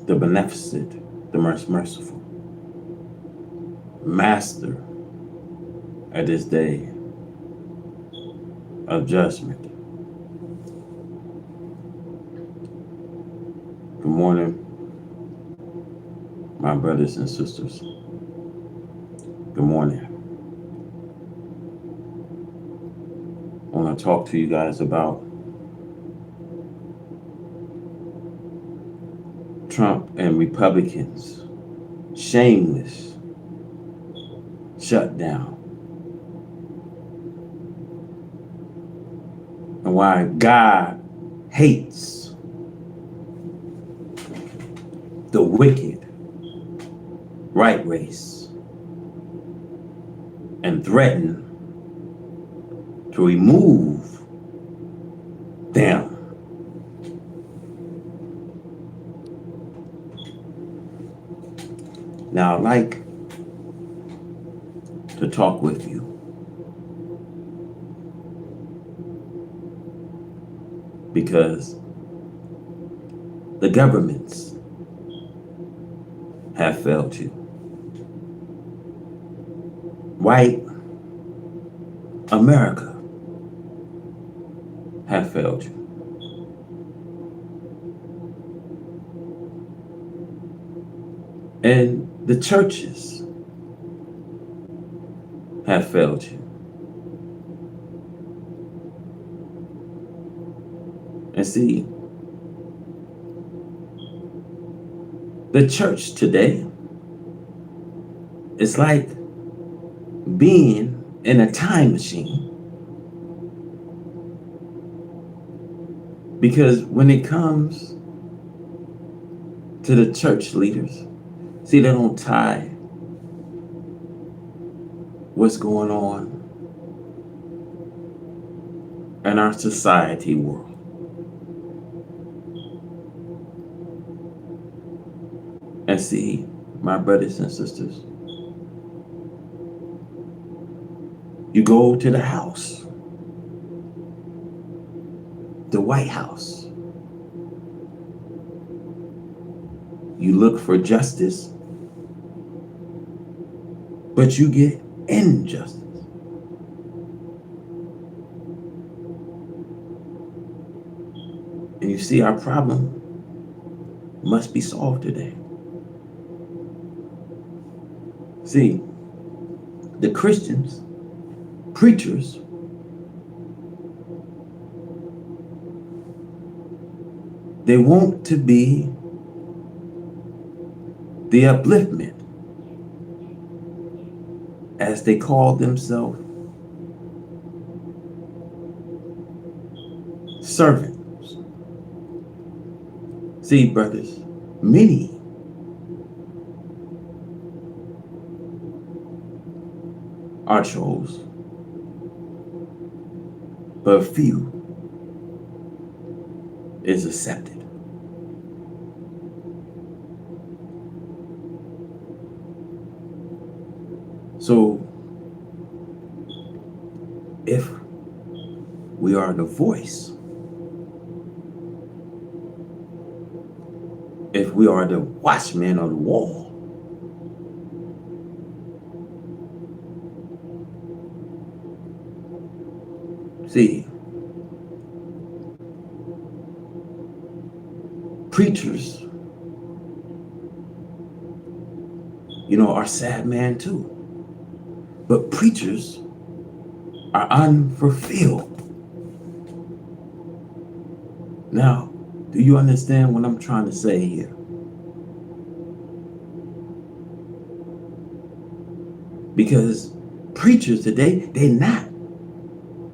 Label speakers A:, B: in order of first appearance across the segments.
A: the beneficent, the merciful, master at this day of judgment. Good morning, my brothers and sisters. Good morning. I want to talk to you guys about Trump and Republicans. Shameless. Shutdown. And why God hates the wicked right race and threaten to remove them. Now, I'd like to talk with you because the governments have failed you. White America have failed you. And the churches have failed you. And see, the church today is like being in a time machine. Because when it comes to the church leaders, see, they don't tie what's going on in our society world. And see, my brothers and sisters, you go to the house, the White House. You look for justice, but you get injustice. And you see, our problem must be solved today. See, the Christians, preachers, they want to be the upliftment, as they call themselves, servants. See, brothers, many are chose, but few is accepted. So, if we are the voice, if we are the watchman on the wall, see, preachers, are sad man too. But preachers are unfulfilled. Now, do you understand what I'm trying to say here? Because preachers today, they're not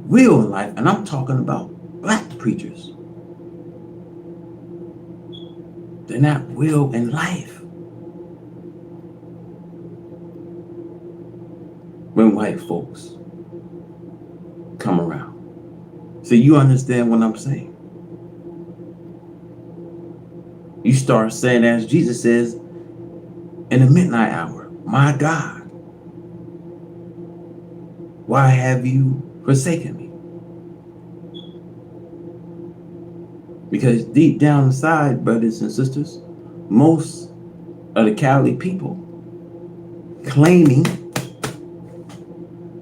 A: real in life. And I'm talking about black preachers. They're not real in life. When white folks come around. So you understand what I'm saying? You start saying, as Jesus says, in the midnight hour, my God, why have you forsaken me? Because deep down inside, brothers and sisters, most of the Cali people claiming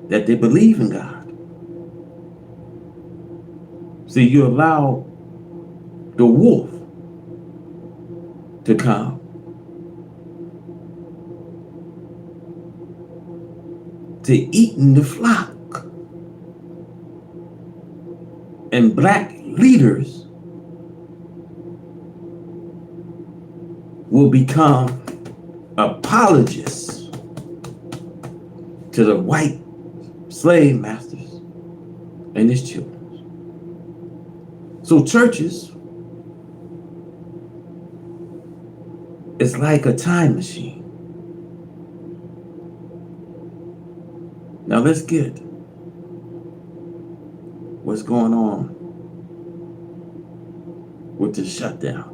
A: that they believe in God. See, you allow the wolf to come to eating the flock. And black leaders will become apologists to the white slave masters and his children. So churches is like a time machine. Now let's get what's going on with the shutdown.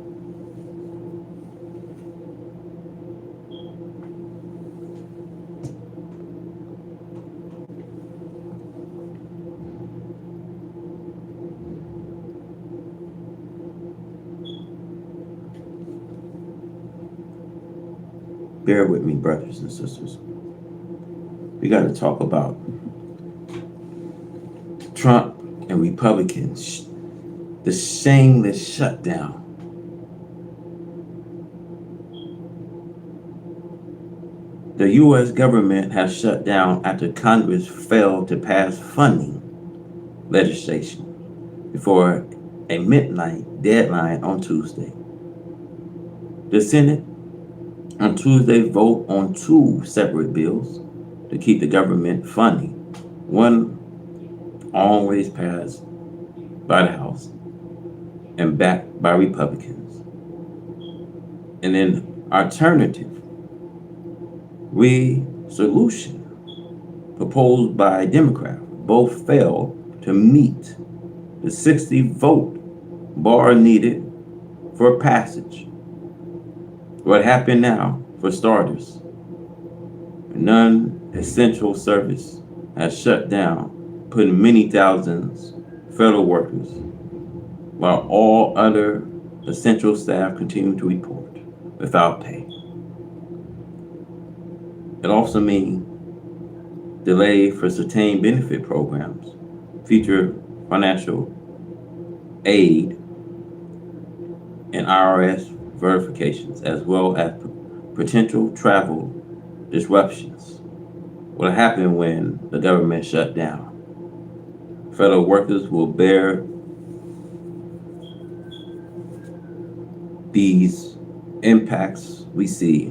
A: Bear with me, brothers and sisters. We got to talk about Trump and Republicans, the shameless shutdown. The U.S. government has shut down after Congress failed to pass funding legislation before a midnight deadline on Tuesday. The Senate on Tuesday vote on two separate bills to keep the government funding. One always passed by the House and backed by Republicans. And an alternative resolution proposed by Democrats both failed to meet the 60 vote bar needed for passage. What happened now, for starters, non-essential service has shut down, putting many thousands federal workers, while all other essential staff continue to report without pay. It also means delay for certain benefit programs, future financial aid, and IRS verifications, as well as potential travel disruptions. What happened when the government shut down? Federal workers will bear these impacts we see,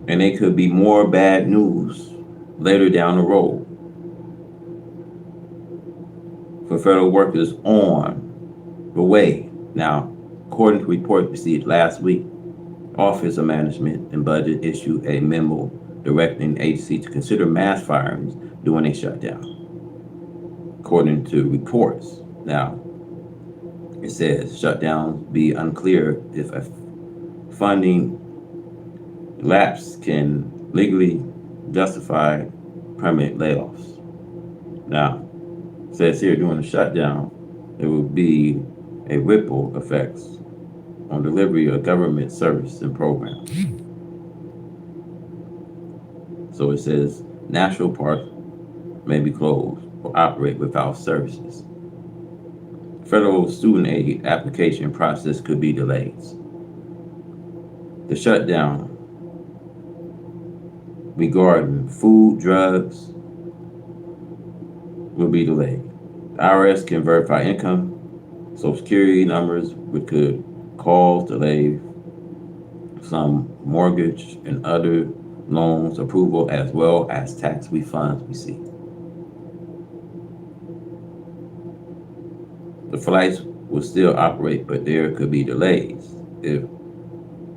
A: and they could be more bad news later down the road for federal workers on the way. Now, according to reports received last week, Office of Management and Budget issued a memo directing the agency to consider mass firings during a shutdown. According to reports, now it says shutdowns be unclear if a funding lapse can legally justify permanent layoffs. Now, it says here during the shutdown, there will be a ripple effects on delivery of government service and programs. So it says national parks may be closed or operate without services. Federal student aid application process could be delayed. The shutdown regarding food, drugs will be delayed. The IRS can verify income, Social Security numbers, which could cause delay some mortgage and other loans approval, as well as tax refunds received. The flights will still operate, but there could be delays if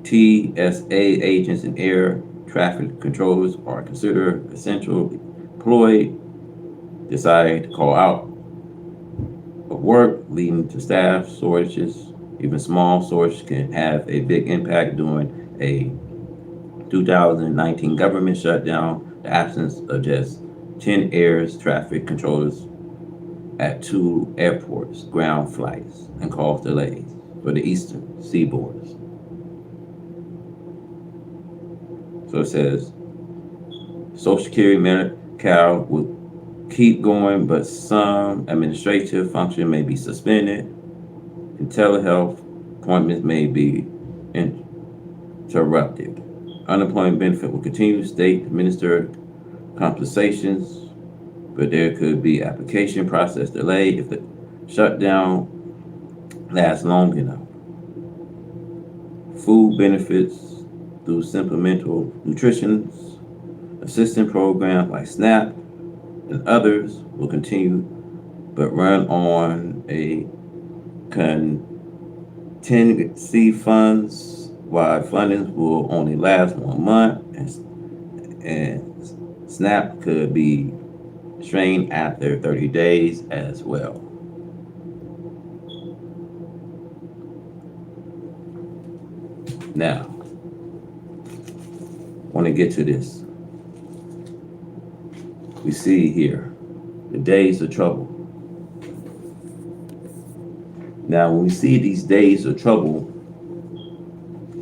A: TSA agents and air traffic controllers are considered essential employed, decide to call out of work, leading to staff shortages. Even small shortages can have a big impact during a 2019 government shutdown. The absence of just 10 air traffic controllers at 2 airports, ground flights, and caused delays for the eastern seaboards. So it says Social Security, Medicare will keep going, but some administrative function may be suspended, and telehealth appointments may be interrupted. Unemployment benefit will continue, state administered compensations, but there could be application process delayed if the shutdown lasts long enough. Food benefits through supplemental nutrition assistance programs like SNAP and others will continue, but run on a contingency funds, while funding will only last 1 month, and SNAP could be strained after 30 days as well. Now, I want to get to this. We see here the days of trouble. Now, when we see these days of trouble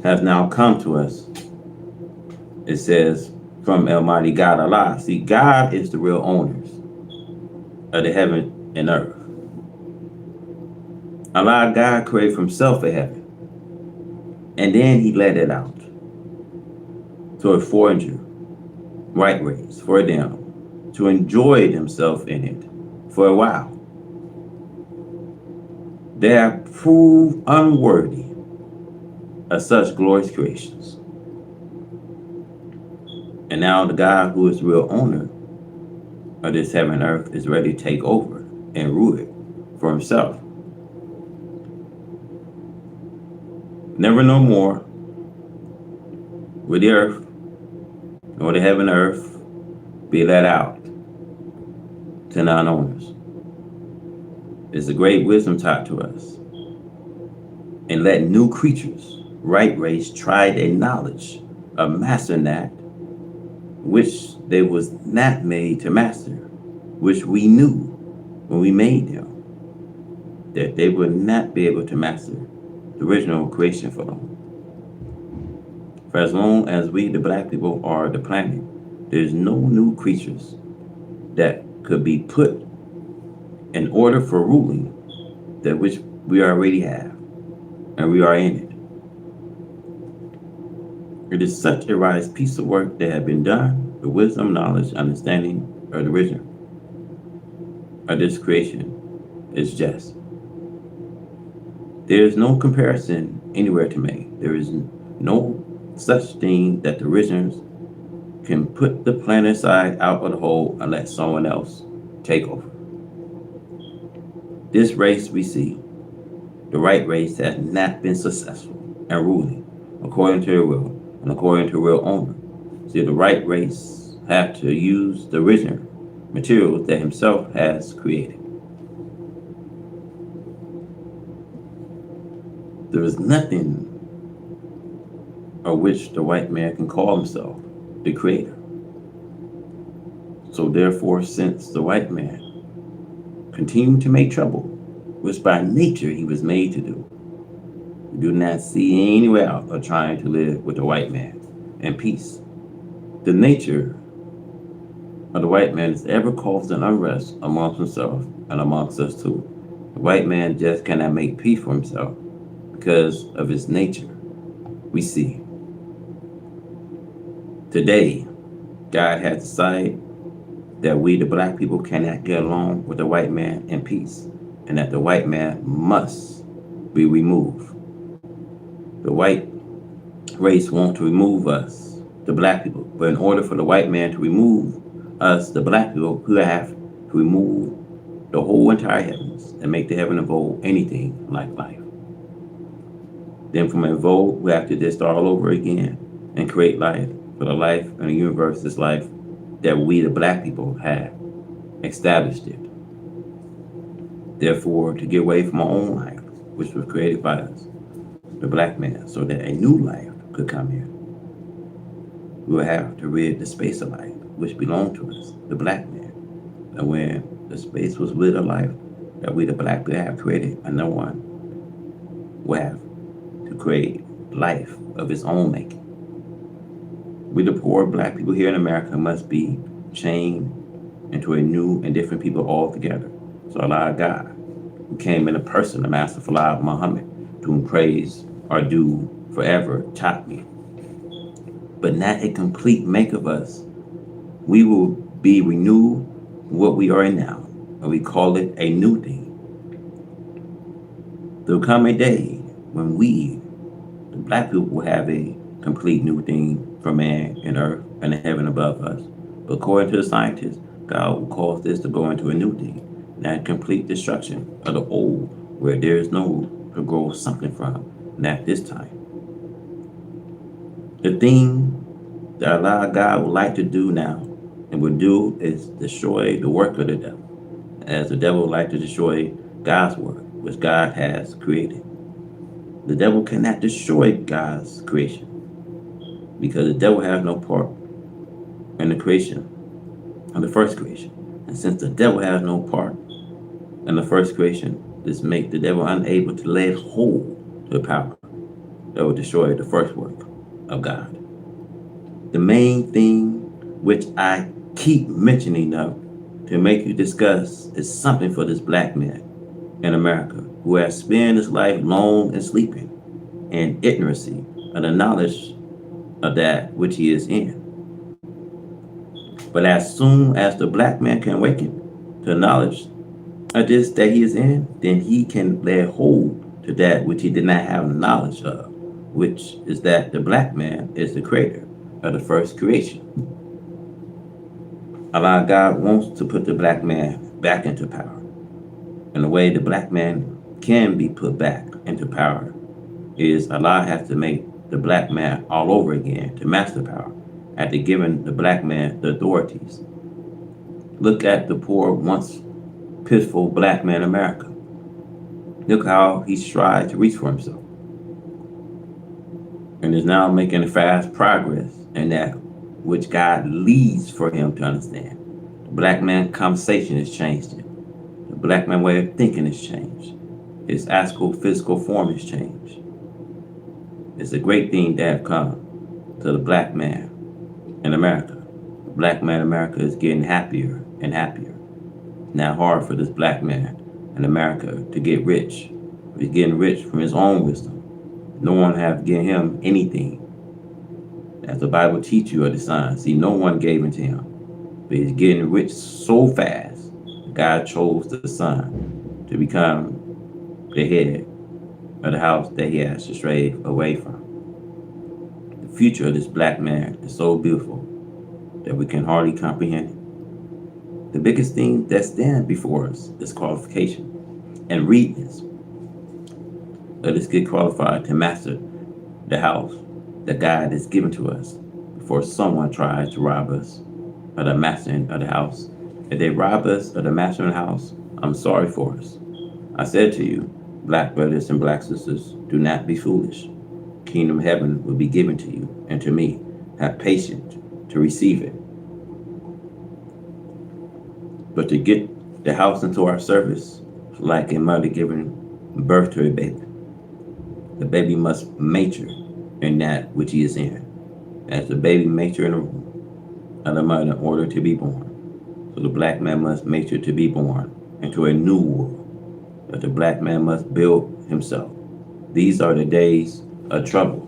A: have now come to us, it says from Almighty God Allah. See, God is the real owners of the heaven and earth. Allah, God created for himself a heaven, and then he let it out to a foreigner, right race, for them to enjoy themselves in it for a while. They have proved unworthy of such glorious creations. And now the God who is the real owner of this heaven and earth is ready to take over and rule it for himself. Never no more will the earth nor the heaven and earth be let out to non-owners. It's a great wisdom taught to us. And let new creatures, right race, try their knowledge of mastering that which they was not made to master, which we knew when we made them, that they would not be able to master the original creation for them. For as long as we, the black people, are the planet, there's no new creatures that could be put in order for ruling that which we already have, and we are in it. It is such a wise piece of work that has been done with wisdom, knowledge, understanding of the original of this creation is just. There is no comparison anywhere to make. There is no such thing that the originals can put the planet aside out of the hole and let someone else take over. This race we see, the right race, has not been successful and ruling according to their will and according to real owner. See, the right race have to use the original materials that himself has created. There is nothing of which the white man can call himself the creator. So therefore, since the white man continued to make trouble, which by nature he was made to do, we do not see any way out of trying to live with the white man in peace. The nature of the white man is ever causing unrest amongst himself and amongst us too. The white man just cannot make peace for himself because of his nature. We see today, God has decided that we, the black people, cannot get along with the white man in peace, and that the white man must be removed. The white race wants to remove us, the black people, but in order for the white man to remove us, the black people, who have to remove the whole entire heavens and make the heaven evolve anything like life. Then from evolve, we have to just start all over again and create life. For the life and the universe is life that we, the black people, have established it. Therefore, to get away from our own life, which was created by us, the black man, so that a new life could come in, we will have to rid the space of life, which belonged to us, the black man. And when the space was with a life that we, the black people, have created, and no one will have to create life of his own making. We, the poor black people here in America, must be chained into a new and different people altogether. So Allah God, who came in a person, the Master Fala Muhammad, to whom praise are due forever, taught me. But not a complete make of us. We will be renewed what we are in now, and we call it a new thing. There will come a day when we, the black people, will have a complete new thing for man and earth and the heaven above us. But according to the scientists, God will cause this to go into a new thing, that complete destruction of the old, where there is no root to grow something from, and at this time. The thing that Allah God would like to do now and will do is destroy the work of the devil, as the devil would like to destroy God's work, which God has created. The devil cannot destroy God's creation because the devil has no part in the creation of the first creation. And since the devil has no part in the first creation, this makes the devil unable to lay hold to the power that will destroy the first work of God. The main thing which I keep mentioning of to make you discuss is something for this black man in America who has spent his life long and sleeping in ignorancy of the knowledge of that which he is in. But as soon as the black man can awaken to the knowledge of this that he is in, then he can lay hold to that which he did not have knowledge of, which is that the black man is the creator of the first creation. Allah God wants to put the black man back into power. And the way the black man can be put back into power is Allah has to make the black man all over again to master power after giving the black man the authorities. Look at the poor, once pitiful black man in America. Look how he strives to reach for himself and is now making fast progress in that which God leads for him to understand. The black man conversation has changed him. The black man way of thinking has changed. His actual physical form has changed. It's a great thing to have come to the black man in America. The black man in America is getting happier and happier. It's not hard for this black man in America to get rich. He's getting rich from his own wisdom. No one have given him anything. As the Bible teach you of the Son. See, no one gave it to him. But he's getting rich so fast, God chose the Son to become the head of the house that he has to stray away from. The future of this black man is so beautiful that we can hardly comprehend it. The biggest thing that stands before us is qualification and readiness. Let us get qualified to master the house that God has given to us before someone tries to rob us of the mastering of the house. If they rob us of the mastering of the house, I'm sorry for us. I said to you, black brothers and black sisters, do not be foolish. Kingdom of heaven will be given to you and to me. Have patience to receive it. But to get the house into our service, like a mother giving birth to a baby, the baby must mature in that which he is in, as the baby mature in the womb of the mother in order to be born. So the black man must mature to be born into a new world, that the black man must build himself. These are the days of trouble.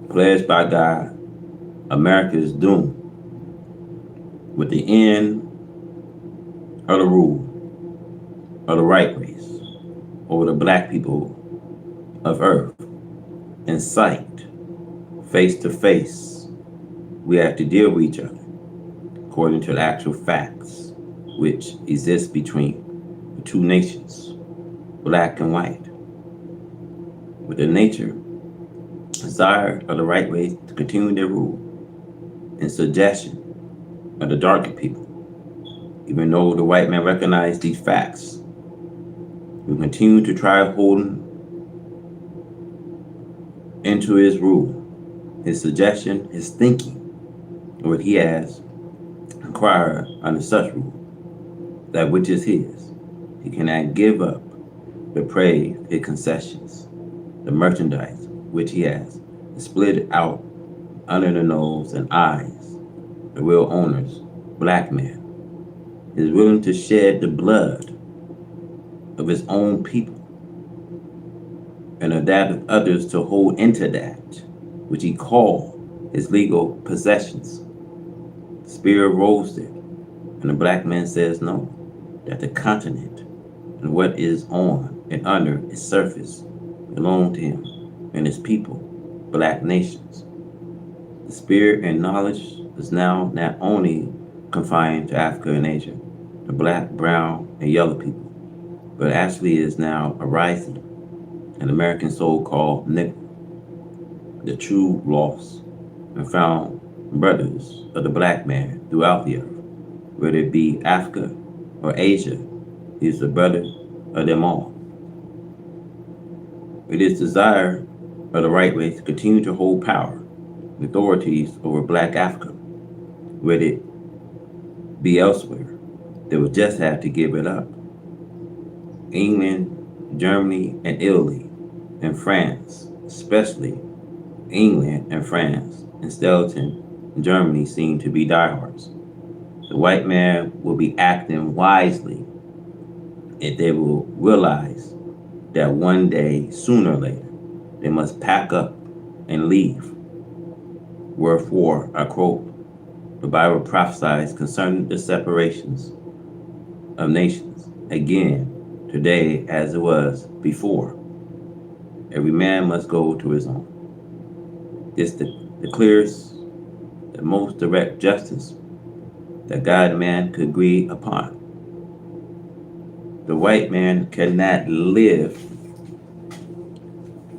A: Pledged by God, America is doomed with the end of the rule of the right race over the black people of earth. In sight, face to face, we have to deal with each other according to the actual facts which exist between the two nations, black and white, with the nature, desire of the right race to continue their rule and suggestion of the darker people. Even though the white man recognized these facts, we continue to try holding into his rule, his suggestion, his thinking, what he has acquired under such rule. that which is his. He cannot give up the praise, the concessions, the merchandise which he has, and split it out under the nose and eyes, the real owners, black men, is willing to shed the blood of his own people and of that of others to hold into that which he called his legal possessions. The spirit rose it, and the black man says no, that the continent and what is on and under its surface belong to him and his people, black nations. The spirit and knowledge is now not only confined to Africa and Asia, the black, brown, and yellow people, but actually is now arising an American so-called Negro, the true lost and found brothers of the black man throughout the earth, whether it be Africa or Asia, he is the brother of them all. It is desire of the right race to continue to hold power and authorities over black Africa, whether it be elsewhere. They would just have to give it up. England, Germany, and Italy, and France, especially England and France, and Stelton and Germany seem to be diehards. The white man will be acting wisely if they will realize that one day, sooner or later, they must pack up and leave. Wherefore, I quote, the Bible prophesies concerning the separations of nations, again, today as it was before. Every man must go to his own. This the clearest, the most direct justice that God and man could agree upon. The white man cannot live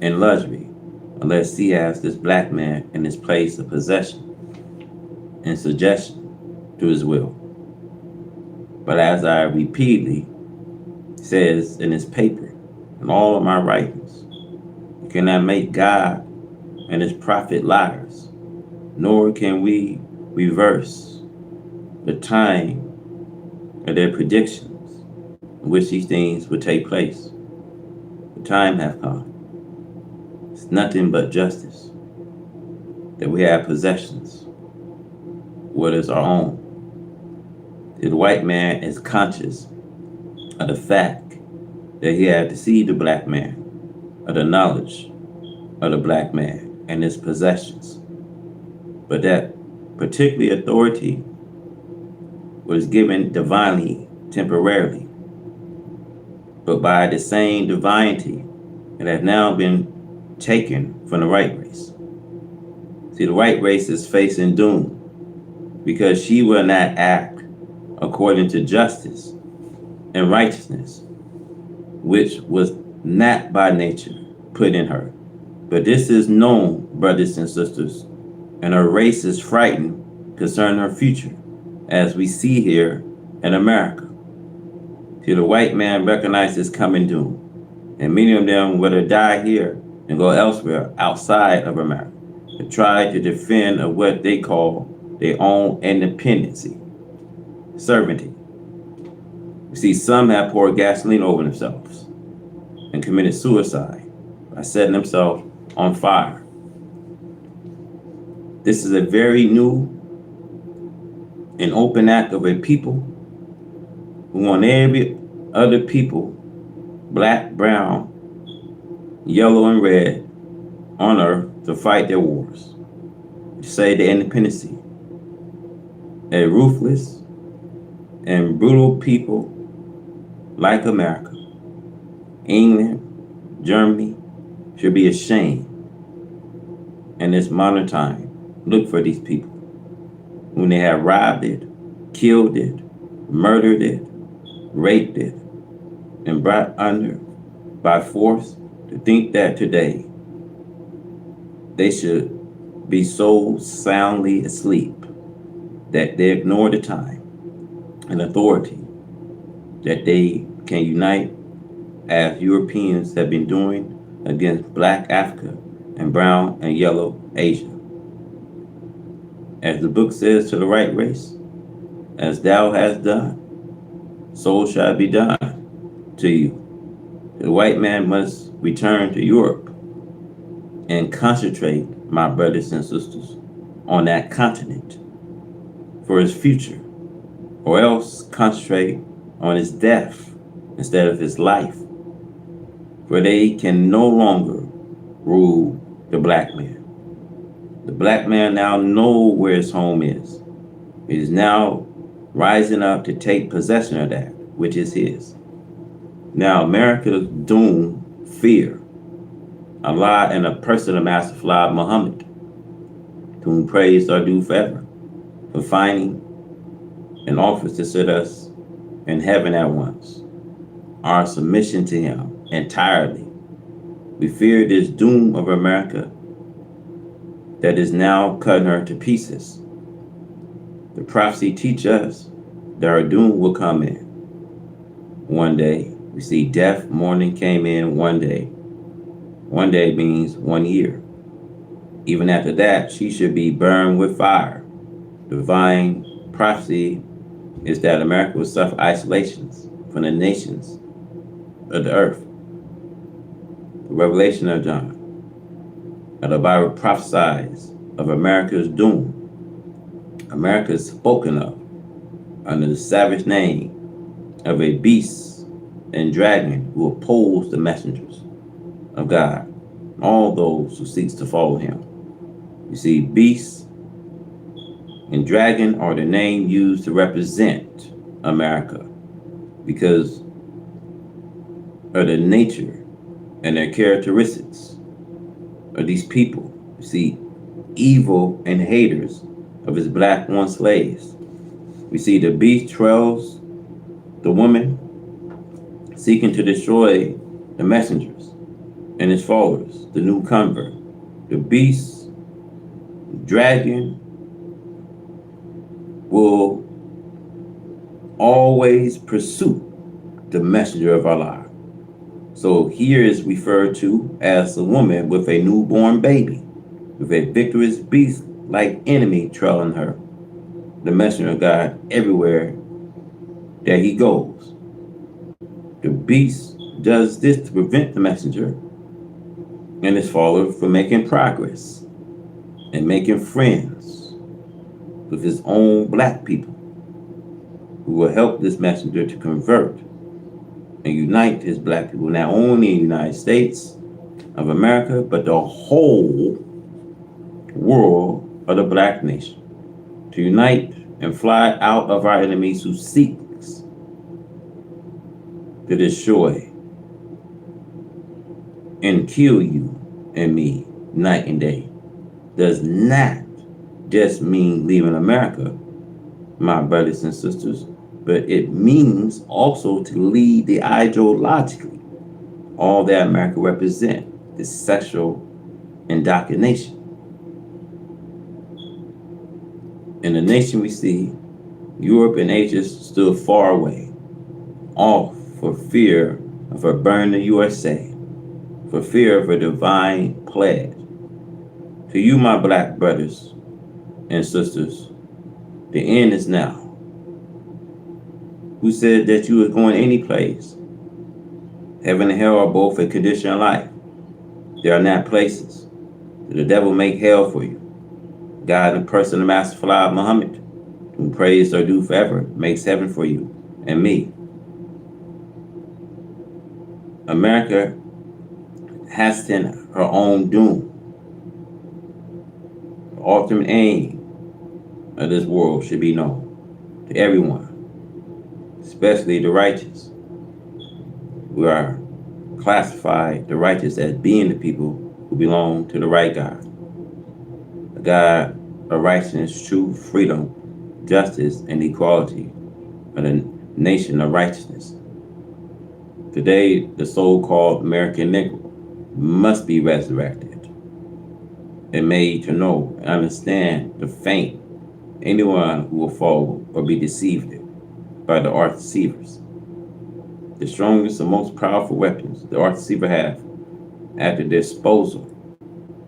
A: in luxury unless he has this black man in his place of possession and suggestion to his will. But as I repeatedly says in his paper and all of my writings, you cannot make God and his prophet liars, nor can we reverse the time of their predictions in which these things would take place. The time hath come. It's nothing but justice that we have possessions, what is our own. The white man is conscious of the fact that he had deceived the black man, of the knowledge of the black man and his possessions. But that particular authority was given divinely, temporarily, but by the same divinity it has now been taken from the white race. See, the white race is facing doom because she will not act according to justice and righteousness, which was not by nature put in her. But this is known, brothers and sisters, and her race is frightened concerning her future, as we see here in America. See, the white man recognizes coming doom, and many of them will die here and go elsewhere outside of America to try to defend of what they call their own independency, sovereignty. You see, some have poured gasoline over themselves and committed suicide by setting themselves on fire. This is a very new and open act of a people who want every other people, black, brown, yellow, and red, on earth to fight their wars, to say their independency. A ruthless and brutal people like America, England, Germany, should be ashamed in this modern time. Look for these people when they have robbed it, killed it, murdered it, raped it, and brought under by force, to think that today they should be so soundly asleep that they ignore the time and authority that they can unite as Europeans have been doing against black Africa and brown and yellow Asia. As the book says to the right race, as thou hast done, so shall it be done to you. The white man must return to Europe and concentrate, my brothers and sisters, on that continent for his future, or else concentrate on his death instead of his life, for they can no longer rule the black man. The black man now knows where his home is. He is now rising up to take possession of that, which is his. Now, America's doom, fear, Allah and a person of Master Fly Muhammad, to whom praise are due forever, for finding an office to sit us in heaven at once. Our submission to him entirely. We fear this doom of America that is now cutting her to pieces. The prophecy teach us that our doom will come in one day. We see death, mourning came in one day. One day means 1 year. Even after that, she should be burned with fire. Divine prophecy is that America will suffer isolations from the nations of the earth. The revelation of John, and the Bible prophesies of America's doom. America is spoken of under the savage name of a beast and dragon who oppose the messengers of God, all those who seek to follow him. You see, beast and dragon are the name used to represent America because of the nature and their characteristics of these people. You see, evil and haters of his black one slaves. We see the beast trails the woman, seeking to destroy the messengers and his followers, the new convert. The beast, dragon, will always pursue the messenger of Allah. So here is referred to as a woman with a newborn baby, with a victorious beast-like enemy trailing her, the messenger of God everywhere that he goes. The beast does this to prevent the messenger and his followers from making progress and making friends with his own black people who will help this messenger to convert and unite his black people, not only in the United States of America, but the whole world of the black nation, to unite and fly out of our enemies who seeks to destroy and kill you and me night and day. Does not just mean leaving America, my brothers and sisters, but it means also to lead the ideologically all that America represents, this sexual indoctrination. In the nation we see, Europe and Asia stood far away, off for fear of a burn the USA, for fear of a divine pledge. To you, my black brothers and sisters, the end is now. Who said that you were going any place? Heaven and hell are both a condition of life. They are not places. The devil make hell for you. God in person of Master Fly Muhammad, whom praise are due forever, makes heaven for you and me. America has in her own doom. The ultimate aim of this world should be known to everyone, especially the righteous. We are classified the righteous as being the people who belong to the right God. A God of righteousness, truth, freedom, justice, and equality, of the nation of righteousness. Today, the so-called American Negro must be resurrected and made to know and understand the faint anyone who will fall or be deceived by the art deceivers. The strongest and most powerful weapons the art deceiver have at their disposal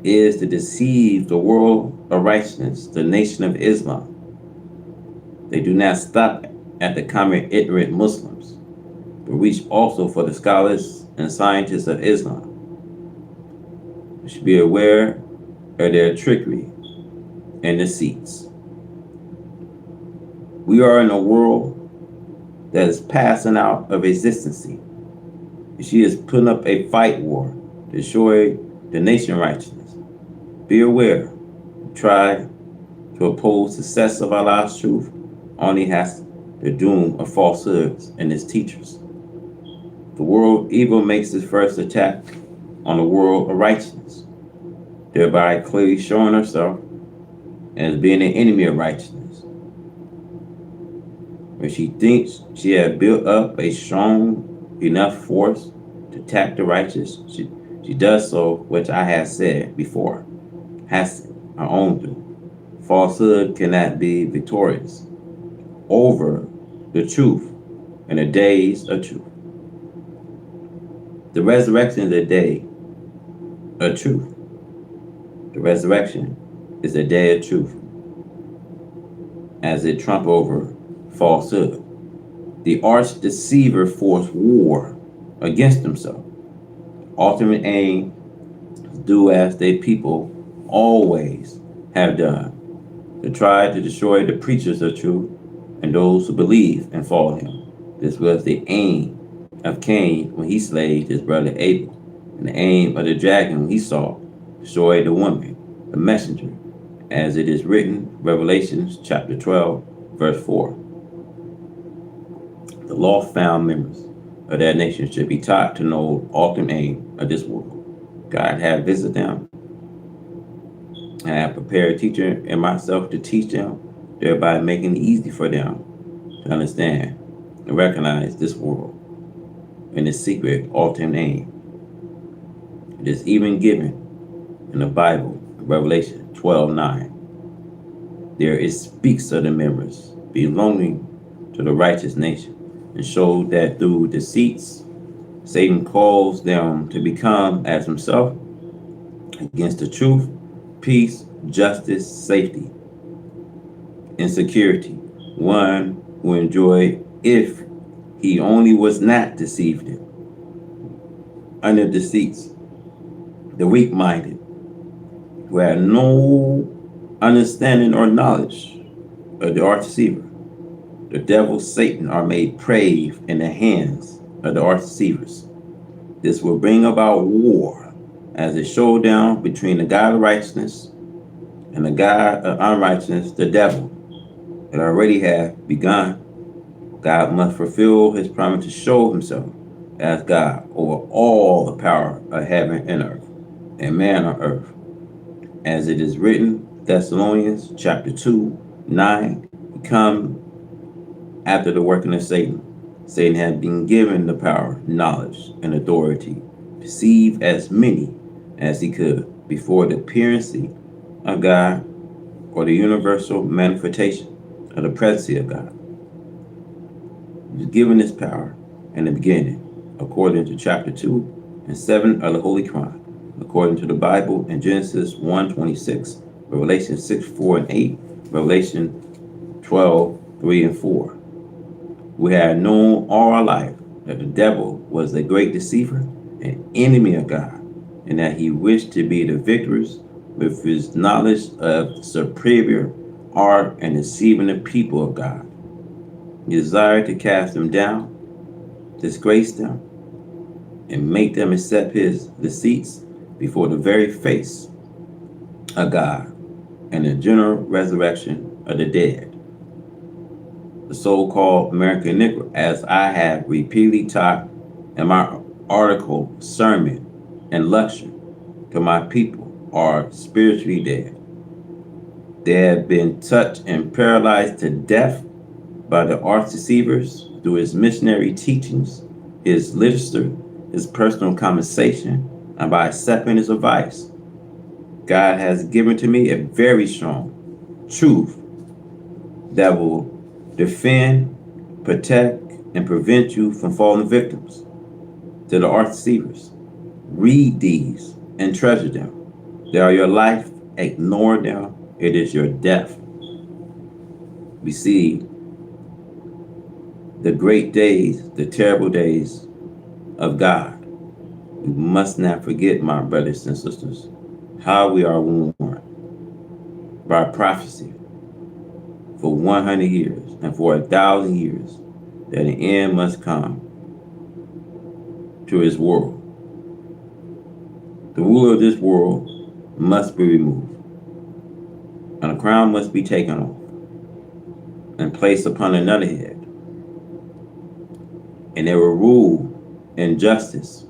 A: is to deceive the world of righteousness, the nation of Islam. They do not stop at the common ignorant Muslims, but reach also for the scholars and scientists of Islam. We should be aware of their trickery and deceits. We are in a world that is passing out of existence. She is putting up a fight war to destroy the nation righteousness. Be aware. Try to oppose the success of Allah's truth only has the doom of falsehoods and its teachers. The world evil makes its first attack on the world of righteousness, thereby clearly showing herself as being an enemy of righteousness. When she thinks she has built up a strong enough force to attack the righteous, she does so, which I have said before, has her own doom. Falsehood cannot be victorious over the truth in the days of truth. The resurrection is a day of truth. The resurrection is a day of truth as it trump over falsehood. The arch deceiver forced war against himself. Ultimate aim is do as they people always have done, to try to destroy the preachers of truth and those who believe and follow him. This was the aim of Cain when he slayed his brother Abel, and the aim of the dragon when he saw destroy the woman, the messenger, as it is written, Revelation chapter 12, verse 4. The law-found members of that nation should be taught to know the ultimate aim of this world. God had visited them, and I have prepared a teacher and myself to teach them, thereby making it easy for them to understand and recognize this world and its secret ultimate aim. It is even given in the Bible, Revelation 12:9. There it speaks of the members belonging to the righteous nation, and showed that through deceits, Satan calls them to become as himself against the truth, peace, justice, safety, and security. One who enjoyed if he only was not deceived in. Under deceits, the weak-minded, who had no understanding or knowledge of the arch deceiver. The devil, Satan, are made prey in the hands of the arch deceivers. This will bring about war as a showdown between the God of righteousness and the God of unrighteousness, the devil, that already have begun. God must fulfill his promise to show himself as God over all the power of heaven and earth, and man on earth. As it is written, Thessalonians chapter 2:9, come after the working of Satan. Satan had been given the power, knowledge, and authority to deceive as many as he could before the appearance of God or the universal manifestation of the presence of God. He was given this power in the beginning, according to chapter 2 and 7 of the Holy Quran, according to the Bible in Genesis 1:26, Revelation 6:4 and 8, Revelation 12:3 and 4. We have known all our life that the devil was a great deceiver, an enemy of God, and that he wished to be the victors with his knowledge of superior art and deceiving the people of God. He desired to cast them down, disgrace them, and make them accept his deceits before the very face of God and the general resurrection of the dead. The so-called American Negro, as I have repeatedly taught in my article, sermon, and lecture to my people, are spiritually dead. They have been touched and paralyzed to death by the arch deceivers through his missionary teachings, his literature, his personal conversation, and by accepting his advice. God has given to me a very strong truth that will defend, protect, and prevent you from falling victims to the arch deceivers. Read these and treasure them. They are your life. Ignore them. It is your death. We see the great days, the terrible days of God. We must not forget, my brothers and sisters, how we are warned by prophecy for 100 years and for 1,000 years that an end must come to his world. The ruler of this world must be removed, and a crown must be taken off and placed upon another head, and they will rule in justice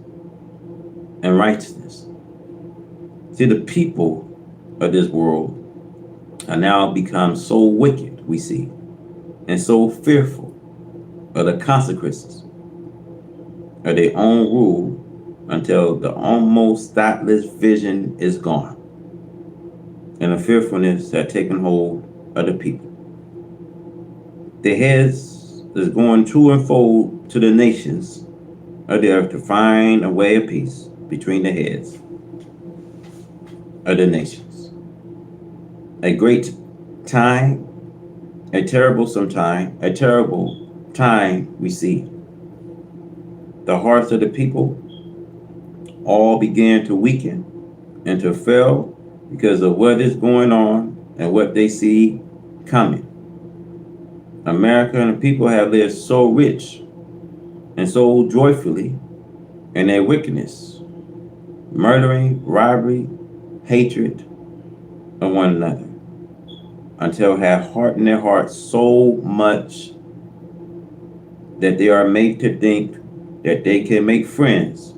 A: and righteousness. See, the people of this world are now become so wicked, we see, and so fearful of the consequences of their own rule until the almost stopless vision is gone, and the fearfulness has taken hold of the people. Their heads is going to and fro to the nations of the earth to find a way of peace between the heads of the nations. A great time, a terrible time we see. The hearts of the people all began to weaken and to fail because of what is going on and what they see coming. America and the people have lived so rich and so joyfully in their wickedness, murdering, robbery, hatred of one another, until have hardened their hearts so much that they are made to think that they can make friends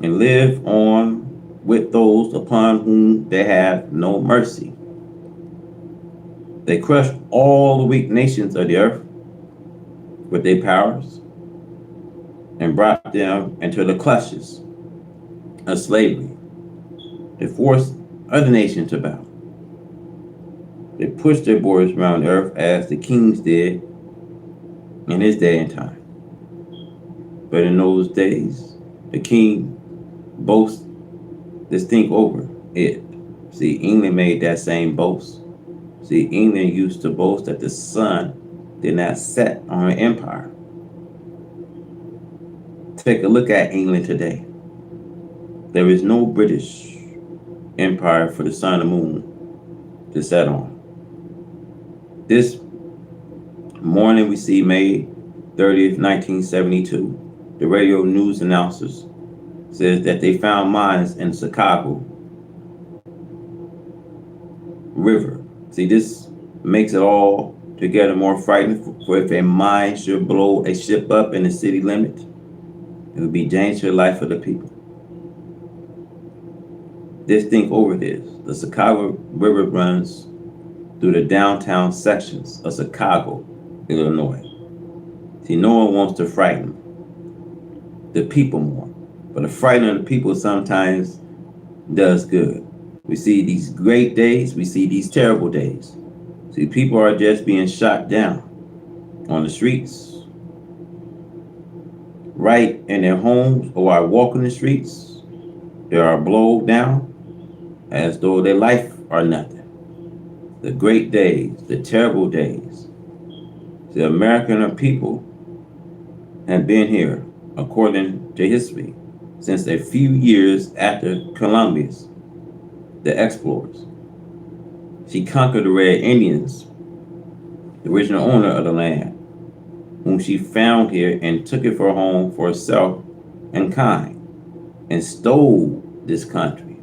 A: and live on with those upon whom they have no mercy. They crushed all the weak nations of the earth with their powers and brought them into the clutches of slavery. They forced other nations to bow. They pushed their borders around the earth as the kings did in his day and time. But in those days, the king boasts this thing over it. See, England made that same boast. See, England used to boast that the sun did not set on an empire. Take a look at England today. There is no British empire for the sun and moon to set on. This morning we see May 30th, 1972, the radio news announcers says that they found mines in the Chicago River. See, this makes it all together more frightening, for if a mine should blow a ship up in the city limit, it would be dangerous to the life of the people. Just think over this. The Chicago River runs through the downtown sections of Chicago, Illinois. See, no one wants to frighten the people more, but the frightening of the people sometimes does good. We see these great days, we see these terrible days. See, people are just being shot down on the streets, right in their homes, or are walking the streets. They are blown down as though their life are nothing. The great days, the terrible days. The American people have been here, according to history, since a few years after Columbus, the explorers. She conquered the Red Indians, the original owner of the land, whom she found here and took it for a home for herself and kind, and stole this country.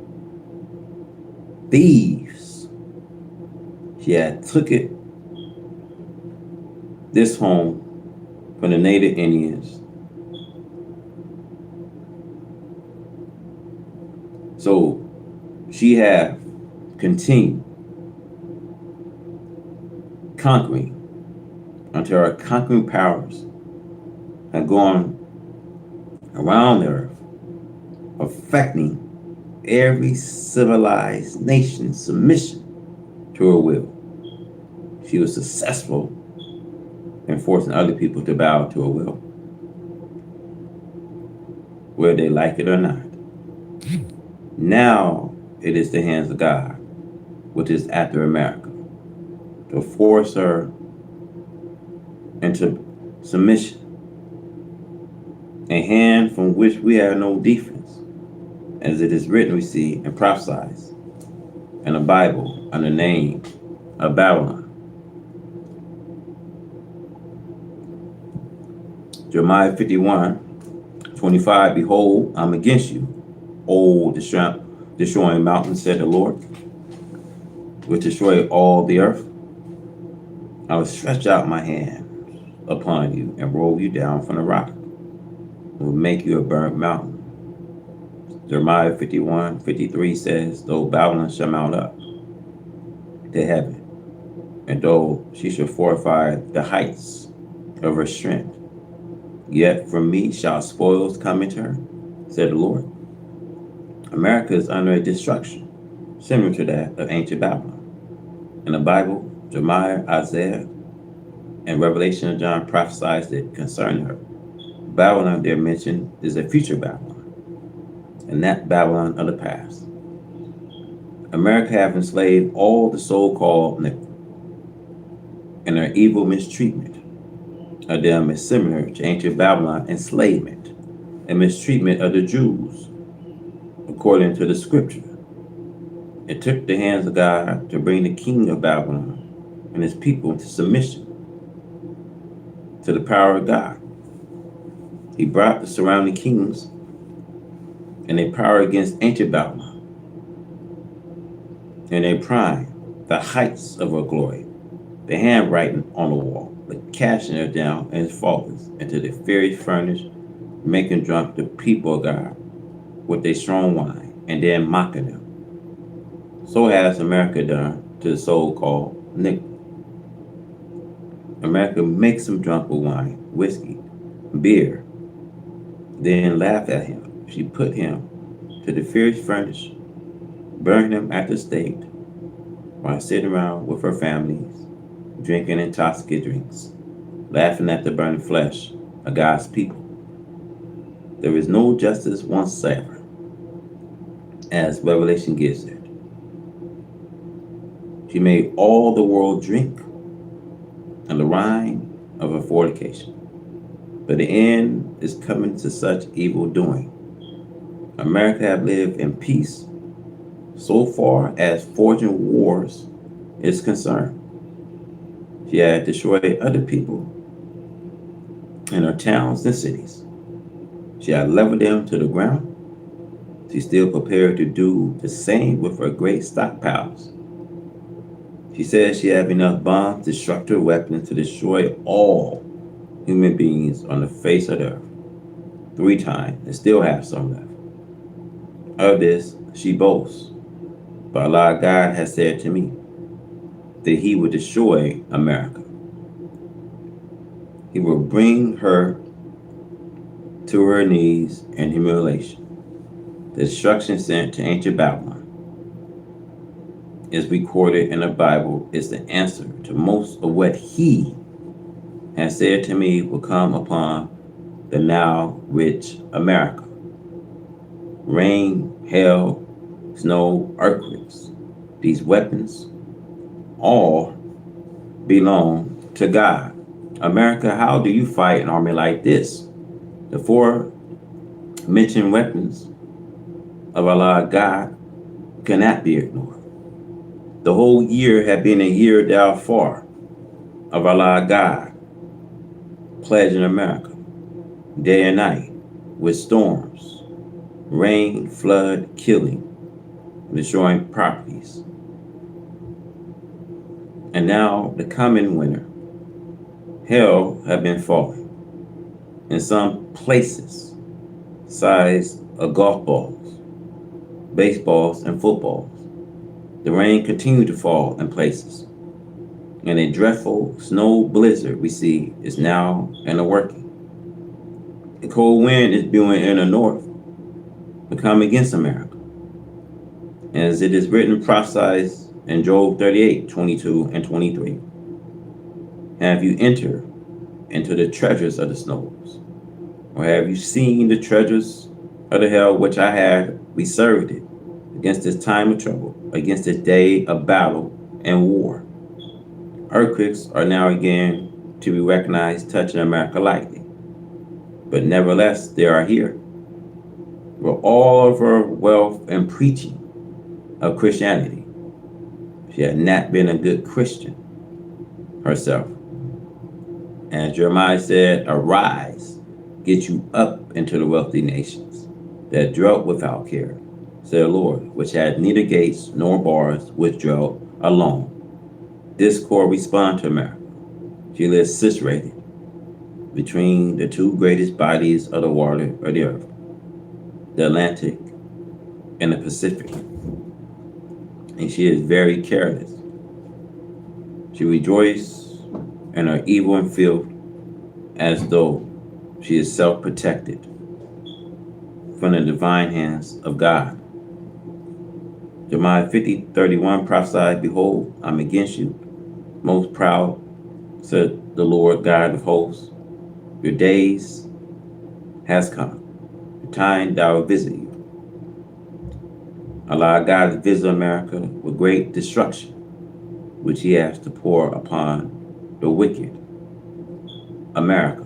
A: Thieves. She had took it, this home, from the native Indians. So she have continued conquering until her conquering powers have gone around the earth, affecting every civilized nation's submission to her will. She was successful in forcing other people to bow to her will, whether they like it or not. Now it is the hands of God, which is after America, to force her into submission a hand from which we have no defense, as it is written, we see and prophesies in the Bible under the name of Babylon. Jeremiah 51:25, behold, I'm against you, O destroying mountain, said the Lord, which destroy all the earth. I will stretch out my hand upon you and roll you down from the rock, and will make you a burnt mountain. Jeremiah 51:53 says, though Babylon shall mount up to heaven, and though she shall fortify the heights of her strength, yet from me shall spoils come into her, said the Lord. America is under a destruction similar to that of ancient Babylon. In the Bible, Jeremiah, Isaiah, and Revelation of John prophesied it concerning her. Babylon there mentioned is a future Babylon, and that Babylon of the past. America have enslaved all the so-called nickel, and their evil mistreatment of them is similar to ancient Babylon enslavement and mistreatment of the Jews, according to the scripture. It took the hands of God to bring the king of Babylon and his people into submission to the power of God. He brought the surrounding kings and a power against ancient Babylon, and a prime, the heights of her glory, the handwriting on the wall, the casting her down and his faultless into the fiery furnace, making drunk the people of God with a strong wine, and then mocking them. So has America done to the so-called nigger. America makes him drunk with wine, whiskey, beer, then laugh at him. She put him to the fierce furnace, burned him at the stake, while sitting around with her families, drinking intoxicating drinks, laughing at the burning flesh of God's people. There is no justice whatsoever, as Revelation gives it. She made all the world drink and the wine of her fornication. But the end is coming to such evil doing. America have lived in peace so far as forging wars is concerned. She had destroyed other people in her towns and cities. She had leveled them to the ground. She still prepared to do the same with her great stockpiles. She says she has enough bombs, destructive weapons to destroy all human beings on the face of the earth 3 times and still have some left. Of this she boasts. But Allah God has said to me that he will destroy America. He will bring her to her knees in humiliation. The destruction sent to ancient Babylon is recorded in the Bible is the answer to most of what he has said to me will come upon the now rich America. Rain, hail, snow, earthquakes. These weapons all belong to God. America, how do you fight an army like this? The 4 mentioned weapons of Allah God cannot be ignored. The whole year had been a year therefore of Allah God, pledging America, day and night, with storms, rain, flood, killing, destroying properties. And now the coming winter, hail have been falling. In some places, size of golf balls, baseballs, and footballs. The rain continued to fall in places, and a dreadful snow blizzard we see is now in the working. The cold wind is blowing in the north to come against America, as it is written and prophesied in Job 38:22 and 23. Have you entered into the treasures of the snows, or have you seen the treasures of the hell which I had reserved it against this time of trouble, against this day of battle and war? Earthquakes are now again to be recognized, touching America lightly. but nevertheless they are here. For all of her wealth and preaching of Christianity, she had not been a good Christian herself. And Jeremiah said, "Arise, get you up into the wealthy nations that dwelt without care, said the Lord, which had neither gates nor bars, which dwelt alone." This corresponds to America. She lives situated between the two greatest bodies of the water of the earth, the Atlantic and the Pacific. And she is very careless. She rejoices in her evil and filth as though she is self-protected from the divine hands of God. Jeremiah 50:31 prophesied, "Behold, I'm against you, most proud, said the Lord God of hosts. Your days has come, the time that I will visit you." Allow God to visit America with great destruction, which he has to pour upon the wicked America.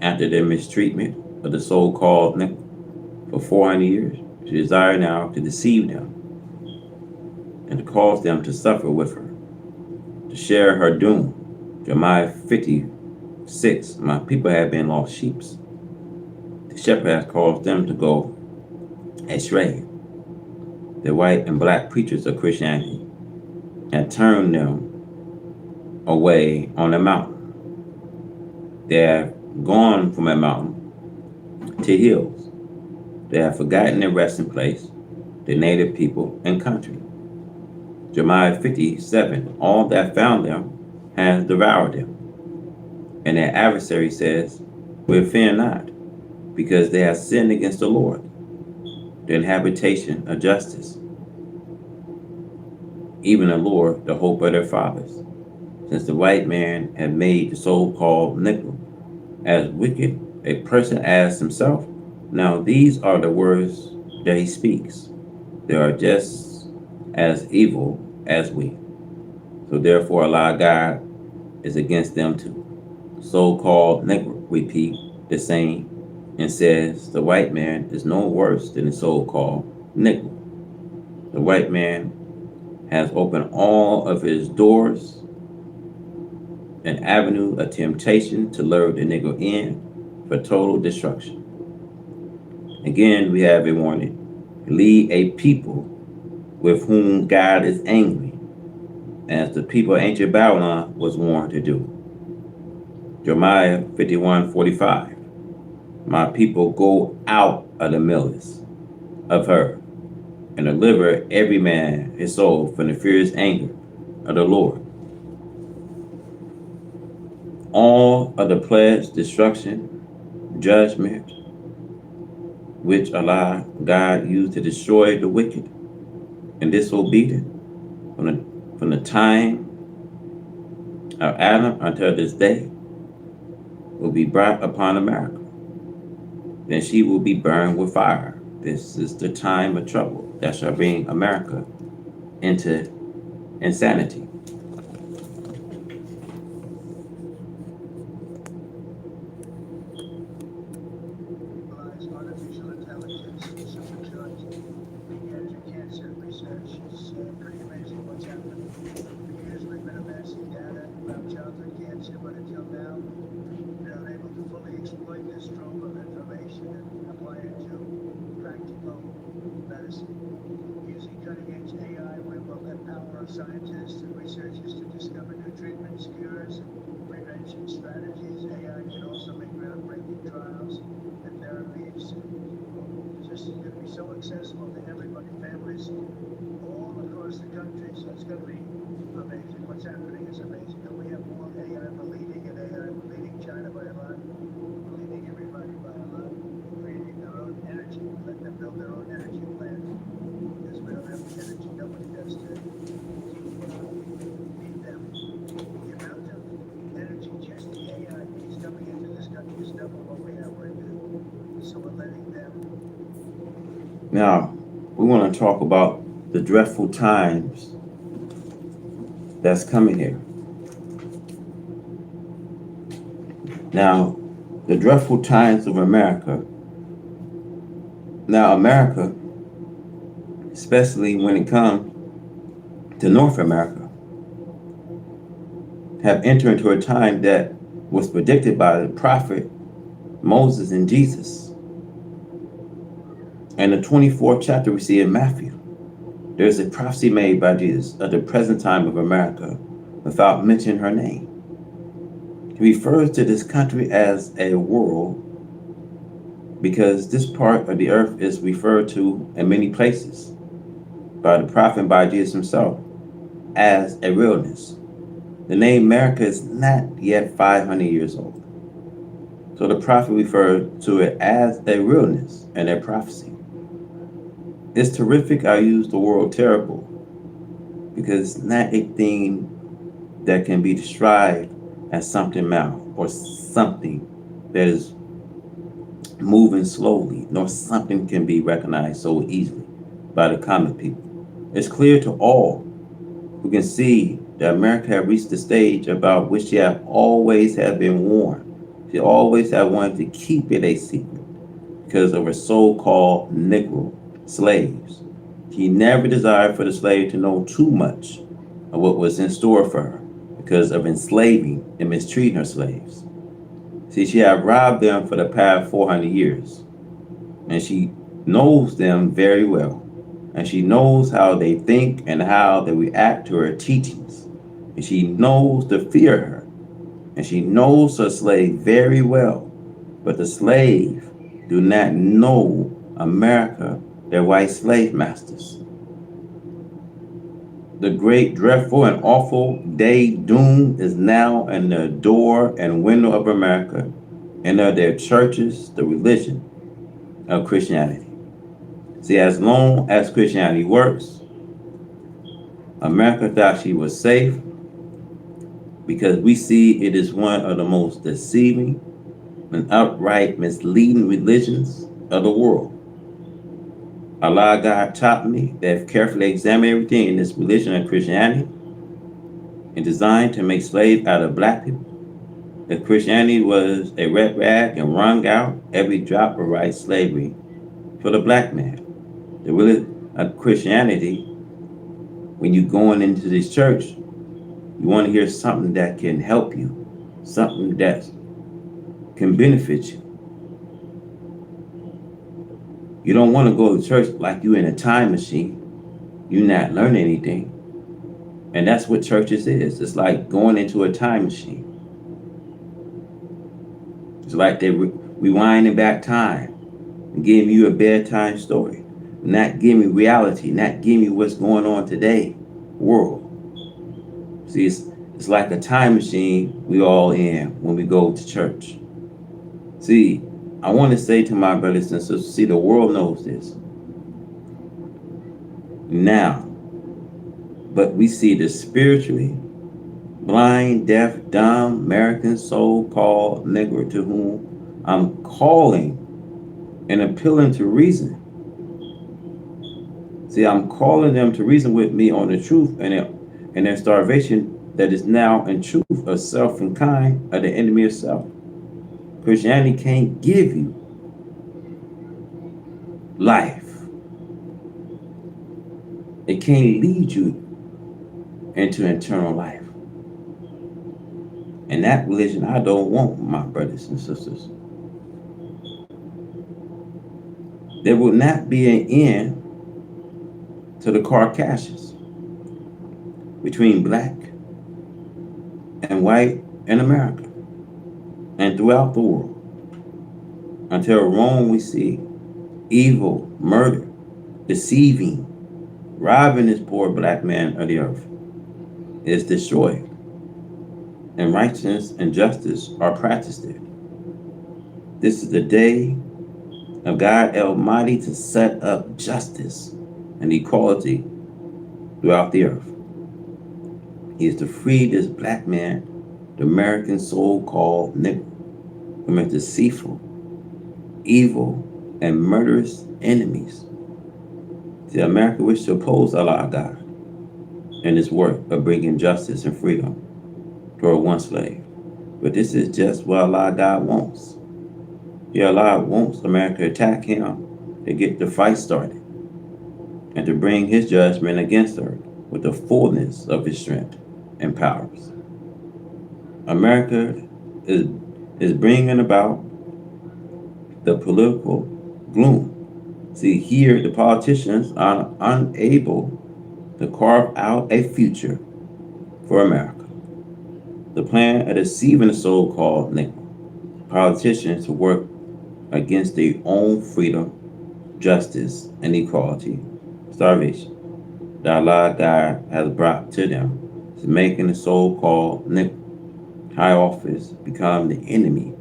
A: After their mistreatment of the so-called nickel for 400 years, she desires now to deceive them and to cause them to suffer with her, to share her doom. Jeremiah 56, "My people have been lost sheep. The shepherd has caused them to go astray. The white and black preachers of Christianity had turned them away on the mountain. They have gone from a mountain to hills. They have forgotten their resting place, the native people and country." Jeremiah 57, "All that found them has devoured them. And their adversary says, We fear not, because they have sinned against the Lord, the inhabitation of justice, even the Lord, the hope of their fathers. Since the white man had made the so-called Negro as wicked a person as himself, now these are the words that he speaks. They are just as evil as we. So therefore Allah God is against them too. So-called Negro repeat the same and says the white man is no worse than the so-called Negro. The white man has opened all of his doors, an avenue of temptation to lure the Negro in for total destruction. Again, we have a warning. Lead a people with whom God is angry, as the people of ancient Babylon was warned to do. Jeremiah 51:45. My people go out of the midst of her and deliver every man his soul from the fierce anger of the Lord. All of the plagues, destruction, judgment, which Allah God used to destroy the wicked and disobedient from the time of Adam until this day, will be brought upon America. Then she will be burned with fire. This is the time of trouble that shall bring America into insanity.
B: Artificial intelligence, supercharged pediatric cancer research. It's pretty amazing what's happening. For years we've been amassing data about childhood cancer, but until now, we're unable to fully exploit this trove of information and apply it to practical medicine. Using cutting-edge AI, we will empower our scientists and researchers to discover new treatments, cures, and prevention strategies. AI can also make groundbreaking trials and therapies. It's just going to be so accessible to everybody, families all across the country. So it's going to be amazing. What's happening is amazing. And we have more AI. We're leading in AI. We're leading China by a lot. We're leading everybody by a lot. Creating their own energy. Let them build their own energy plant. Because we don't have the energy. Nobody does to feed them. The amount of energy just the AI is coming into this country is double what we have right now. So we're letting them.
A: Now, we want to talk about the dreadful times that's coming here. Now, The dreadful times of America. Now, America, especially when it comes to North America, have entered into a time that was predicted by the prophet Moses and Jesus. In the 24th chapter, we see in Matthew, there's a prophecy made by Jesus of the present time of America without mentioning her name. He refers to this country as a world because this part of the earth is referred to in many places by the prophet and by Jesus himself as a realness. The name America is not yet 500 years old. So the prophet referred to it as a realness and a prophecy. It's terrific. I use the word terrible because it's not a thing that can be described as something mal or something that is moving slowly, nor something can be recognized so easily by the common people. It's clear to all who can see that America have reached the stage about which she have always have been warned. She always have wanted to keep it a secret because of her so-called Negro slaves. She never desired for the slave to know too much of what was in store for her because of enslaving and mistreating her slaves. See, she had robbed them for the past 400 years, and she knows them very well. And she knows how they think and how they react to her teachings. And she knows to fear her. And she knows her slave very well. But the slave do not know America, their white slave masters. The great, dreadful, and awful day doom is now in the door and window of America and of their churches, the religion of Christianity. See, as long as Christianity works, America thought she was safe because we see it is one of the most deceiving and outright misleading religions of the world. Allah God taught me that if carefully examine everything in this religion of Christianity and designed to make slaves out of black people, that Christianity was a red rag and wrung out every drop of right slavery for the black man. The religion of Christianity, when you're going into this church, you want to hear something that can help you, something that can benefit you. You don't want to go to church like you're in a time machine. You're not learning anything. And that's what churches is. It's like going into a time machine. It's like they're rewinding back time and giving you a bedtime story. Not giving you reality, not giving you what's going on today, world. See, it's like a time machine we all in when we go to church. See, I want to say to my brothers and sisters, see, the world knows this now, but we see the spiritually blind, deaf, dumb American so-called Negro to whom I'm calling and appealing to reason. See, I'm calling them to reason with me on the truth and their starvation that is now in truth of self and kind of the enemy of self. Christianity can't give you life. It can't lead you into eternal life. And that religion I don't want, my brothers and sisters. There will not be an end to the Caucasus between black and white in America and throughout the world. Until Rome we see evil, murder, deceiving, robbing this poor black man of the earth is destroyed. And righteousness and justice are practiced there. This is the day of God Almighty to set up justice and equality throughout the earth. He is to free this black man, the American so-called Negro, from his deceitful, evil, and murderous enemies. See, America wishes to oppose Allah God in his work of bringing justice and freedom toward one slave. But this is just what Allah God wants. Yeah, Allah wants America to attack him to get the fight started and to bring his judgment against her with the fullness of his strength and powers. America is, is bringing about the political gloom. See, here the politicians are unable to carve out a future for America. The plan of deceiving the so-called politicians to work against their own freedom, justice, and equality, starvation, that Allah God has brought to them, is making the so-called high office become the enemy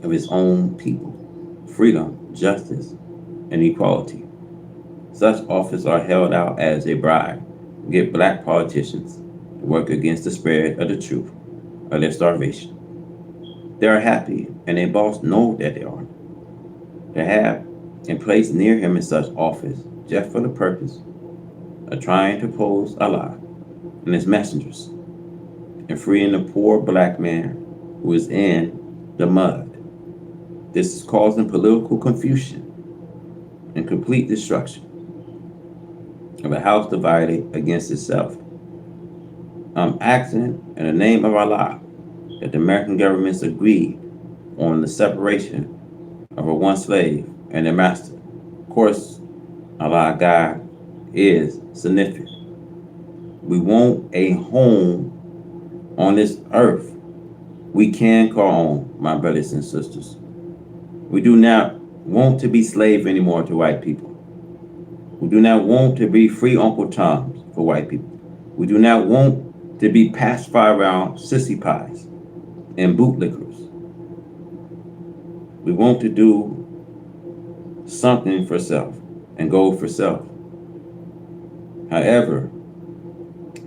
A: of his own people, freedom, justice, and equality. Such offices are held out as a bribe to get black politicians to work against the spread of the truth of their starvation. They are happy, and their boss knows that they are, to have and place near him in such office just for the purpose of trying to oppose Allah and his messengers and freeing the poor black man who is in the mud. This is causing political confusion and complete destruction of a house divided against itself. I'm asking in the name of Allah that the American governments agree on the separation of a one slave and their master. Of course, Allah God is significant. We want a home on this earth we can call home, my brothers and sisters. We do not want to be slave anymore to white people. We do not want to be free Uncle Toms for white people. We do not want to be pacified around sissy pies and bootlickers. We want to do something for self and go for self. However,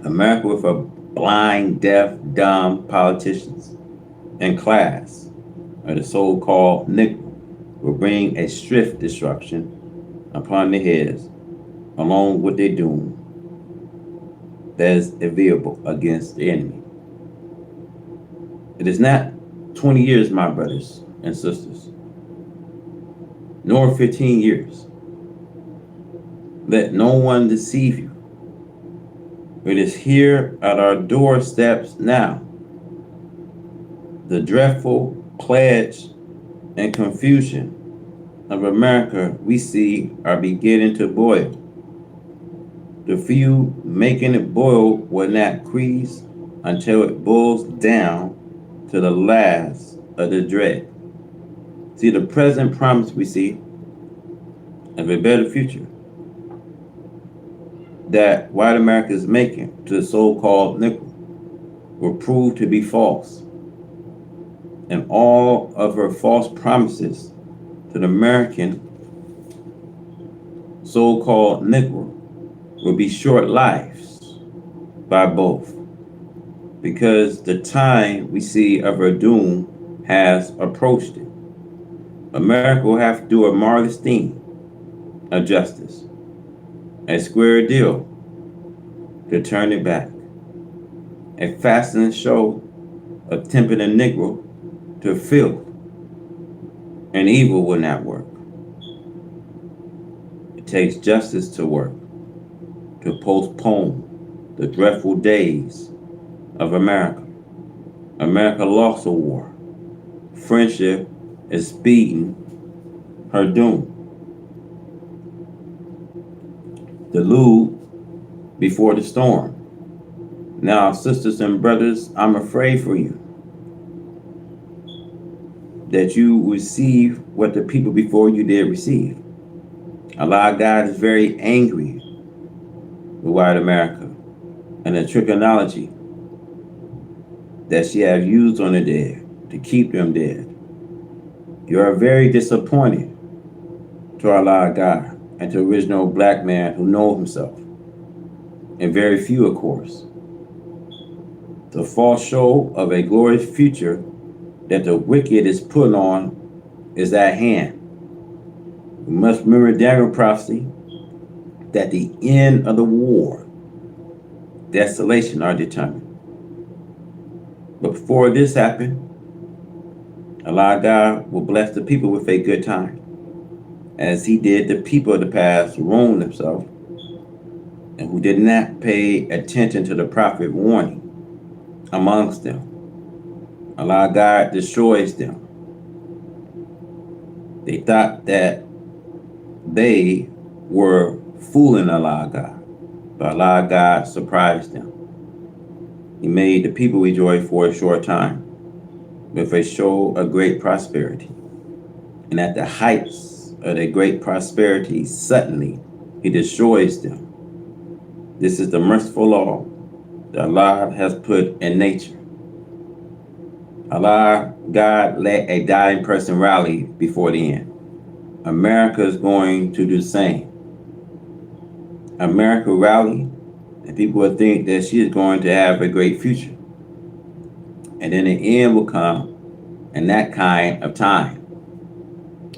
A: America with a blind, deaf, dumb politicians and class of the so-called Negro will bring a swift destruction upon their heads along with their doom that is available against the enemy. It is not 20 years, my brothers and sisters, nor 15 years. Let no one deceive you. It is here at our doorsteps now. The dreadful pledge and confusion of America we see are beginning to boil. The few making it boil will not crease until it boils down to the last of the dread. See, the present promise we see of a better future that white America is making to the so-called nickel will prove to be false. And all of her false promises to the American so-called Negro will be short lives by both, because the time we see of her doom has approached it. America will have to do a marvelous thing of justice, a square deal to turn it back, a fascinating show of tempting a Negro to filth, and evil will not work. It takes justice to work, to postpone the dreadful days of America. America lost a war. Friendship is speeding her doom. The deluge before the storm. Now, sisters and brothers, I'm afraid for you that you receive what the people before you did receive. Allah God is very angry with white America and the trigonometry that she has used on the dead to keep them dead. You are very disappointed to Allah God and to the original black man who knows himself, and very few, of course. The false show of a glorious future that the wicked is put on is at hand. We must remember Daniel prophecy that the end of the war, desolation are determined. But before this happened, Allah God will bless the people with a good time, as He did the people of the past who ruined themselves and who did not pay attention to the prophet warning amongst them. Allah God destroys them. They thought that they were fooling Allah God, but Allah God surprised them. He made the people rejoice for a short time with a show of great prosperity. And at the heights of their great prosperity, suddenly He destroys them. This is the merciful law that Allah has put in nature. Allah God let a dying person rally before the end. America is going to do the same. America rally, and people will think that she is going to have a great future. And then the end will come in that kind of time.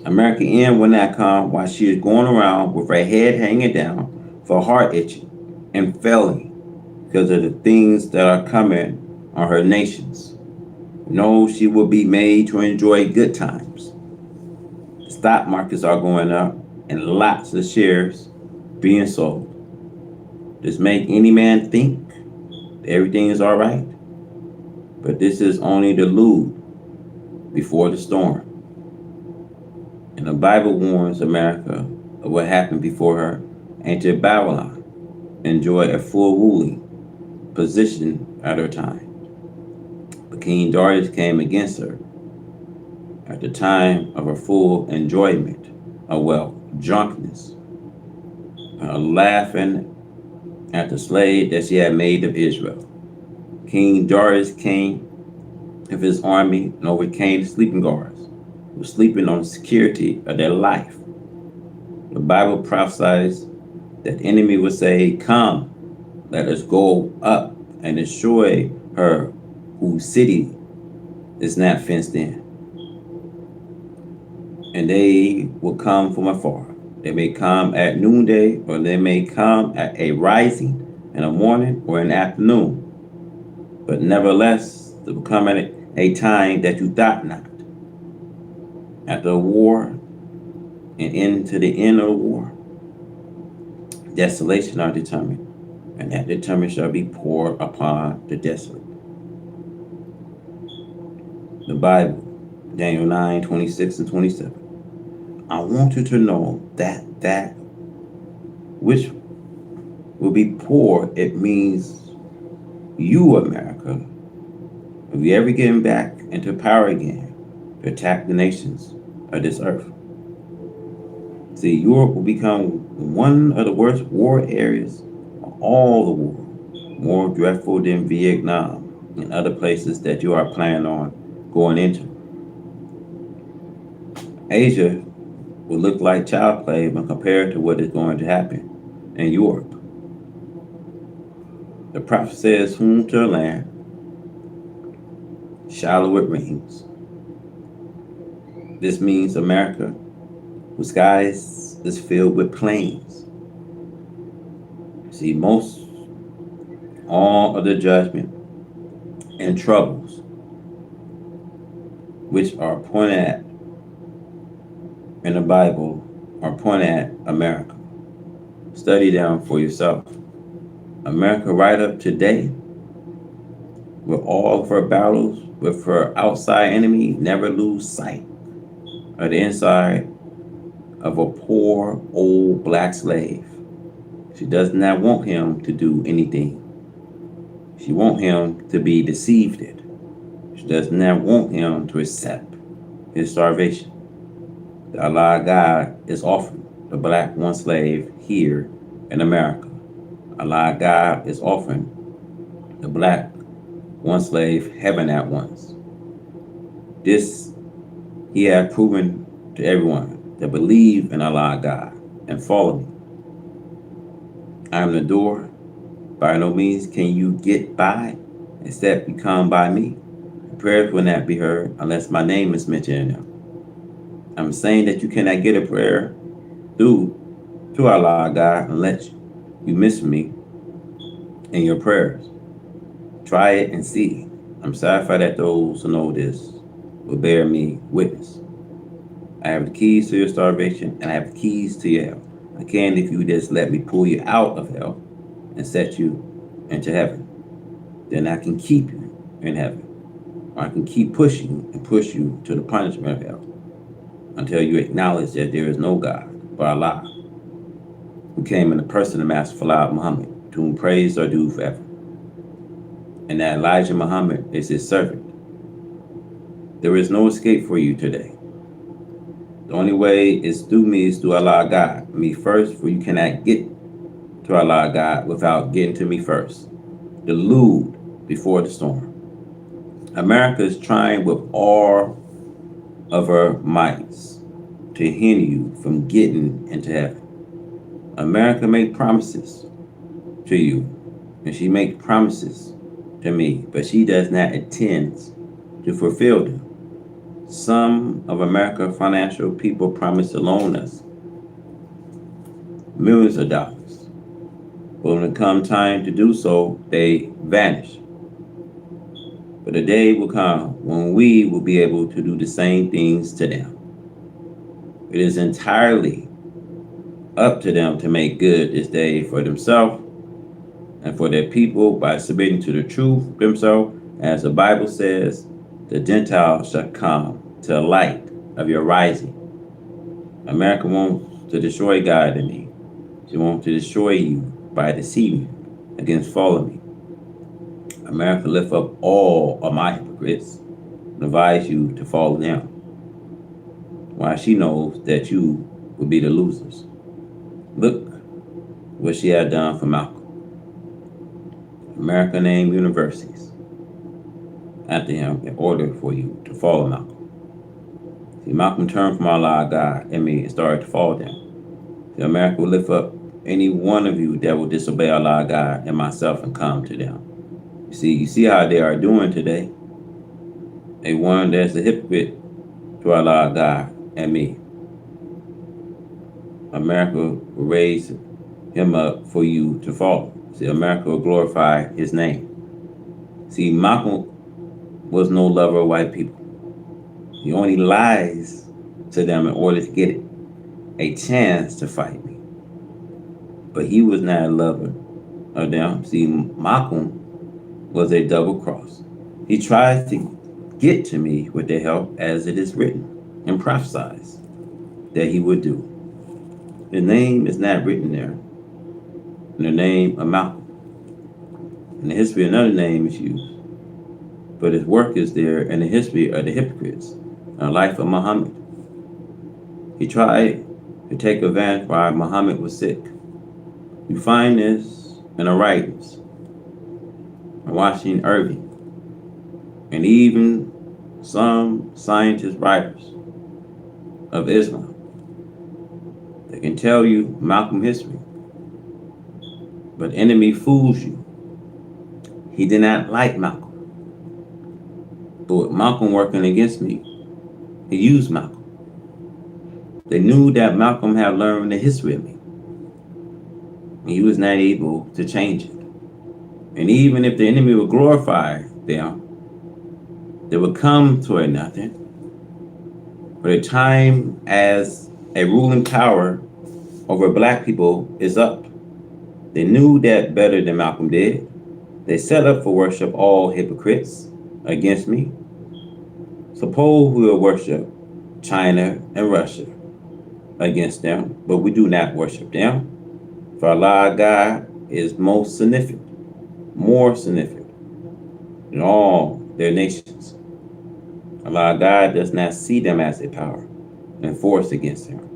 A: America end will not come while she is going around with her head hanging down, for heart itching and failing because of the things that are coming on her nations. No, she will be made to enjoy good times. The stock markets are going up and lots of shares being sold. Does make any man think that everything is all right? But this is only the delude before the storm. And the Bible warns America of what happened before her. Ancient Babylon enjoyed a full ruling position at her time. But King Darius came against her at the time of her full enjoyment of wealth, drunkenness, laughing at the slave that she had made of Israel. King Darius came with his army and overcame the sleeping guards who were sleeping on the security of their life. The Bible prophesies that the enemy would say, "Come, let us go up and destroy her whose city is not fenced in." And they will come from afar. They may come at noonday, or they may come at a rising in the morning or in the afternoon. But nevertheless, there will come at a time that you thought not. After the war and into the end of the war, desolation are determined, and that determined shall be poured upon the desolate. The Bible, Daniel 9, 26 and 27. I want you to know that which will be poured, it means you, America, will be ever getting back into power again to attack the nations of this earth. See, Europe will become one of the worst war areas of all the world, more dreadful than Vietnam and other places that you are planning on going into. Asia will look like child play when compared to what is going to happen in Europe. The prophet says, "Whom to land, shallow it rains." This means America, whose skies is filled with plains. See, most all of the judgment and troubles which are pointed at in the Bible are pointed at America. Study them for yourself. America right up today, with all of her battles with her outside enemy, never lose sight of the inside of a poor old black slave. She does not want him to do anything. She wants him to be deceived. She does not want him to accept his starvation. The Allah God is offering the black one slave here in America. Allah God is offering the black one slave heaven at once. This He has proven to everyone that believe in Allah God and follow me. I am the door. By no means can you get by except you come by me. Prayers will not be heard unless my name is mentioned in them. I'm saying that you cannot get a prayer through to Allah God unless you miss me in your prayers. Try it and see. I'm satisfied that those who know this will bear me witness. I have the keys to your starvation, and I have the keys to your hell. I can if you just let me pull you out of hell and set you into heaven. Then I can keep you in heaven. Or I can keep pushing and push you to the punishment of hell until you acknowledge that there is no God but Allah, who came in the person of Master Fala Muhammad, to whom praise are due forever, and that Elijah Muhammad is his servant. There is no escape for you today. The only way is through me, is through Allah God, me first, for you cannot get to Allah God without getting to me first. The lewd before the storm. America is trying with all of her mights to hinder you from getting into heaven. America made promises to you, and she makes promises to me, but she does not intend to fulfill them. Some of America's financial people promise to loan us millions of dollars, but when it comes time to do so, they vanish. But a day will come when we will be able to do the same things to them. It is entirely up to them to make good this day for themselves and for their people by submitting to the truth themselves. As the Bible says, the Gentiles shall come to the light of your rising. America wants to destroy God in me. She wants to destroy you by deceiving against following me. America lift up all of my hypocrites and advise you to follow them, while she knows that you will be the losers. Look what she had done for Malcolm. America named universities after him in order for you to follow Malcolm. See, Malcolm turned from Allah God and started to follow them. See, America will lift up any one of you that will disobey Allah God and myself and come to them. You see how they are doing today. A one that's a hypocrite to Allah God and me. America will raise him up for you to follow. See, America will glorify his name. See, Malcolm was no lover of white people. He only lies to them in order to get a chance to fight me. But he was not a lover of them. See, Malcolm was a double cross. He tries to get to me with their help, as it is written and prophesied that he would do. The name is not written there in the name of Malcolm. In the history, another name is used, but his work is there in the history of the hypocrites and the life of Muhammad. He tried to take advantage while Muhammad was sick. You find this in the writings of Washington Irving, and even some scientist writers of Islam. They can tell you Malcolm history, but enemy fools you. He did not like Malcolm, but with Malcolm working against me, he used Malcolm. They knew that Malcolm had learned the history of me. He was not able to change it. And even if the enemy would glorify them, they would come to a nothing. But a time as a ruling power over black people is up. They knew that better than Malcolm did. They set up for worship all hypocrites against me. Suppose we will worship China and Russia against them, but we do not worship them. For Allah God is most significant, more significant than all their nations. Allah God does not see them as a power and force against him.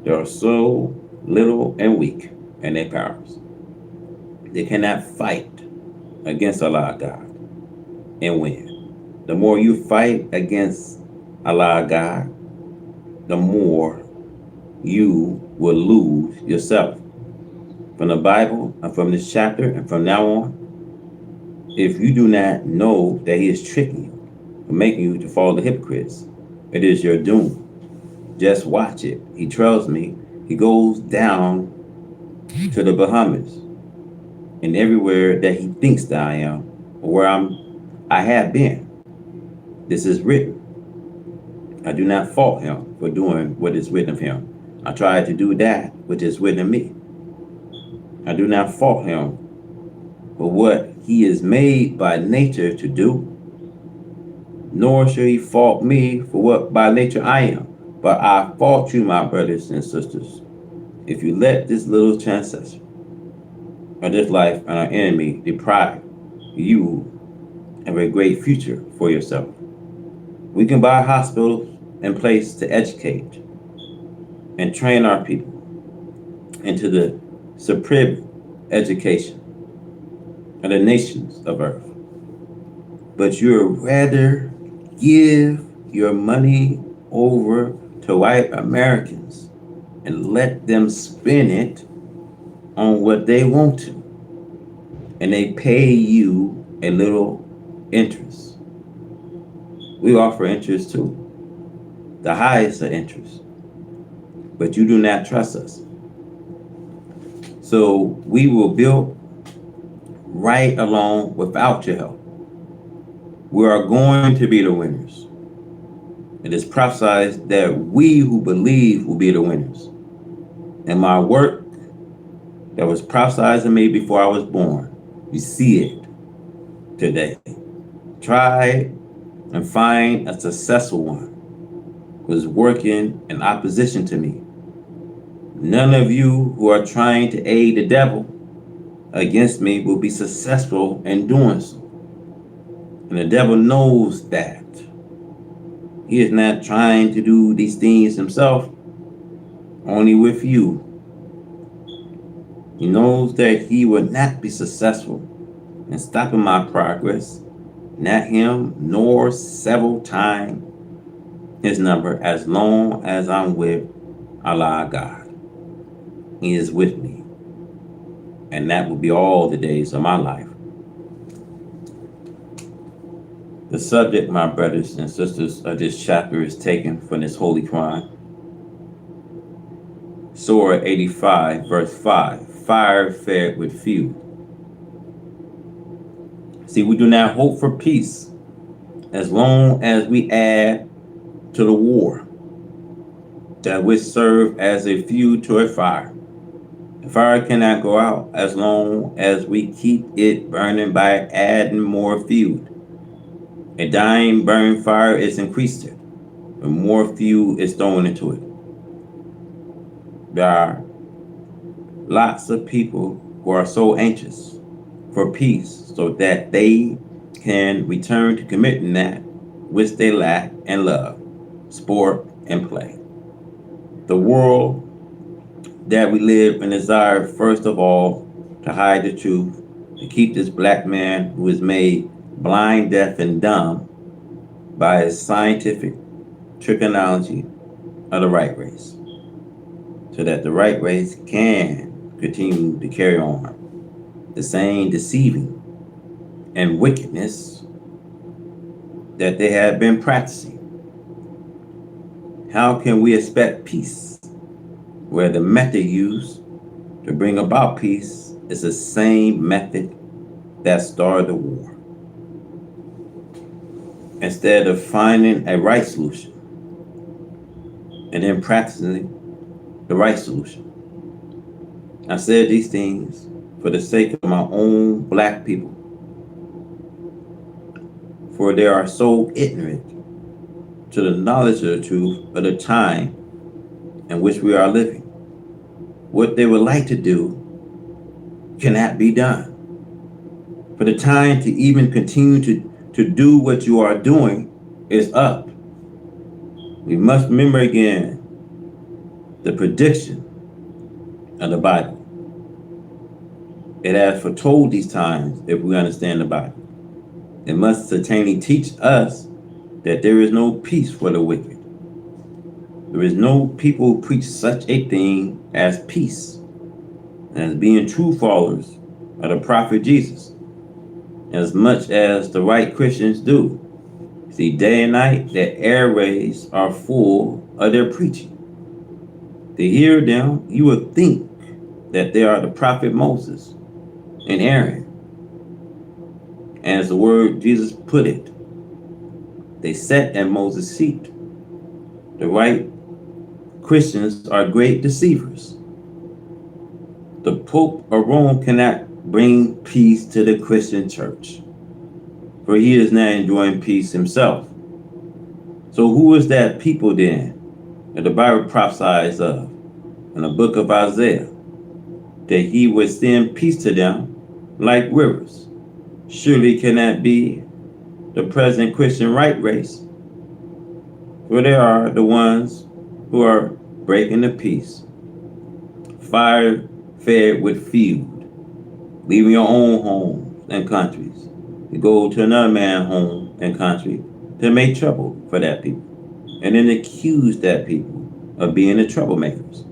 A: They are so little and weak in their powers. They cannot fight against Allah God and win. The more you fight against Allah God, the more you will lose yourself. From the Bible and from this chapter and from now on, if you do not know that he is tricking you and making you to follow the hypocrites, it is your doom. Just watch it. He trails me. He goes down to the Bahamas and everywhere that he thinks that I am or where I have been. This is written. I do not fault him for doing what is written of him. I try to do that which is written of me. I do not fault him for what he is made by nature to do, nor shall he fault me for what by nature I am. But I fault you, my brothers and sisters, if you let this little transgression of this life and our enemy deprive you of a great future for yourself. We can buy hospitals and place to educate and train our people into the superb education of the nations of earth. But you'd rather give your money over to white Americans and let them spend it on what they want to. And they pay you a little interest. We offer interest too, the highest of interest. But you do not trust us. So we will build right along without your help. We are going to be the winners. It is prophesied that we who believe will be the winners. And my work that was prophesied to me before I was born, we see it today. Try and find a successful one who is working in opposition to me. None of you who are trying to aid the devil against me will be successful in doing so. And the devil knows that. He is not trying to do these things himself, only with you. He knows that he will not be successful in stopping my progress, not him, nor several times his number, as long as I'm with Allah God. He is with me. And that will be all the days of my life. The subject, my brothers and sisters, of this chapter is taken from this Holy Quran. Surah 85, verse 5, fire fed with fuel. See, we do not hope for peace as long as we add to the war that which serve as a fuel to a fire. The fire cannot go out as long as we keep it burning by adding more fuel. A dying, burning fire is increased when more fuel is thrown into it. There are lots of people who are so anxious for peace so that they can return to committing that which they lack and love, sport and play. The world that we live in desire, first of all, to hide the truth, to keep this black man who is made blind, deaf, and dumb by his scientific trigonometry of the right race, so that the right race can continue to carry on the same deceiving and wickedness that they have been practicing. How can we expect peace where the method used to bring about peace is the same method that started the war? Instead of finding a right solution and then practicing the right solution. I said these things for the sake of my own black people, for they are so ignorant to the knowledge of the truth of the time in which we are living. What they would like to do cannot be done. For the time to even continue to do what you are doing is up. We must remember again the prediction of the Bible. It has foretold these times if we understand the Bible. It must certainly teach us that there is no peace for the wicked. There is no people who preach such a thing as peace, and as being true followers of the prophet Jesus, as much as the right Christians do. See, day and night, their airways are full of their preaching. To hear them, you would think that they are the prophet Moses and Aaron. And as the word Jesus put it, they sat at Moses' seat The right Christians are great deceivers. The Pope of Rome cannot bring peace to the Christian church, for he is not enjoying peace himself. So who is that people then that the Bible prophesies of in the book of Isaiah, that he would send peace to them like rivers? Surely cannot be the present Christian right race, for they are the ones who are breaking the peace, fire fed with feud, leaving your own homes and countries to go to another man's home and country to make trouble for that people, and then accuse that people of being the troublemakers.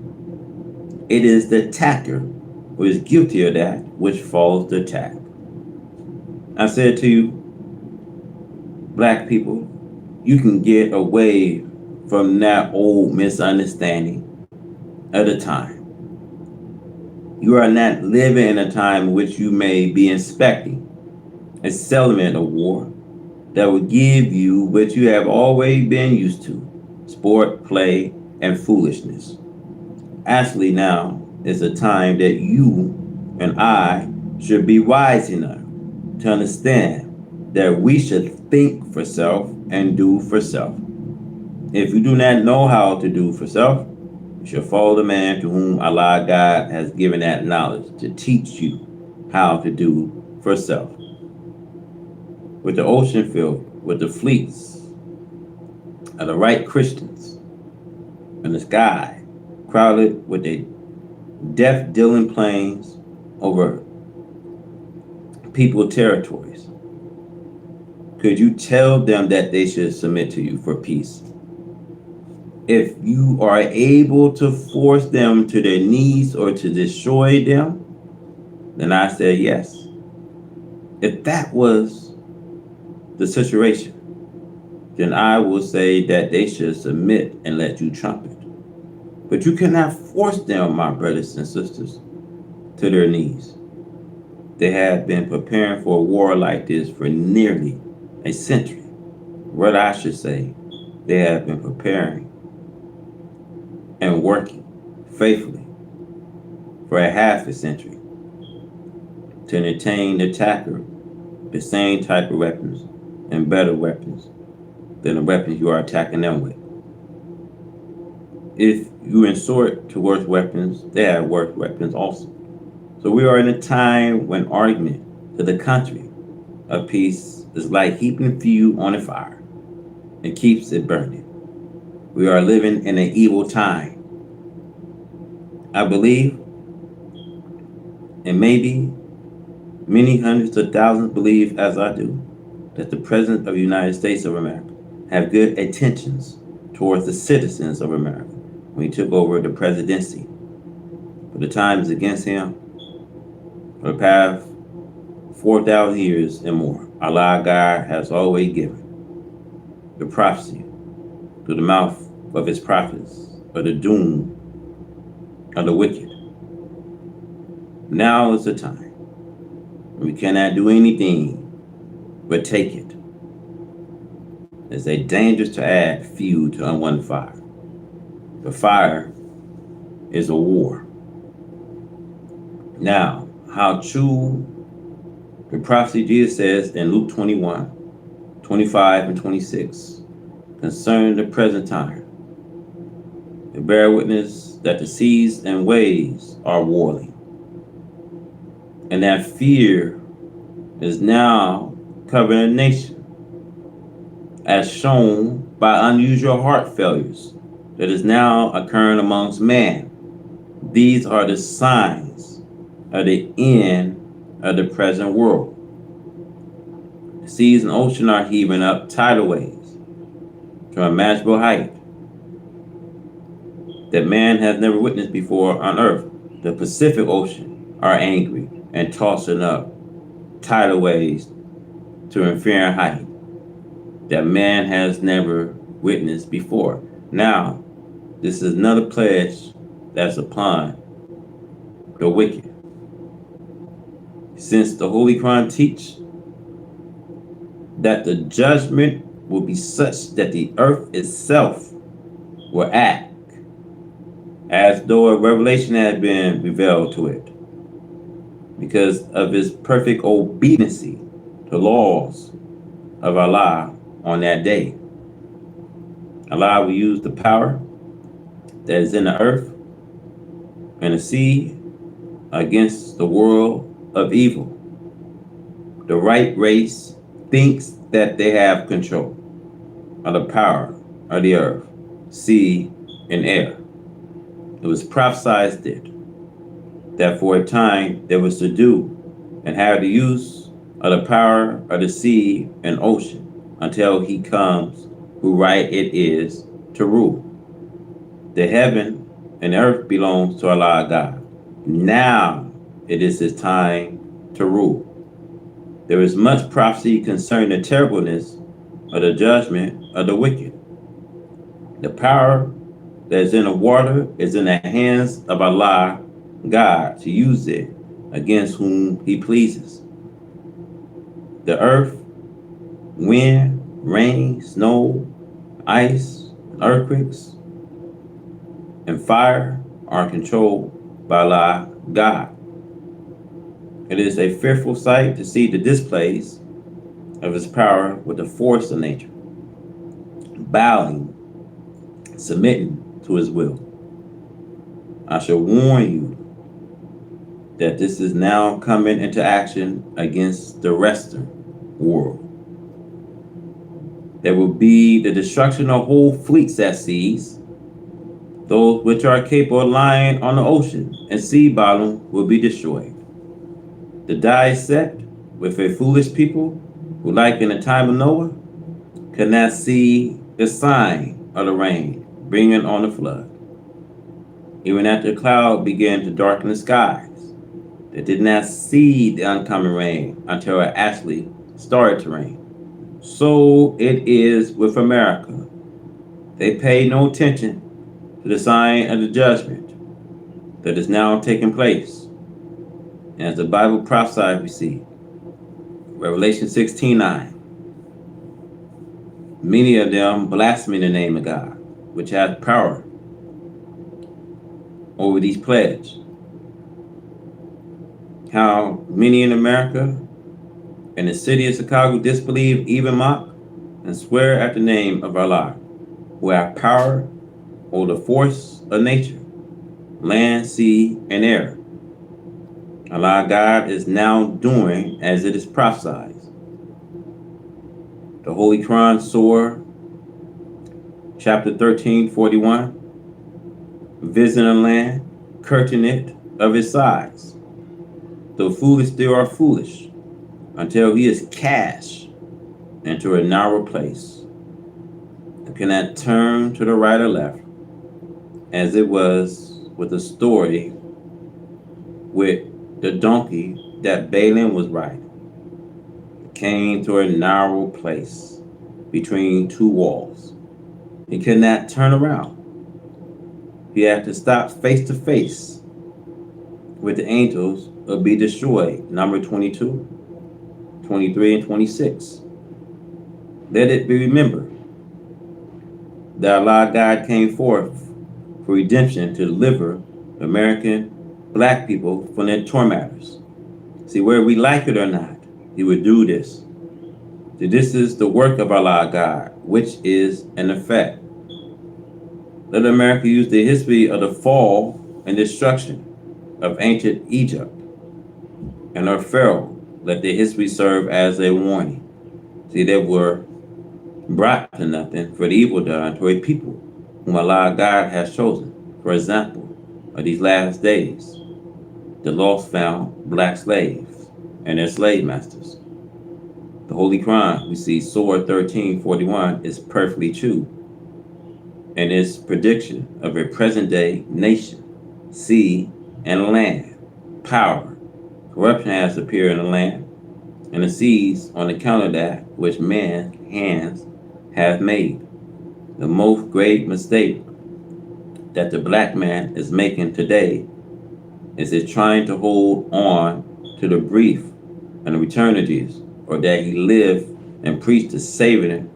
A: It is the attacker who is guilty of that which follows the attack. I said to you, black people, you can get away from that old misunderstanding of the time. You are not living in a time in which you may be inspecting a settlement of war that will give you what you have always been used to: sport, play, and foolishness. Actually, now is a time that you and I should be wise enough to understand that we should think for self and do for self. If you do not know how to do for self, you should follow the man to whom Allah God has given that knowledge to teach you how to do for self. With the ocean filled with the fleets of the right Christians, and the sky crowded with the death dealing planes over people territories, could you tell them that they should submit to you for peace? If you are able to force them to their knees or to destroy them, then I said yes. If that was the situation, then I will say that they should submit and let you trumpet. But you cannot force them, my brothers and sisters, to their knees. They have been preparing for a war like this for nearly a century. What I should say, they have been preparing and working faithfully for a half a century to entertain the attacker the same type of weapons and better weapons than the weapons you are attacking them with. If you resort to worse weapons, they have worse weapons also. So we are in a time when argument to the country of peace is like heaping fuel on a fire. It keeps it burning. We are living in an evil time. I believe, and maybe many hundreds of thousands believe as I do, that the President of the United States of America have good intentions towards the citizens of America when he took over the presidency. But the time is against him for the past 4,000 years and more. Allah God has always given the prophecy through the mouth of his prophets of the doom of the wicked. Now is the time. We cannot do anything but take it. It's a dangerous to add fuel to unwanted fire. The fire is a war. Now, how true the prophecy Jesus says in Luke 21, 25 and 26 concerning the present time. It bear witness that the seas and waves are warring, and that fear is now covering a nation, as shown by unusual heart failures that is now occurring amongst man. These are the signs of the end of the present world. The seas and ocean are heaving up tidal waves to a magical height that man has never witnessed before on earth. The Pacific Ocean are angry and tossing up tidal waves to an inferior height that man has never witnessed before. Now, this is another pledge that's upon the wicked. Since the Holy Quran teach that the judgment will be such that the earth itself will act as though a revelation had been revealed to it because of his perfect obedience to laws of Allah on that day. Allah will use the power that is in the earth and the sea against the world of evil. The right race thinks that they have control of the power of the earth, sea, and air. It was prophesied that for a time they would subdue and have the use of the power of the sea and ocean until he comes who right it is to rule. The heaven and earth belongs to Allah God. Now it is his time to rule. There is much prophecy concerning the terribleness of the judgment of the wicked. The power that is in the water is in the hands of Allah God to use it against whom he pleases. The earth, wind, rain, snow, ice, earthquakes, and fire are controlled by Allah God. It is a fearful sight to see the displays of his power with the force of nature, bowing, submitting to his will. I shall warn you that this is now coming into action against the Western world. There will be the destruction of whole fleets at seas. Those which are capable of lying on the ocean and sea bottom will be destroyed. The die is set with a foolish people who, like in the time of Noah, could not see the sign of the rain bringing on the flood. Even after the cloud began to darken the skies, they did not see the oncoming rain until it actually started to rain. So it is with America. They pay no attention to the sign of the judgment that is now taking place. And as the Bible prophesies, we see Revelation 16:9. Many of them blaspheme the name of God, which has power over these pledges. How many in America and the city of Chicago disbelieve, even mock, and swear at the name of Allah, who have power over the force of nature, land, sea, and air. Allah God is now doing as it is prophesied. The Holy Quran, Surah, chapter 13:41, visiting a land, curtain it of his sides. The foolish still are foolish, until he is cast into a narrow place and cannot turn to the right or left, as it was with the story with the donkey that Balaam was riding. It came to a narrow place between two walls. He could not turn around. He had to stop face to face with the angels or be destroyed. Number 22, 23, and 26. Let it be remembered that Allah God came forth for redemption to deliver American black people from their tormentors. See, whether we like it or not, he would do this. See, this is the work of Allah God, which is an effect. Let America use the history of the fall and destruction of ancient Egypt and her Pharaoh. Let the history serve as a warning. See, they were brought to nothing for the evil done to a people whom Allah God has chosen. For example, of these last days, the lost found black slaves and their slave masters. The Holy Quran, we see Surah 13:41, is perfectly true, and its prediction of a present day nation, sea, and land, power. Corruption has appeared in the land and the seas on account of that which man's hands have made. The most great mistake that the black man is making today is it trying to hold on to the brief and the eternities, or that he lived and preached the saving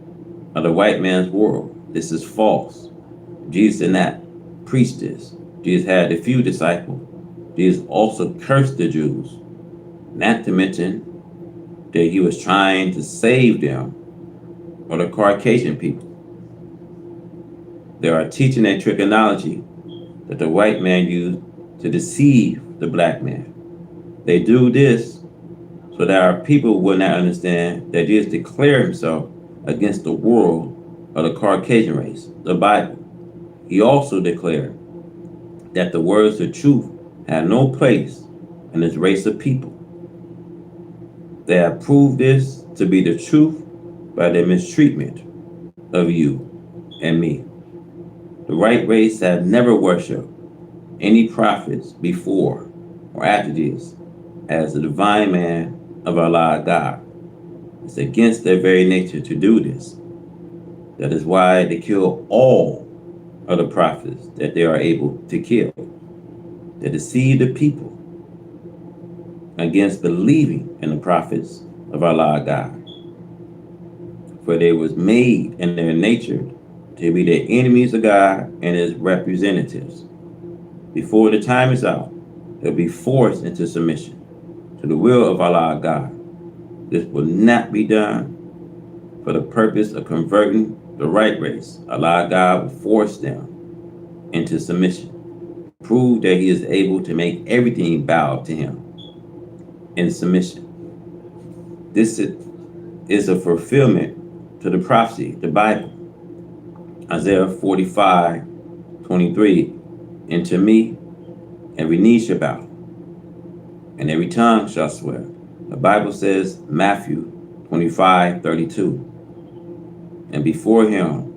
A: of the white man's world. This is false. Jesus did not preach this. Jesus had a few disciples. Jesus also cursed the Jews, not to mention that he was trying to save them or the Caucasian people. They are teaching a trigonometry that the white man used to deceive the black man. They do this so that our people will not understand that Jesus declared himself against the world of the Caucasian race, the Bible. He also declared that the words of truth had no place in this race of people. They have proved this to be the truth by their mistreatment of you and me. The right race have never worshipped any prophets before or after Jesus as the divine man of Allah God. It's against their very nature to do this. That is why they kill all of the prophets that they are able to kill. They deceive the people against believing in the prophets of Allah God. For they was made in their nature to be the enemies of God and his representatives. Before the time is out, they'll be forced into submission to the will of Allah God. This will not be done for the purpose of converting the right race. Allah God will force them into submission, prove that he is able to make everything bow to him in submission. This is a fulfillment to the prophecy, the Bible. Isaiah 45:23, and to me, every knee shall bow, and every tongue shall swear. The Bible says, Matthew 25:32, and before him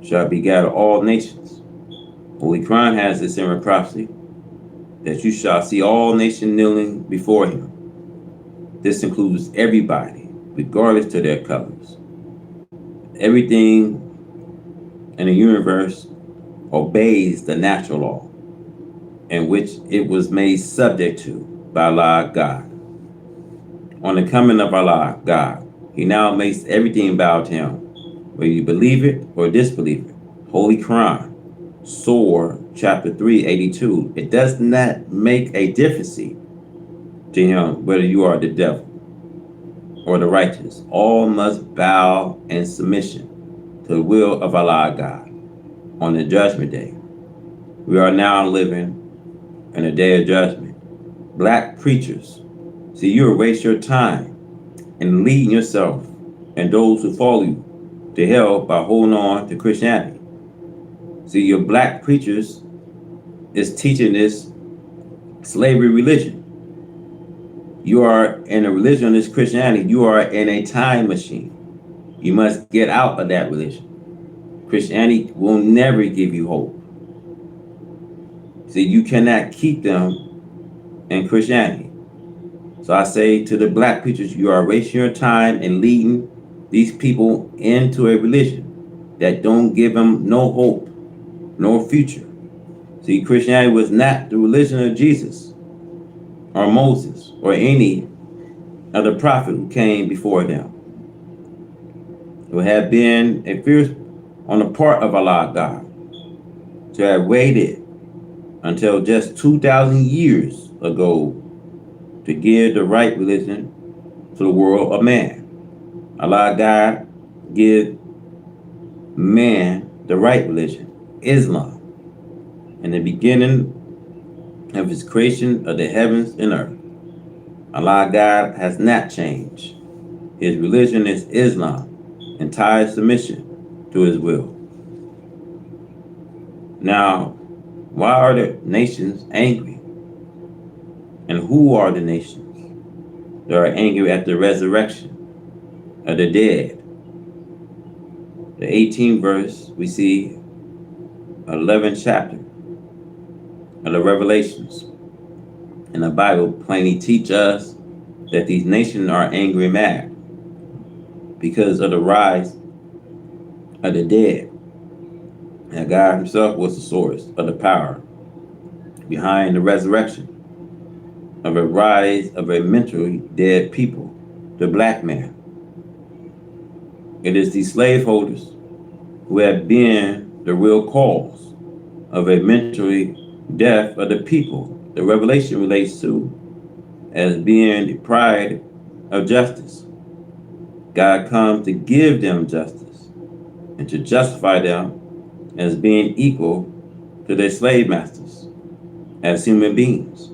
A: shall be gathered all nations. Holy Quran has this in prophecy, that you shall see all nations kneeling before him. This includes everybody, regardless to their colors. Everything in the universe obeys the natural law, in which it was made subject to by Allah God. On the coming of Allah God, he now makes everything bow to him, whether you believe it or disbelieve it. Holy Quran, Surah chapter 382. It does not make a difference to him whether you are the devil or the righteous. All must bow in submission to the will of Allah God on the judgment day. We are now living in a day of judgment. Black preachers, see, you waste your time in leading yourself and those who follow you to hell by holding on to Christianity. See, your black preachers is teaching this slavery religion. You are in a religion of this Christianity. You are in a time machine. You must get out of that religion. Christianity will never give you hope. See, you cannot keep them in Christianity. So I say to the black preachers, you are wasting your time and leading these people into a religion that don't give them no hope, no future. See, Christianity was not the religion of Jesus or Moses or any of the prophet who came before them. It would have been a fierce on the part of Allah God to have waited until just 2,000 years ago to give the right religion to the world of man. Allah God give man the right religion, Islam, in the beginning of his creation of the heavens and earth. Allah God has not changed. His religion is Islam, entire submission to his will. Now, why are the nations angry? And who are the nations that are angry at the resurrection of the dead? The 18th verse, we see 11th chapter of the Revelations. And the Bible plainly teaches us that these nations are angry and mad because of the rise of the dead. And God himself was the source of the power behind the resurrection of a rise of a mentally dead people, the black man. It is these slaveholders who have been the real cause of a mentally death of the people. The revelation relates to as being deprived of justice. God comes to give them justice and to justify them as being equal to their slave masters as human beings.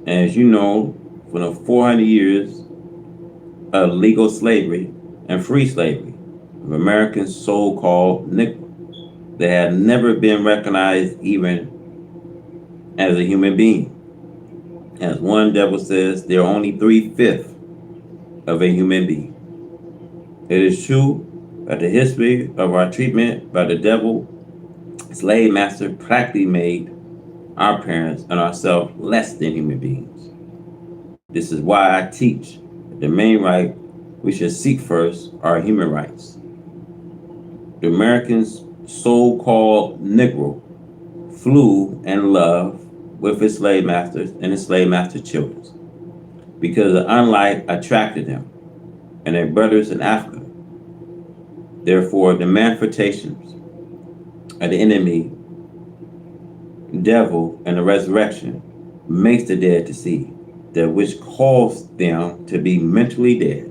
A: As you know, for the 400 years of legal slavery and free slavery of Americans so-called Negro, they had never been recognized even as a human being. As one devil says, they're only 3/5 of a human being. It is true that the history of our treatment by the devil, slave master, practically made our parents and ourselves less than human beings. This is why I teach that the main right we should seek first are human rights. The Americans, so-called Negro, flew in love with his slave masters and his slave master children because the unlike attracted them and their brothers in Africa. Therefore, the manifestations of the enemy, devil, and the resurrection makes the dead to see, that which caused them to be mentally dead.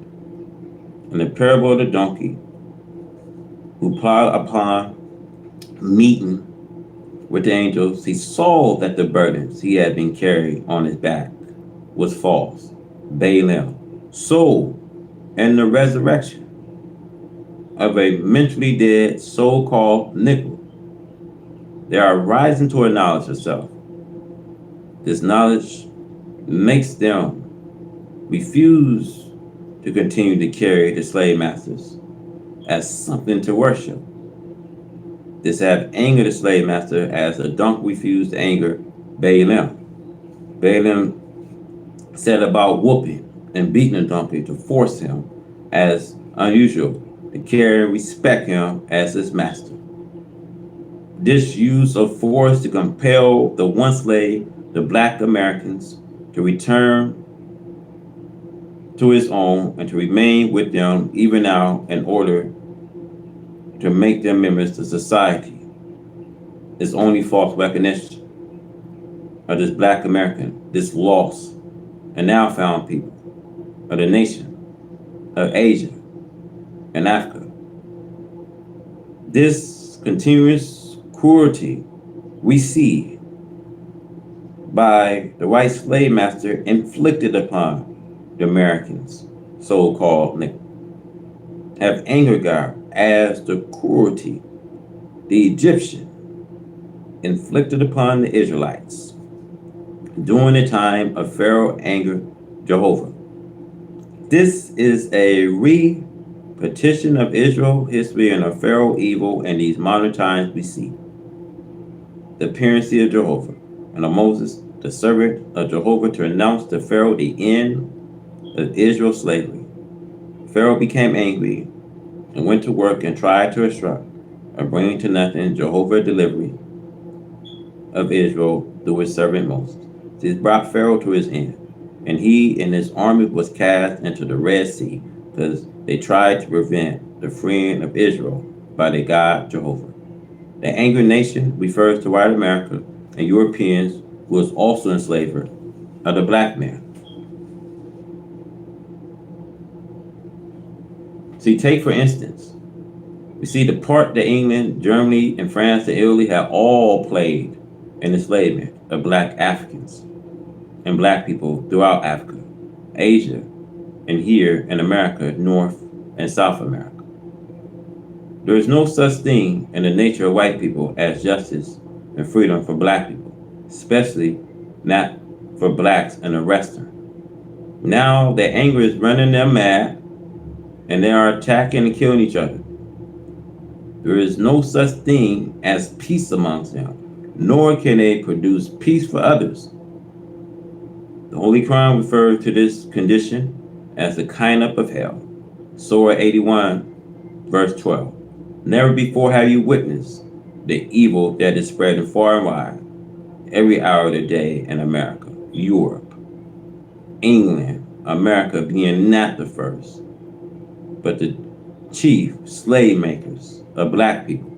A: In the parable of the donkey, who plowed upon meeting with the angels, he saw that the burdens he had been carried on his back was false. Balaam. So, in the resurrection of a mentally dead so-called Negro, they are rising to a knowledge of self. This knowledge makes them refuse to continue to carry the slave masters as something to worship. This have angered the slave master as a donkey refused to anger Balaam. Balaam said about whooping and beating a donkey to force him as unusual, to carry and respect him as his master. This use of force to compel the one slave, the black Americans, to return to his own and to remain with them even now in order to make them members of society is only false recognition of this black American, this lost and now found people of the nation of Asia and Africa. This continuous cruelty we see by the white slave master inflicted upon the Americans, so-called Negro, have angered God as the cruelty the Egyptian inflicted upon the Israelites during the time of Pharaoh angered Jehovah. This is a repetition of Israel history and of Pharaoh evil in these modern times we see. The appearance of Jehovah and of Moses, the servant of Jehovah, to announce to Pharaoh the end of Israel's slavery. Pharaoh became angry and went to work and tried to instruct and bring to nothing Jehovah's delivery of Israel through his servant Moses. This brought Pharaoh to his end, and he and his army was cast into the Red Sea because they tried to prevent the freeing of Israel by their God Jehovah. The angry nation refers to white America and Europeans who was also enslaved of the black man. See, take for instance, we see the part that England, Germany, and France and Italy have all played in enslavement of black Africans and black people throughout Africa, Asia, and here in America, North and South America. There is no such thing in the nature of white people as justice and freedom for black people, especially not for blacks in the Western. Now their anger is running them mad and they are attacking and killing each other. There is no such thing as peace amongst them, nor can they produce peace for others. The Holy Quran refers to this condition as the kind up of hell. Surah 81, verse 12. Never before have you witnessed the evil that is spreading far and wide, every hour of the day in America, Europe, England, America being not the first, but the chief slave makers of black people.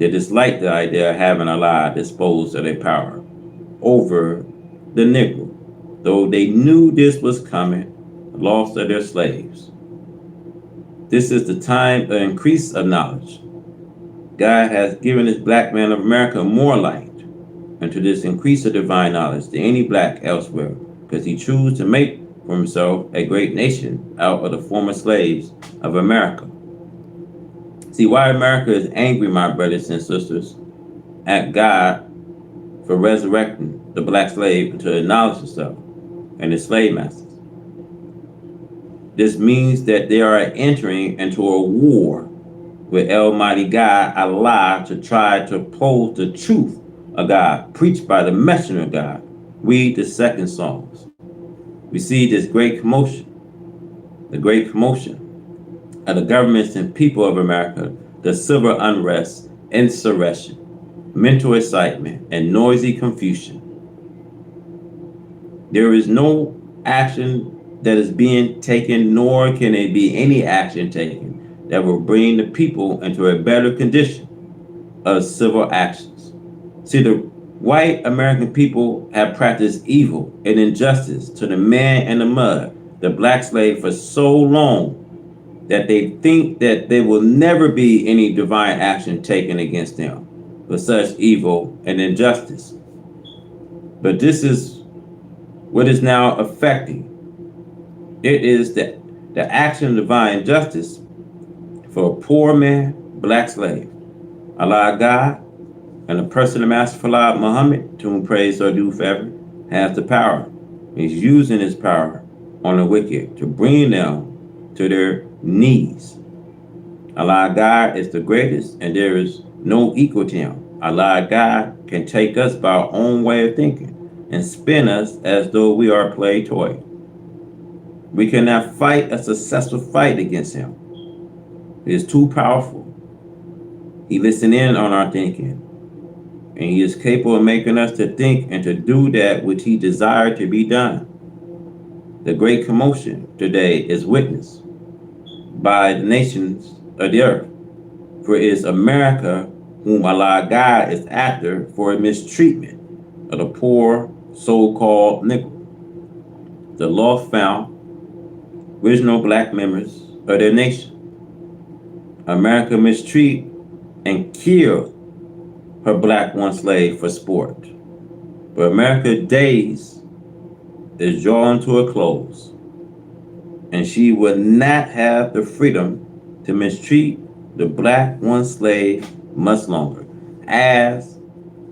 A: They disliked the idea of having Allah dispose of their power over the Negro, though they knew this was coming, loss of their slaves. This is the time of increase of knowledge. God has given this black man of America more light into this increase of divine knowledge than any black elsewhere, because he chose to make for himself a great nation out of the former slaves of America. See why America is angry, my brothers and sisters, at God for resurrecting the black slave into the knowledge of self and his slave masters. This means that they are entering into a war with Almighty God, Allah, to try to oppose the truth of God, preached by the messenger of God. Read the second Psalms. We see this great commotion, the great commotion of the governments and people of America, the civil unrest, insurrection, mental excitement, and noisy confusion. There is no action that is being taken, nor can there be any action taken that will bring the people into a better condition of civil actions. See, the white American people have practiced evil and injustice to the man in the mud, the black slave, for so long that they think that there will never be any divine action taken against them for such evil and injustice. But this is what is now affecting. It is the action of divine justice for a poor man, black slave. Allah God and the person of Master Fala Muhammad, to whom praise are due forever, has the power. He's using his power on the wicked to bring them to their knees. Allah God is the greatest, and there is no equal to him. Allah God can take us by our own way of thinking and spin us as though we are a play toy. We cannot fight a successful fight against him. He is too powerful. He listens in on our thinking, and he is capable of making us to think and to do that which he desired to be done. The great commotion today is witnessed by the nations of the earth, for it is America whom Allah God is after for mistreatment of the poor so-called Negro. The lost found original black members of their nation. America mistreat and kill her black one slave for sport. But America's days is drawing to a close, and she will not have the freedom to mistreat the black one slave much longer, as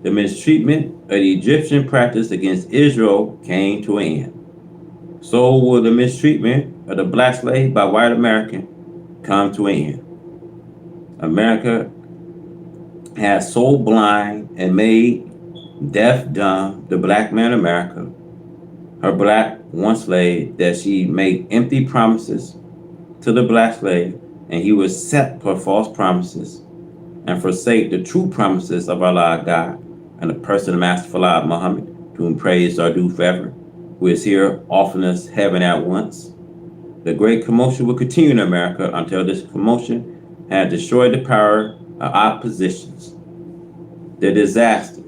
A: the mistreatment of the Egyptian practice against Israel came to an end. So will the mistreatment of the black slave by white American come to an end. America has so blind and made deaf dumb the black man America, her black one slave, that she made empty promises to the black slave, and he was set for false promises and forsake the true promises of Allah God and the person of Master Fala Muhammad, to whom praise are due forever, who is here offering us heaven at once. The great commotion will continue in America until this commotion has destroyed the power of oppositions. The disaster.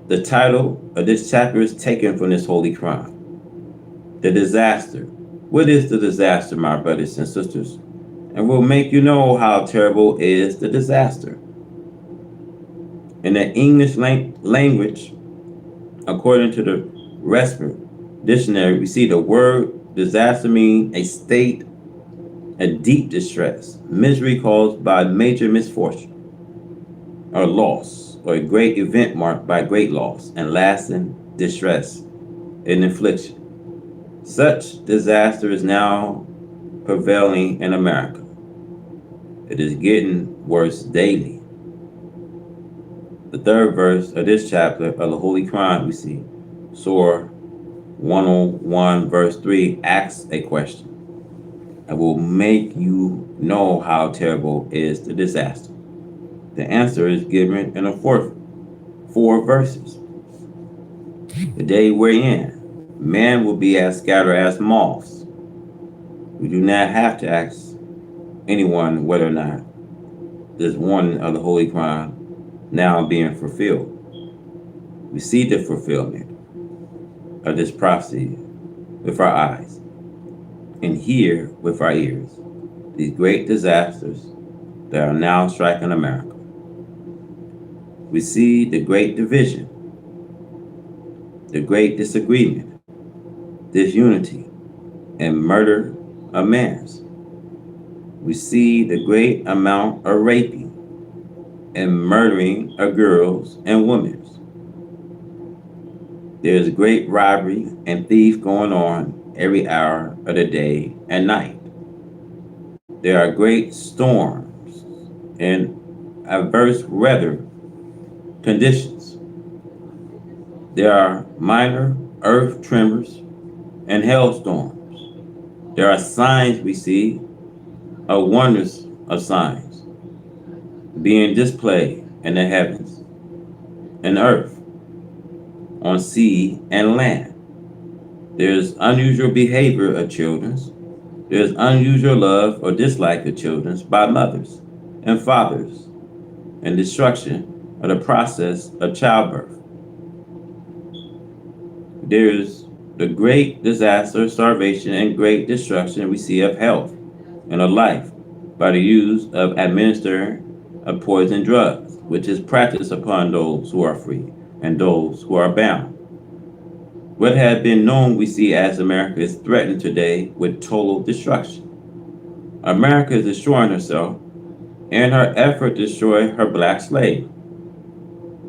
A: The title of this chapter is taken from this holy Quran. The disaster. What is the disaster, my brothers and sisters? And we'll make you know how terrible is the disaster. In the English language, according to the Western Dictionary, we see the word disaster means a state of deep distress, misery caused by major misfortune or loss, or a great event marked by great loss and lasting distress and affliction. Such disaster is now prevailing in America. It is getting worse daily. The third verse of this chapter of the Holy Quran, we see, Surah 101 verse 3, asks a question. I will make you know how terrible is the disaster. The answer is given in the four verses. The day we're in, man will be as scattered as moths. We do not have to ask anyone whether or not this warning of the Holy Quran now being fulfilled. We see the fulfillment of this prophecy with our eyes and hear with our ears these great disasters that are now striking America. We see the great division, the great disagreement, disunity, and murder of mans. We see the great amount of raping and murdering of girls and women. There's great robbery and theft going on every hour of the day and night. There are great storms and adverse weather conditions. There are minor earth tremors and hailstorms. There are signs we see of wonders of signs being displayed in the heavens and earth, on sea and land. There's unusual behavior of children. There's unusual love or dislike of children by mothers and fathers, and destruction of the process of childbirth. There's the great disaster, starvation, and great destruction we see of health and of life by the use of administering of poison drugs, which is practiced upon those who are free and those who are bound. What had been known we see as America is threatened today with total destruction. America is destroying herself in her effort to destroy her black slave.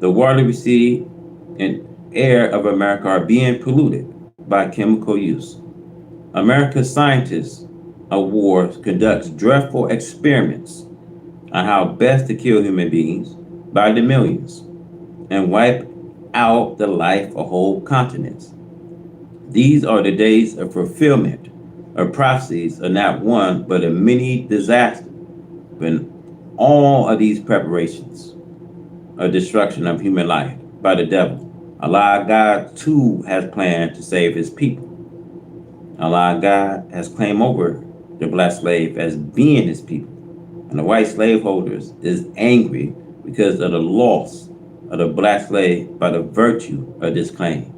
A: The water we see and air of America are being polluted by chemical use. America's scientists of war conducts dreadful experiments on how best to kill human beings by the millions and wipe out the life of whole continents. These are the days of fulfillment of prophecies of not one but of many disasters. When all of these preparations of destruction of human life by the devil, Allah God too has planned to save his people. Allah God has claimed over the black slave as being his people. And the white slaveholders is angry because of the loss of the black slave by the virtue of this claim.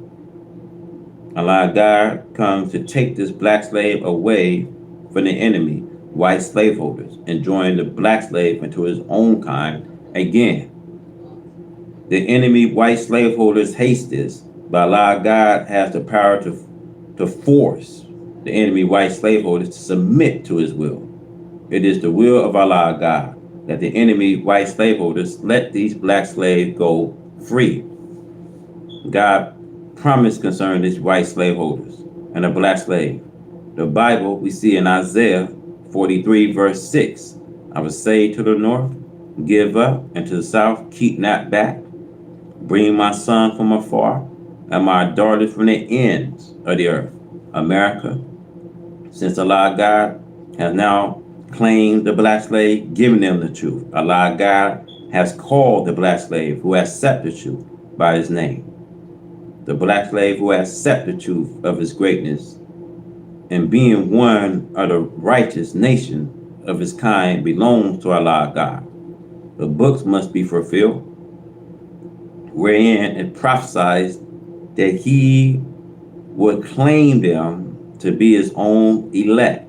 A: Allah God comes to take this black slave away from the enemy, white slaveholders, and join the black slave into his own kind again. The enemy white slaveholders hate this, but Allah God has the power to force the enemy white slaveholders to submit to his will. It is the will of Allah God that the enemy white slaveholders let these black slaves go free. God promised concerning these white slaveholders and the black slave. The Bible we see in Isaiah 43 verse 6. I will say to the north, give up, and to the south, keep not back. Bring my son from afar and my daughters from the ends of the earth. America, since Allah God has now claimed the black slave, giving them the truth. Allah God has called the black slave who accepted the truth by his name. The black slave who accepted the truth of his greatness and being one of the righteous nation of his kind belongs to Allah God. The books must be fulfilled, wherein it prophesies that he would claim them to be his own elect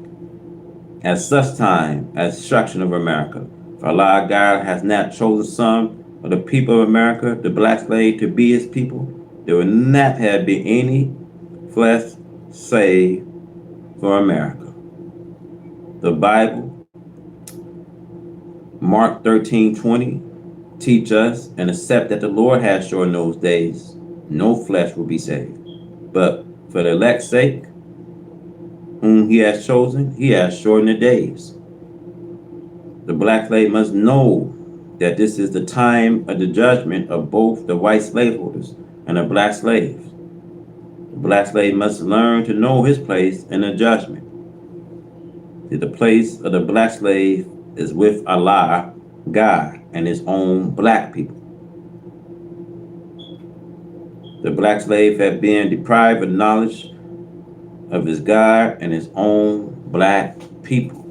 A: at such time as destruction of America. For Allah God has not chosen some of the people of America, the black slave, to be his people, there will not have been any flesh saved for America. The Bible, Mark 13:20, teach us and accept that the Lord has shortened those days. No flesh will be saved. But for the elect's sake, whom he has chosen, he has shortened the days. The black slave must know that this is the time of the judgment of both the white slaveholders and the black slaves. The black slave must learn to know his place in the judgment. The place of the black slave is with Allah, God, and his own black people. The black slave had been deprived of knowledge of his God and his own black people.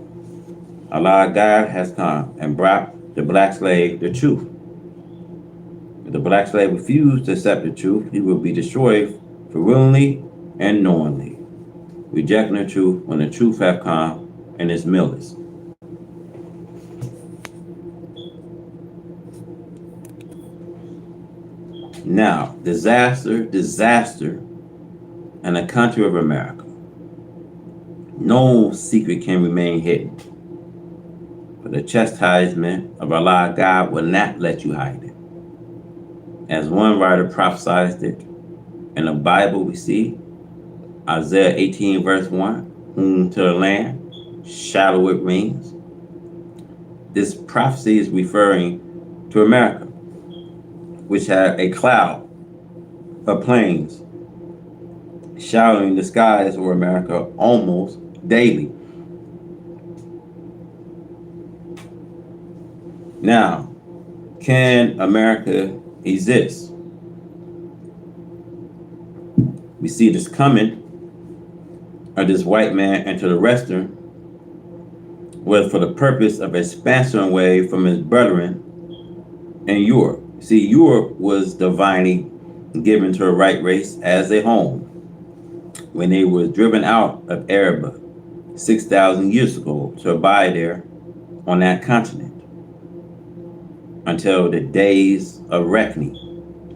A: Allah God has come and brought the black slave the truth. If the black slave refused to accept the truth, he will be destroyed for willingly and knowingly, rejecting the truth when the truth have come and is millis. Now, disaster in the country of America. No secret can remain hidden. For the chastisement of Allah, God will not let you hide it. As one writer prophesied it, in the Bible we see Isaiah 18 verse 1, whom to the land shadow it rings. This prophecy is referring to America, which had a cloud of planes showering the skies over America almost daily. Now, can America exist? We see this coming of this white man into the Western was for the purpose of expansion away from his brethren in Europe. See, Europe was divinely given to a white race as a home when they were driven out of Arabia 6,000 years ago to abide there on that continent until the days of reckoning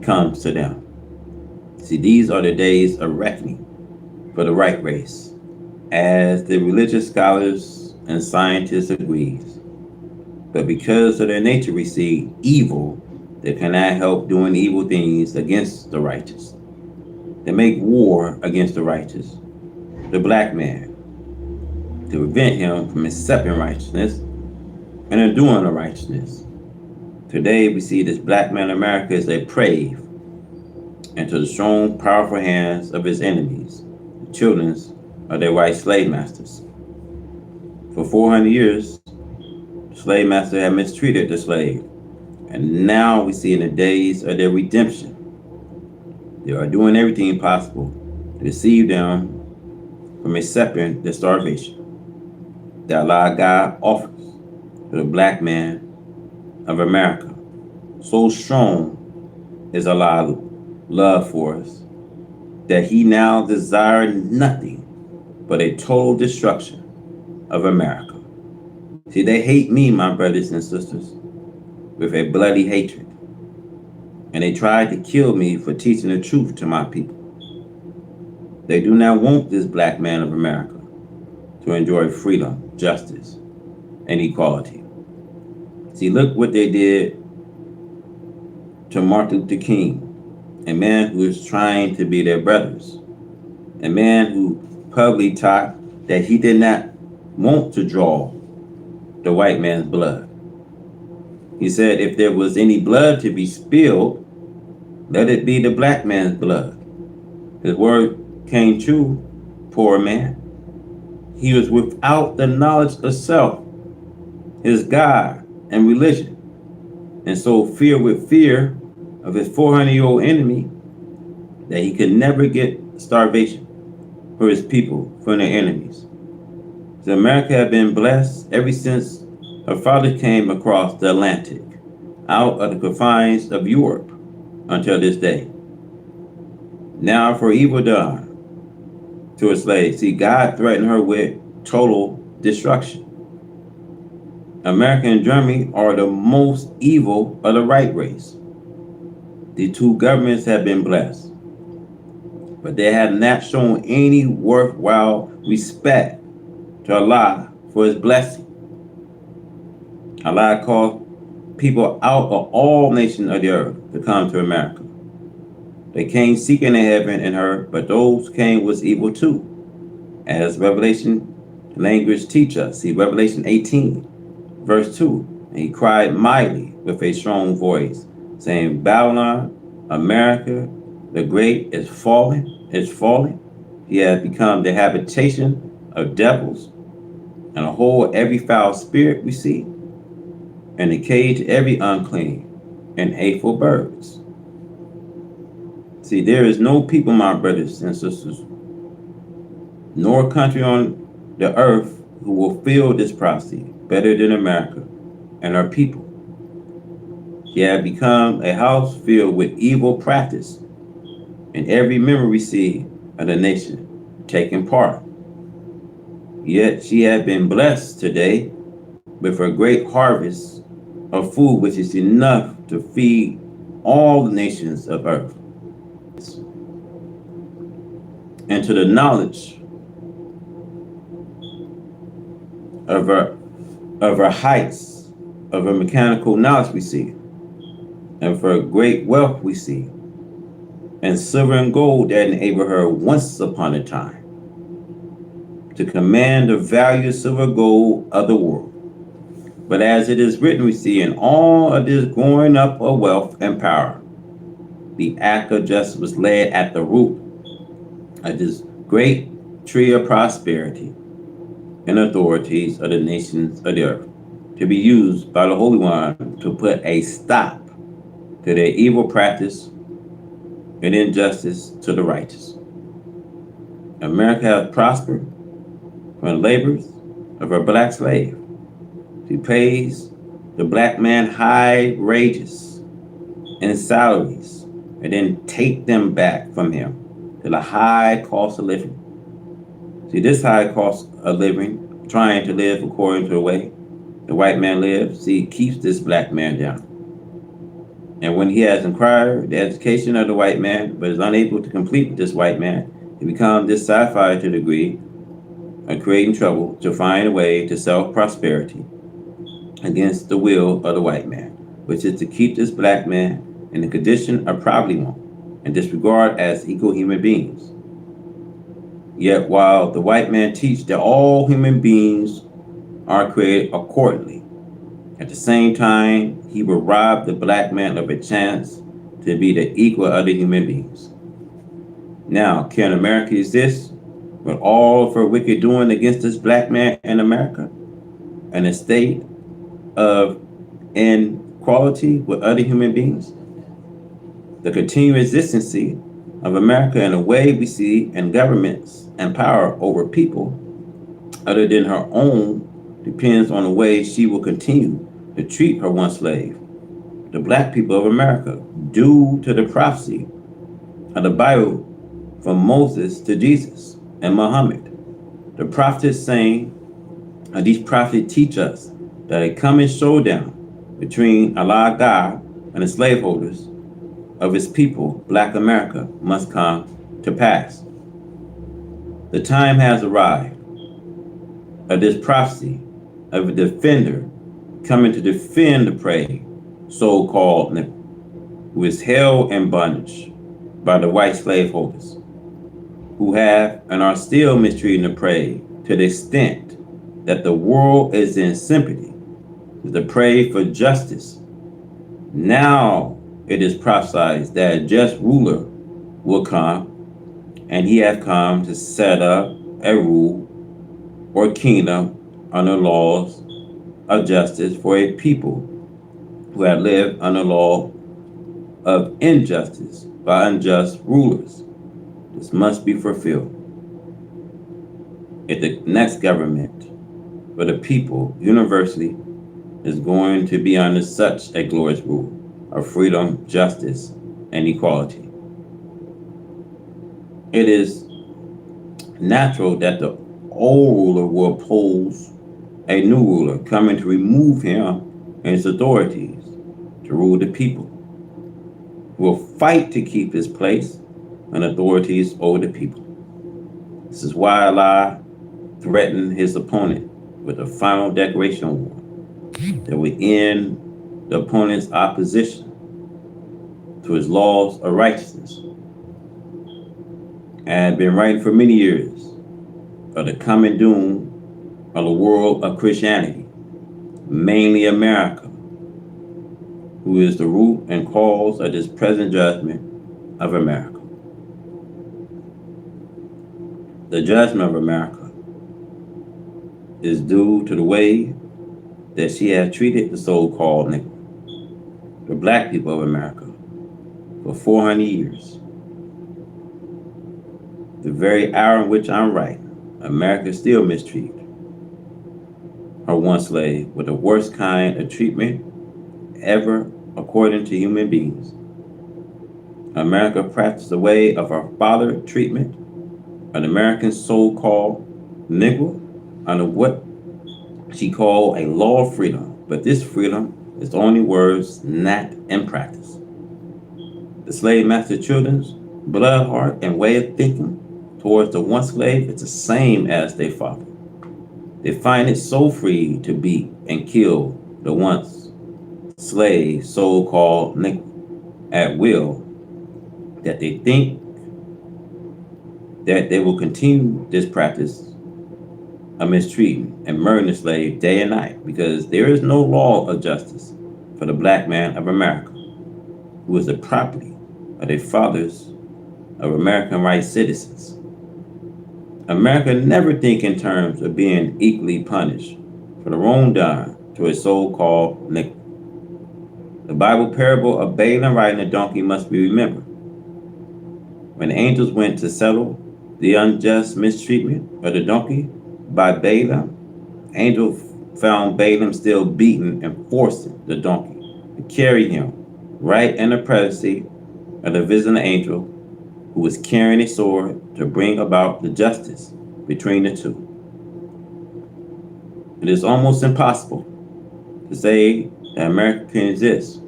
A: comes to them. See, these are the days of reckoning for the white race, as the religious scholars and scientists agrees. But because of their nature receive evil, they cannot help doing evil things against the righteous. They make war against the righteous, the black man, to prevent him from accepting righteousness and enduring the righteousness. Today we see this black man in America is a prey into the strong, powerful hands of his enemies, the children of their white slave masters. For 400 years, the slave master had mistreated the slave. And now we see in the days of their redemption, they are doing everything possible to deceive them from accepting the starvation that Allah God offers to the black man of America. So strong is Allah's love for us that he now desires nothing but a total destruction of America. See, they hate me, my brothers and sisters, with a bloody hatred. And they tried to kill me for teaching the truth to my people. They do not want this black man of America to enjoy freedom, justice, and equality. See, look what they did to Martin Luther King, a man who is trying to be their brothers, a man who publicly taught that he did not want to draw the white man's blood. He said if there was any blood to be spilled, let it be the black man's blood. His word came true, poor man. He was without the knowledge of self, his God and religion, and so fear with fear of his 400-year-old enemy that he could never get starvation for his people from their enemies. So America had been blessed ever since her father came across the Atlantic, out of the confines of Europe until this day. Now for evil done to a slave, see, God threatened her with total destruction. America and Germany are the most evil of the right race. The two governments have been blessed, but they have not shown any worthwhile respect to Allah for his blessing. Allah called people out of all nations of the earth to come to America. They came seeking a heaven and earth, but those came was evil too, as Revelation language teach us. See, Revelation 18, verse 2. And he cried mightily with a strong voice, saying, Babylon, America, the great is fallen, is fallen. He has become the habitation of devils, and a whole every foul spirit we see, and the cage to every unclean and hateful birds. See, there is no people, my brothers and sisters, nor country on the earth who will feel this prophecy better than America and our people. She had become a house filled with evil practice, and every member we see of the nation taking part. Yet she had been blessed today with a great harvest of food, which is enough to feed all the nations of earth. And to the knowledge of her heights, of her mechanical knowledge we see, and for great wealth we see, and silver and gold that enabled her once upon a time to command the value of silver gold of the world. But as it is written, we see in all of this growing up of wealth and power, the act of justice was laid at the root of this great tree of prosperity and authorities of the nations of the earth, to be used by the Holy One to put a stop to their evil practice and injustice to the righteous. America has prospered from the labors of her black slave. She pays the black man high wages and salaries and then take them back from him to the high cost of living. See, this high cost of living, trying to live according to the way the white man lives, see, keeps this black man down. And when he has acquired the education of the white man, but is unable to compete with this white man, he becomes dissatisfied to the degree of creating trouble to find a way to self-prosperity against the will of the white man, which is to keep this black man in the condition of poverty and disregard as equal human beings. Yet while the white man teaches that all human beings are created accordingly, at the same time, he will rob the black man of a chance to be the equal of the human beings. Now, can America exist with all of her wicked doing against this black man in America, in a state of inequality with other human beings? The continued existence of America in a way we see in governments and power over people other than her own depends on the way she will continue to treat her one slave, the black people of America, due to the prophecy of the Bible from Moses to Jesus and Muhammad. The prophets saying, and these prophets teach us that a coming showdown between Allah God and the slaveholders of his people, Black America, must come to pass. The time has arrived of this prophecy of a defender coming to defend the prey, so-called, who is held in bondage by the white slaveholders, who have and are still mistreating the prey to the extent that the world is in sympathy with the prey for justice. Now it is prophesied that a just ruler will come, and he has come to set up a rule or kingdom under laws of justice for a people who have lived under law of injustice by unjust rulers. This must be fulfilled. If the next government for the people universally is going to be under such a glorious rule of freedom, justice, and equality, it is natural that the old ruler will oppose a new ruler coming to remove him and his authorities to rule the people, who will fight to keep his place and authorities over the people. This is why Allah threatened his opponent with a final declaration of war that would end the opponent's opposition to his laws of righteousness, and had been writing for many years of the coming doom of the world of Christianity, mainly America, who is the root and cause of this present judgment of America. The judgment of America is due to the way that she has treated the so-called Negro, the black people of America, for 400 years. The very hour in which I'm writing, America still mistreats her one slave with the worst kind of treatment ever according to human beings. America practiced the way of our father treatment, an American so-called Negro, under what she called a law of freedom. But this freedom is only words, not in practice. The slave master children's blood heart and way of thinking towards the one slave is the same as their father. They find it so free to beat and kill the once slave so-called Negro at will that they think that they will continue this practice of mistreating and murdering the slave day and night because there is no law of justice for the black man of America, who is the property of their fathers of American rights citizens. America never think in terms of being equally punished for the wrong done to a so-called Negro. The Bible parable of Balaam riding a donkey must be remembered. When the angels went to settle the unjust mistreatment of the donkey by Balaam, angel found Balaam still beating and forcing the donkey to carry him right in the presence of the visiting angel who was carrying a sword to bring about the justice between the two. It is almost impossible to say that America can exist.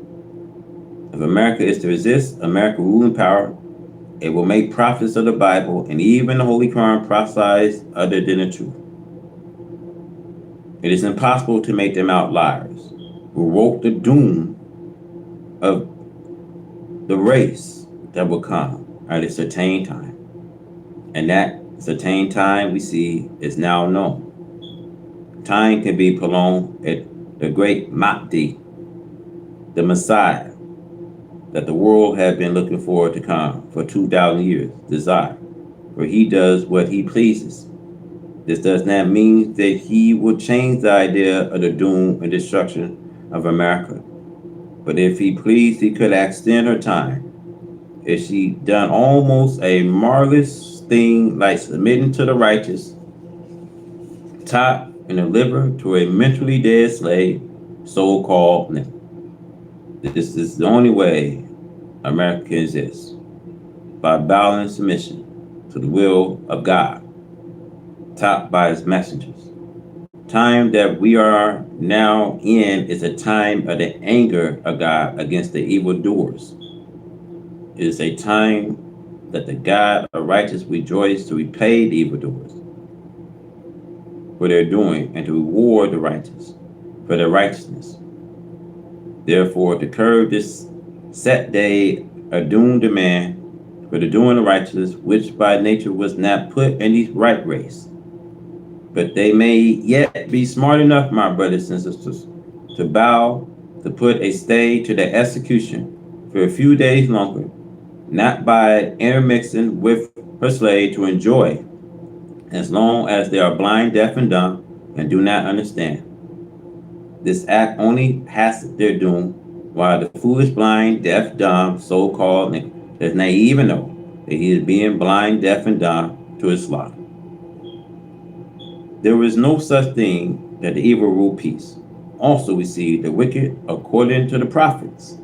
A: If America is to resist America's ruling power, it will make prophets of the Bible and even the Holy Quran prophesize other than the truth. It is impossible to make them out liars who wrote the doom of the race that will come at a certain time. And that certain time we see is now known. Time can be prolonged at the great Mahdi, the Messiah, that the world had been looking forward to come for 2,000 years, desire, for he does what he pleases. This does not mean that he will change the idea of the doom and destruction of America. But if he pleased, he could extend her time. If she done almost a marvelous thing like submitting to the righteous, top and deliver to a mentally dead slave, so-called Negro. This is the only way America can exist, by bowing in submission to the will of God, topped by his messengers. Time that we are now in is a time of the anger of God against the evildoers. It is a time that the God of righteousness rejoices to repay the evildoers for their doing and to reward the righteous for their righteousness. Therefore, to curb this set day of doom demand for the doing of righteousness, which by nature was not put in the right race. But they may yet be smart enough, my brothers and sisters, to bow, to put a stay to their execution for a few days longer, not by intermixing with her slave to enjoy, as long as they are blind, deaf, and dumb, and do not understand. This act only has their doom, while the foolish, blind, deaf, dumb, so-called Negro does not even know that he is being blind, deaf, and dumb to his slaughter. There is no such thing that the evil rule peace. Also we see the wicked, according to the prophets,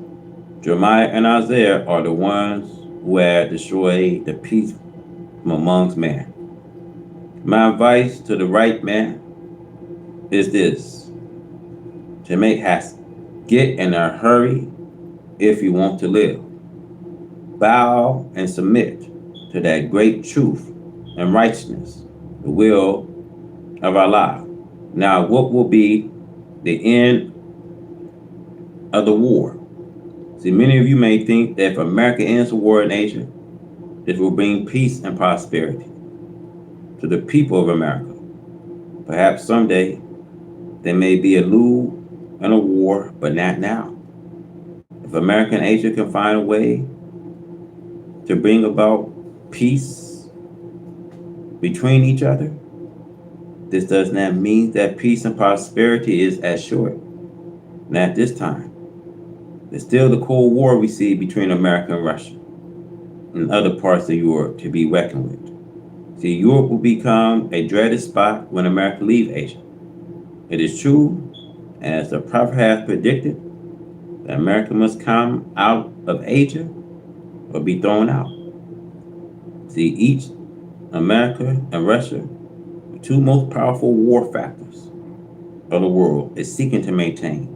A: Jeremiah and Isaiah, are the ones who have destroyed the peace from amongst man. My advice to the right man is this: to make haste. Get in a hurry if you want to live. Bow and submit to that great truth and righteousness, the will of Allah. Now, what will be the end of the war? See, many of you may think that if America ends the war in Asia, this will bring peace and prosperity to the people of America. Perhaps someday there may be a lull and a war, but not now. If America and Asia can find a way to bring about peace between each other, this does not mean that peace and prosperity is assured. Not this time. There's still the Cold War we see between America and Russia and other parts of Europe to be reckoned with. See, Europe will become a dreaded spot when America leaves Asia. It is true, as the prophet has predicted, that America must come out of Asia or be thrown out. See, each America and Russia, the two most powerful war factors of the world, is seeking to maintain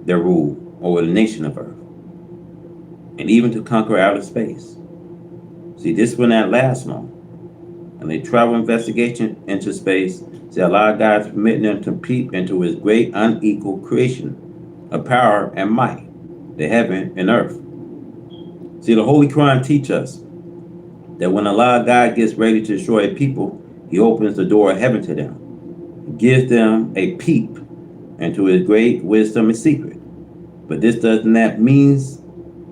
A: their rule over the nation of Earth and even to conquer outer space. See, this will not last long. And they travel investigation into space. See, a lot of guys permitting them to peep into his great unequal creation of power and might, the heaven and earth. See, the Holy Quran teach us that when Allah God gets ready to destroy a people, he opens the door of heaven to them. He gives them a peep into his great wisdom and secret. But this does not mean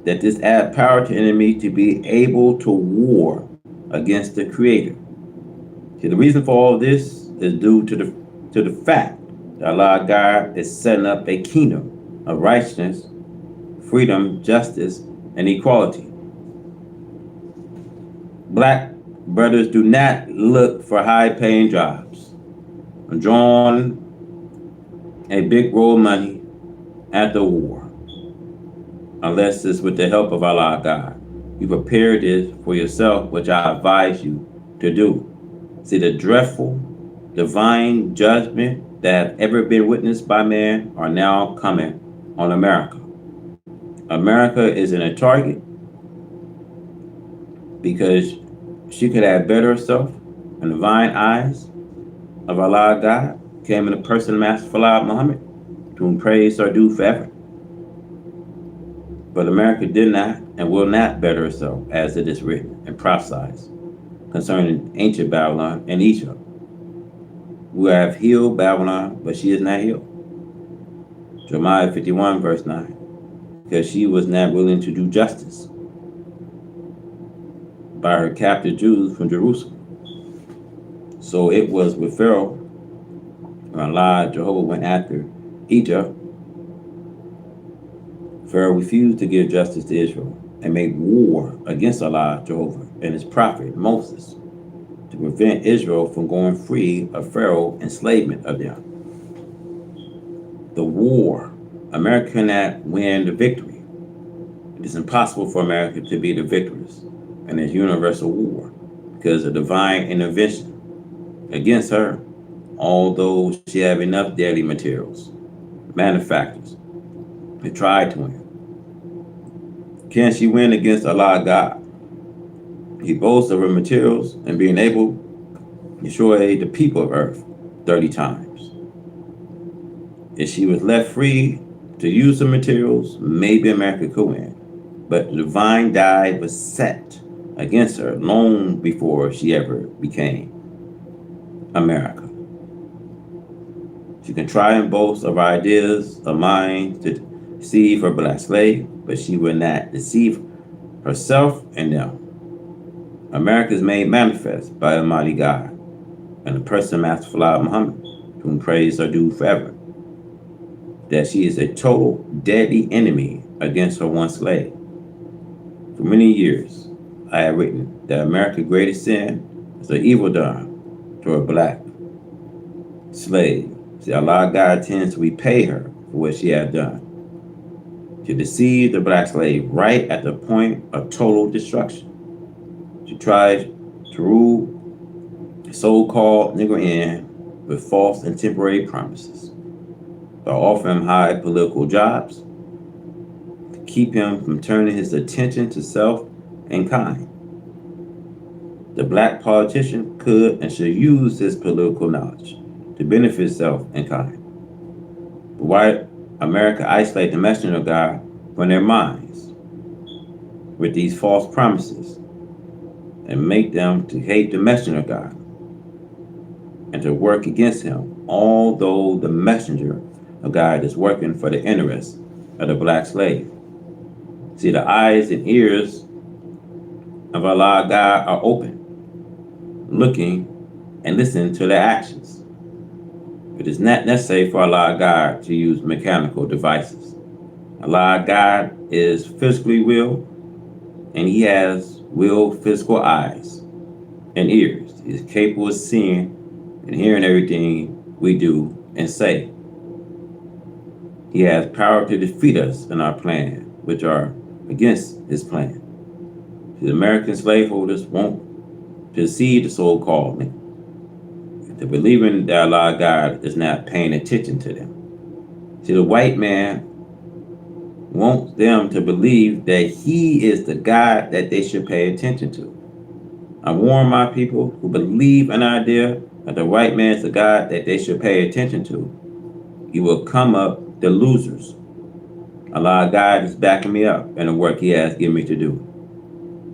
A: that this adds power to enemy to be able to war against the Creator. See, the reason for all this is due to the fact that Allah God is setting up a kingdom of righteousness, freedom, justice, and equality. Black brothers do not look for high-paying jobs, drawing a big roll of money after war, unless it's with the help of Allah God. You prepare this for yourself, which I advise you to do. See, the dreadful divine judgment that have ever been witnessed by man are now coming on America. America is in a target because she could have better herself in the divine eyes of Allah God, came in the person of Master Fala Muhammad, to whom praise are due forever. But America did not and will not better herself, as it is written and prophesied concerning ancient Babylon and Egypt, who have healed Babylon, but she is not healed. Jeremiah 51, verse 9, because she was not willing to do justice by her captive Jews from Jerusalem. So it was with Pharaoh, when Allah Jehovah went after Egypt. Pharaoh refused to give justice to Israel and made war against Allah Jehovah and his prophet Moses to prevent Israel from going free of Pharaoh's enslavement of them. The war, America cannot win the victory. It is impossible for America to be the victors in this universal war because of divine intervention against her, although she have enough deadly materials, manufacturers, to try to win. Can she win against Allah God? He boasts of her materials and being able to destroy the people of earth 30 times. If she was left free to use the materials, maybe America could win. But the divine die was set against her long before she ever became America. She can try and boast of ideas of mine to deceive her black slave, but she will not deceive herself and them. America is made manifest by Almighty God and the person of Master Fala Muhammad, to whom praise are due forever, that she is a total deadly enemy against her one slave. For many years, I have written that America's greatest sin is the evil done to her black slave. See, Allah God tends to repay her for what she has done. She deceived the black slave right at the point of total destruction. She tried to rule the so-called Negro in with false and temporary promises by offering him high political jobs to keep him from turning his attention to self and kind. The black politician could and should use his political knowledge to benefit self and kind. But why America isolate the messenger of God from their minds with these false promises and make them to hate the messenger of God and to work against him, although the messenger of God is working for the interests of the black slave. See, the eyes and ears of Allah God are open, looking and listening to their actions. It is not necessary for Allah God to use mechanical devices. Allah God is physically will, and he has will physical eyes and ears. He is capable of seeing and hearing everything we do and say. He has power to defeat us in our plan, which are against his plan. The American slaveholders won't perceive the so-called me. The believing that Allah God is not paying attention to them. See, the white man wants them to believe that he is the God that they should pay attention to. I warn my people who believe an idea that the white man is the God that they should pay attention to. You will come up the losers. Allah God is backing me up in the work he has given me to do.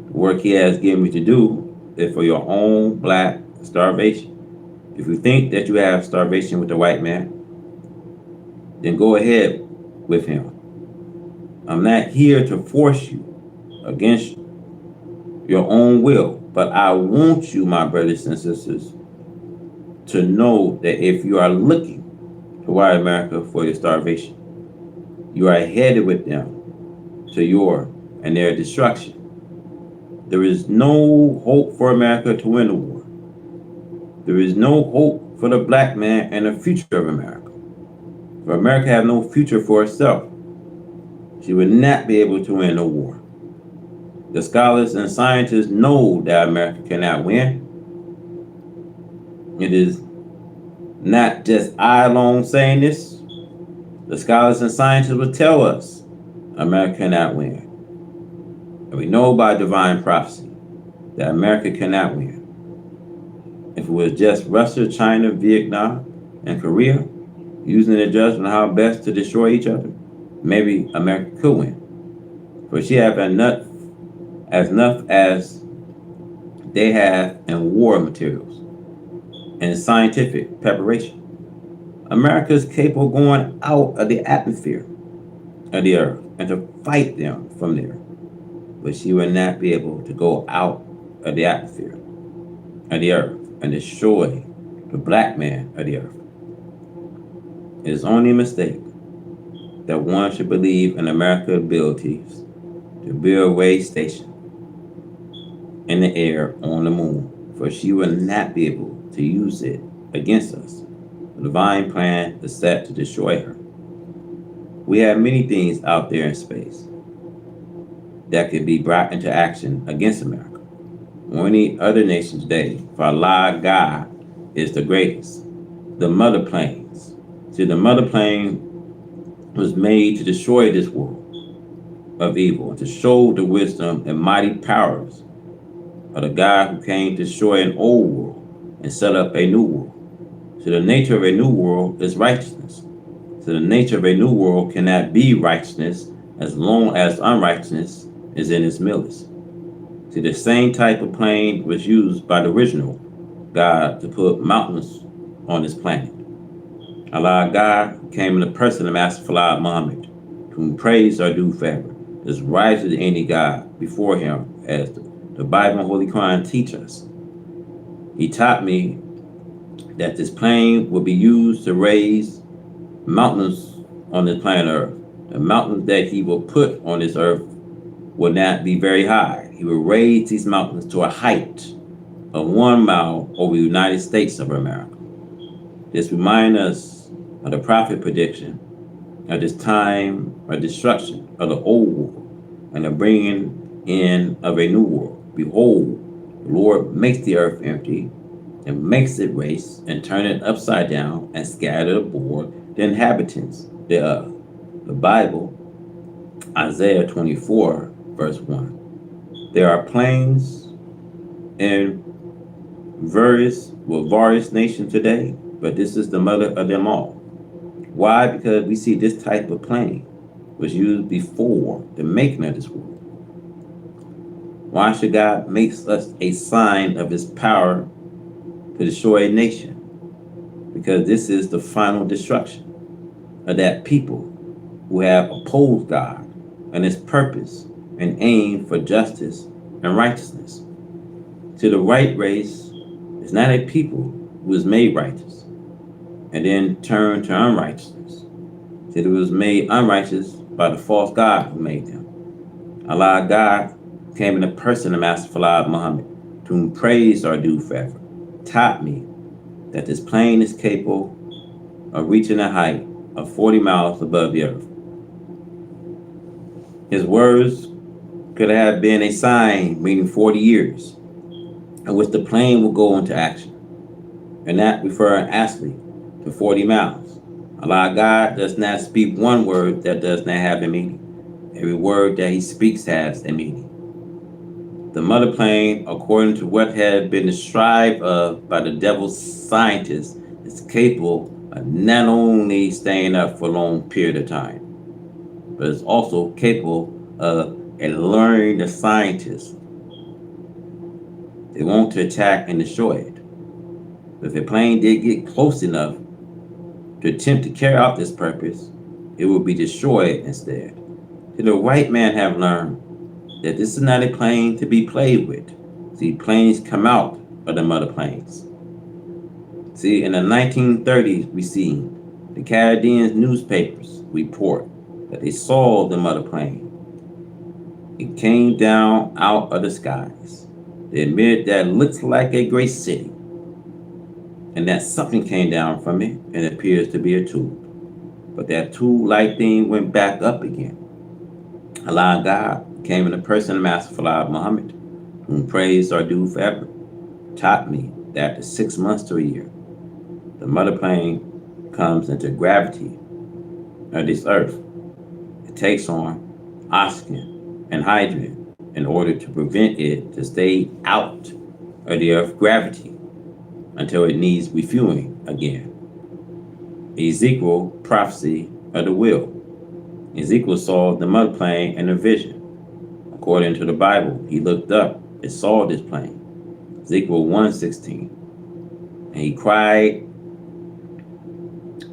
A: The work he has given me to do is for your own black starvation. If you think that you have starvation with the white man, then go ahead with him. I'm not here to force you against your own will, but I want you, my brothers and sisters, to know that if you are looking to white America for your starvation, you are headed with them to your and their destruction. There is no hope for America to win the war. There is no hope for the black man and the future of America. For America have no future for itself, she would not be able to win the war. The scholars and scientists know that America cannot win. It is not just I alone saying this. The scholars and scientists will tell us America cannot win. And we know by divine prophecy that America cannot win. If it was just Russia, China, Vietnam, and Korea using their judgment on how best to destroy each other, maybe America could win. For she have enough as they have in war materials and scientific preparation. America is capable of going out of the atmosphere of the earth and to fight them from there. But she will not be able to go out of the atmosphere of the earth and destroy the black man of the earth. It is only a mistake that one should believe in America's abilities to build a way station in the air on the moon, for she will not be able to use it against us. The divine plan is set to destroy her. We have many things out there in space that could be brought into action against America. Any other nation today, for Allah God is the greatest. The mother planes. See, the mother plane was made to destroy this world of evil and to show the wisdom and mighty powers of the God who came to destroy an old world and set up a new world. So the nature of a new world is righteousness. So the nature of a new world cannot be righteousness as long as unrighteousness is in its midst. See, the same type of plane was used by the original God to put mountains on this planet. Allah God came in the person of Master Fard Muhammad, to whom praise are due forever. This rises to any God before him, as the Bible and Holy Quran teach us. He taught me that this plane will be used to raise mountains on this planet Earth. The mountains that he will put on this earth will not be very high. He will raise these mountains to a height of 1 mile over the United States of America. This reminds us of the prophet prediction of this time of destruction of the old world and the bringing in of a new world. Behold, the Lord makes the earth empty and makes it waste and turn it upside down and scatter abroad the inhabitants thereof. The Bible, Isaiah 24, verse 1. There are planes in various nations today, but this is the mother of them all. Why? Because we see this type of plane was used before the making of this world. Why should God make us a sign of his power to destroy a nation? Because this is the final destruction of that people who have opposed God and his purpose and aim for justice and righteousness. To the right race is not a people who is made righteous and then turned to unrighteousness. It was made unrighteous by the false God who made them. Allah God came in the person of Master Fard Muhammad, to whom praise are due forever, taught me that this plane is capable of reaching a height of 40 miles above the earth. His words could have been a sign meaning 40 years, in which the plane will go into action, and that referring actually to 40 miles. Allah God does not speak one word that does not have a meaning. Every word that he speaks has a meaning. The mother plane, according to what had been described of by the devil's scientists, is capable of not only staying up for a long period of time, but is also capable of alerting the scientists they want to attack and destroy it. But if a plane did get close enough to attempt to carry out this purpose, it would be destroyed instead. Did the white man have learned that this is not a plane to be played with? See, planes come out of the mother planes. See, in the 1930s, we see the Canadian newspapers report that they saw the mother plane. It came down out of the skies. They admitted that it looks like a great city, and that something came down from it and it appears to be a tube. But that tube-like thing went back up again. Allah God came in the person of Master Fard Muhammad, whom praise are due forever, taught me that after 6 months to a year, the mother plane comes into gravity of this earth. It takes on oxygen and hydrogen in order to prevent it to stay out of the earth's gravity until it needs refueling again. Ezekiel prophecy of the will. Ezekiel saw the mother plane in a vision. According to the Bible, he looked up and saw this plane. Ezekiel 1:16. And he cried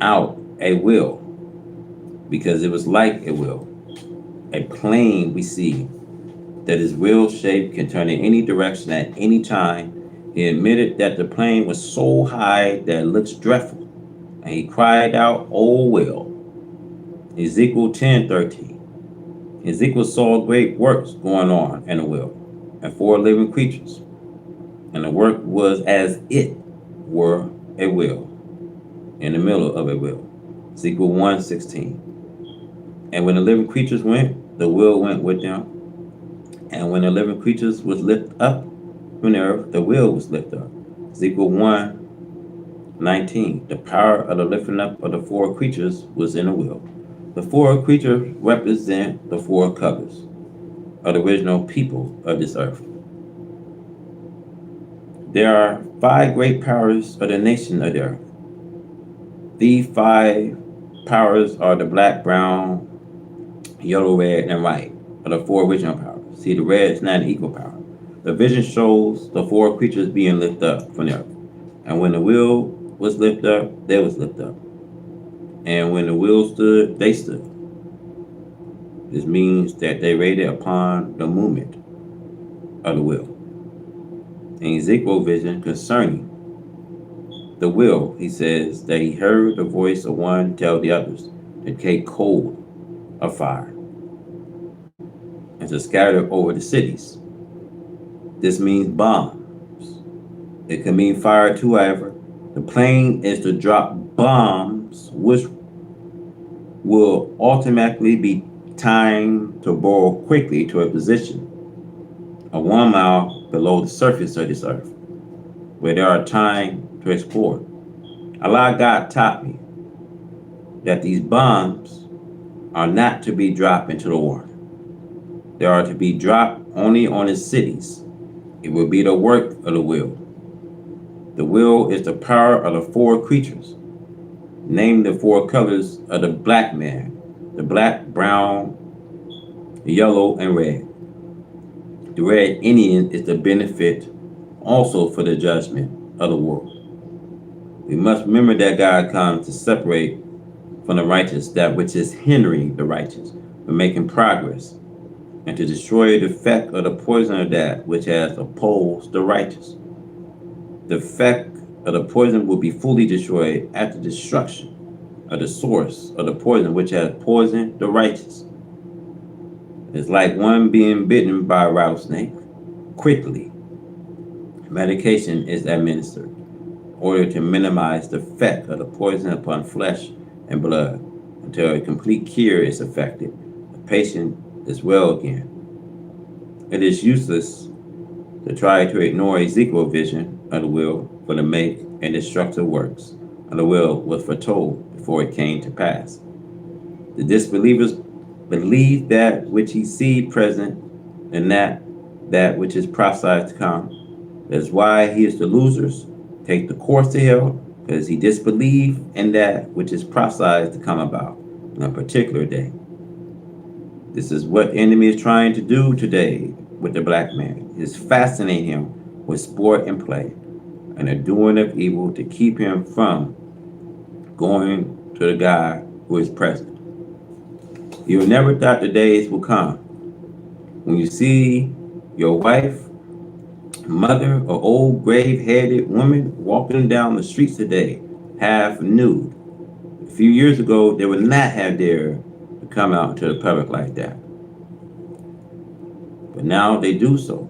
A: out a will, because it was like a will. A plane we see that is wheel shaped, can turn in any direction at any time. He admitted that the plane was so high that it looks dreadful, and he cried out, "Oh well." Ezekiel 10:13. Ezekiel saw great works going on in the wheel, and 4 living creatures, and the work was as it were a wheel, in the middle of a wheel. Ezekiel 1:16. And when the living creatures went, the wheel went with them. And when the living creatures was lifted up from the earth, the wheel was lifted up. Ezekiel 1:19. The power of the lifting up of the 4 creatures was in the wheel. The 4 creatures represent the 4 colors of the original people of this earth. There are 5 great powers of the nation of the earth. These 5 powers are the black, brown, yellow, red, and white are the 4 original powers. See, the red is not an equal power. The vision shows the 4 creatures being lifted up from the earth. And when the wheel was lifted up, they was lifted up. And when the wheel stood, they stood. This means that they waited upon the movement of the wheel. In Ezekiel's vision concerning the wheel, he says that he heard the voice of one tell the others to take coal of fire and to scatter over the cities. This means bombs. It can mean fire too, however. The plane is to drop bombs, which will automatically be timed to burrow quickly to a position of 1 mile below the surface of this earth, where there are time to explore. Allah God taught me that these bombs are not to be dropped into the water. They are to be dropped only on the cities. It will be the work of the will. The will is the power of the 4 creatures. Name the 4 colors of the black man: the black, brown, yellow, and red. The red Indian is the benefit also for the judgment of the world. We must remember that God comes to separate from the righteous that which is hindering the righteous from making progress, and to destroy the effect of the poison of that which has opposed the righteous. The effect of the poison will be fully destroyed at the destruction of the source of the poison which has poisoned the righteous. It's like one being bitten by a rattlesnake. Quickly, medication is administered in order to minimize the effect of the poison upon flesh and blood. until a complete cure is effected. The patient is well again. It is useless to try to ignore Ezekiel's vision of the will for the make and destructive works of the will was foretold before it came to pass. The disbelievers believe that which he see present and that which is prophesied to come. That's why he is the losers. Take the course to hell because he disbelieved in that which is prophesied to come about in a particular day. This is what the enemy is trying to do today with the black man. It is fascinating him with sport and play and the doing of evil to keep him from going to the God who is present. You never thought the days will come when you see your wife, mother, or old grave-headed woman walking down the streets today, half nude. A few years ago, they would not have dared to come out to the public like that. But now they do so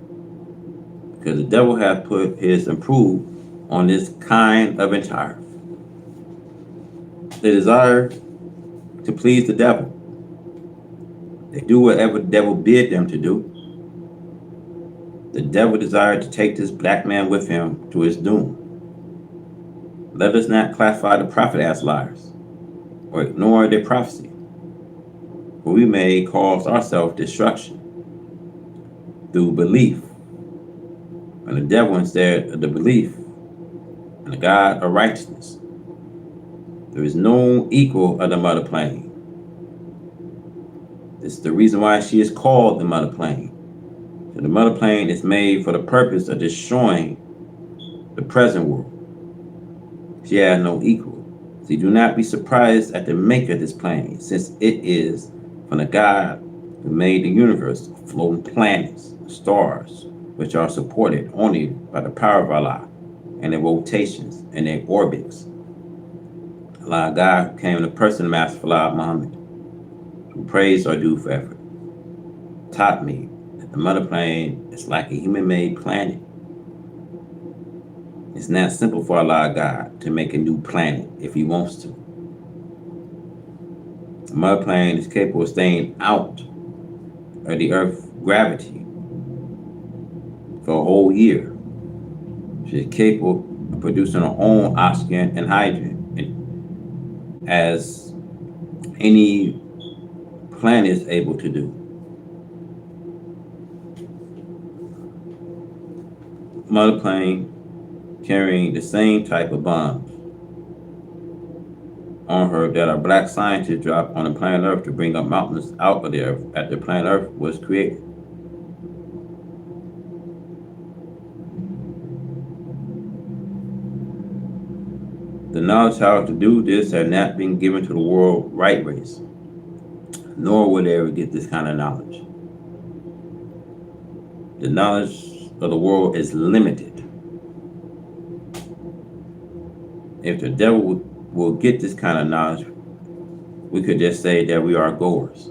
A: because the devil has put his approval on this kind of entire. They desire to please the devil. They do whatever the devil bid them to do. The devil desired to take this black man with him to his doom. Let us not classify the prophet as liars or ignore their prophecy, for we may cause ourselves destruction through belief, and the devil instead of the belief in the God of righteousness. There is no equal of the mother plane. This is the reason why she is called the mother plane. So the mother plane is made for the purpose of destroying the present world. She has no equal. So do not be surprised at the maker of this plane, since it is from the God who made the universe, floating planets, stars, which are supported only by the power of Allah and their rotations and their orbits. Allah God came in the person of Master Allah Muhammad, who praise are due forever, taught me that the mother plane is like a human-made planet. It's not simple for Allah God to make a new planet if he wants to. The mother plane is capable of staying out of the Earth's gravity for a whole year. She is capable of producing her own oxygen and hydrogen as any planet is able to do. Mother plane carrying the same type of bombs on her that our black scientists dropped on the planet Earth to bring up mountains out of the Earth after the planet Earth was created. The knowledge how to do this had not been given to the world right race, nor will they ever get this kind of knowledge. The knowledge of the world is limited. If the devil will get this kind of knowledge, we could just say that we are goers.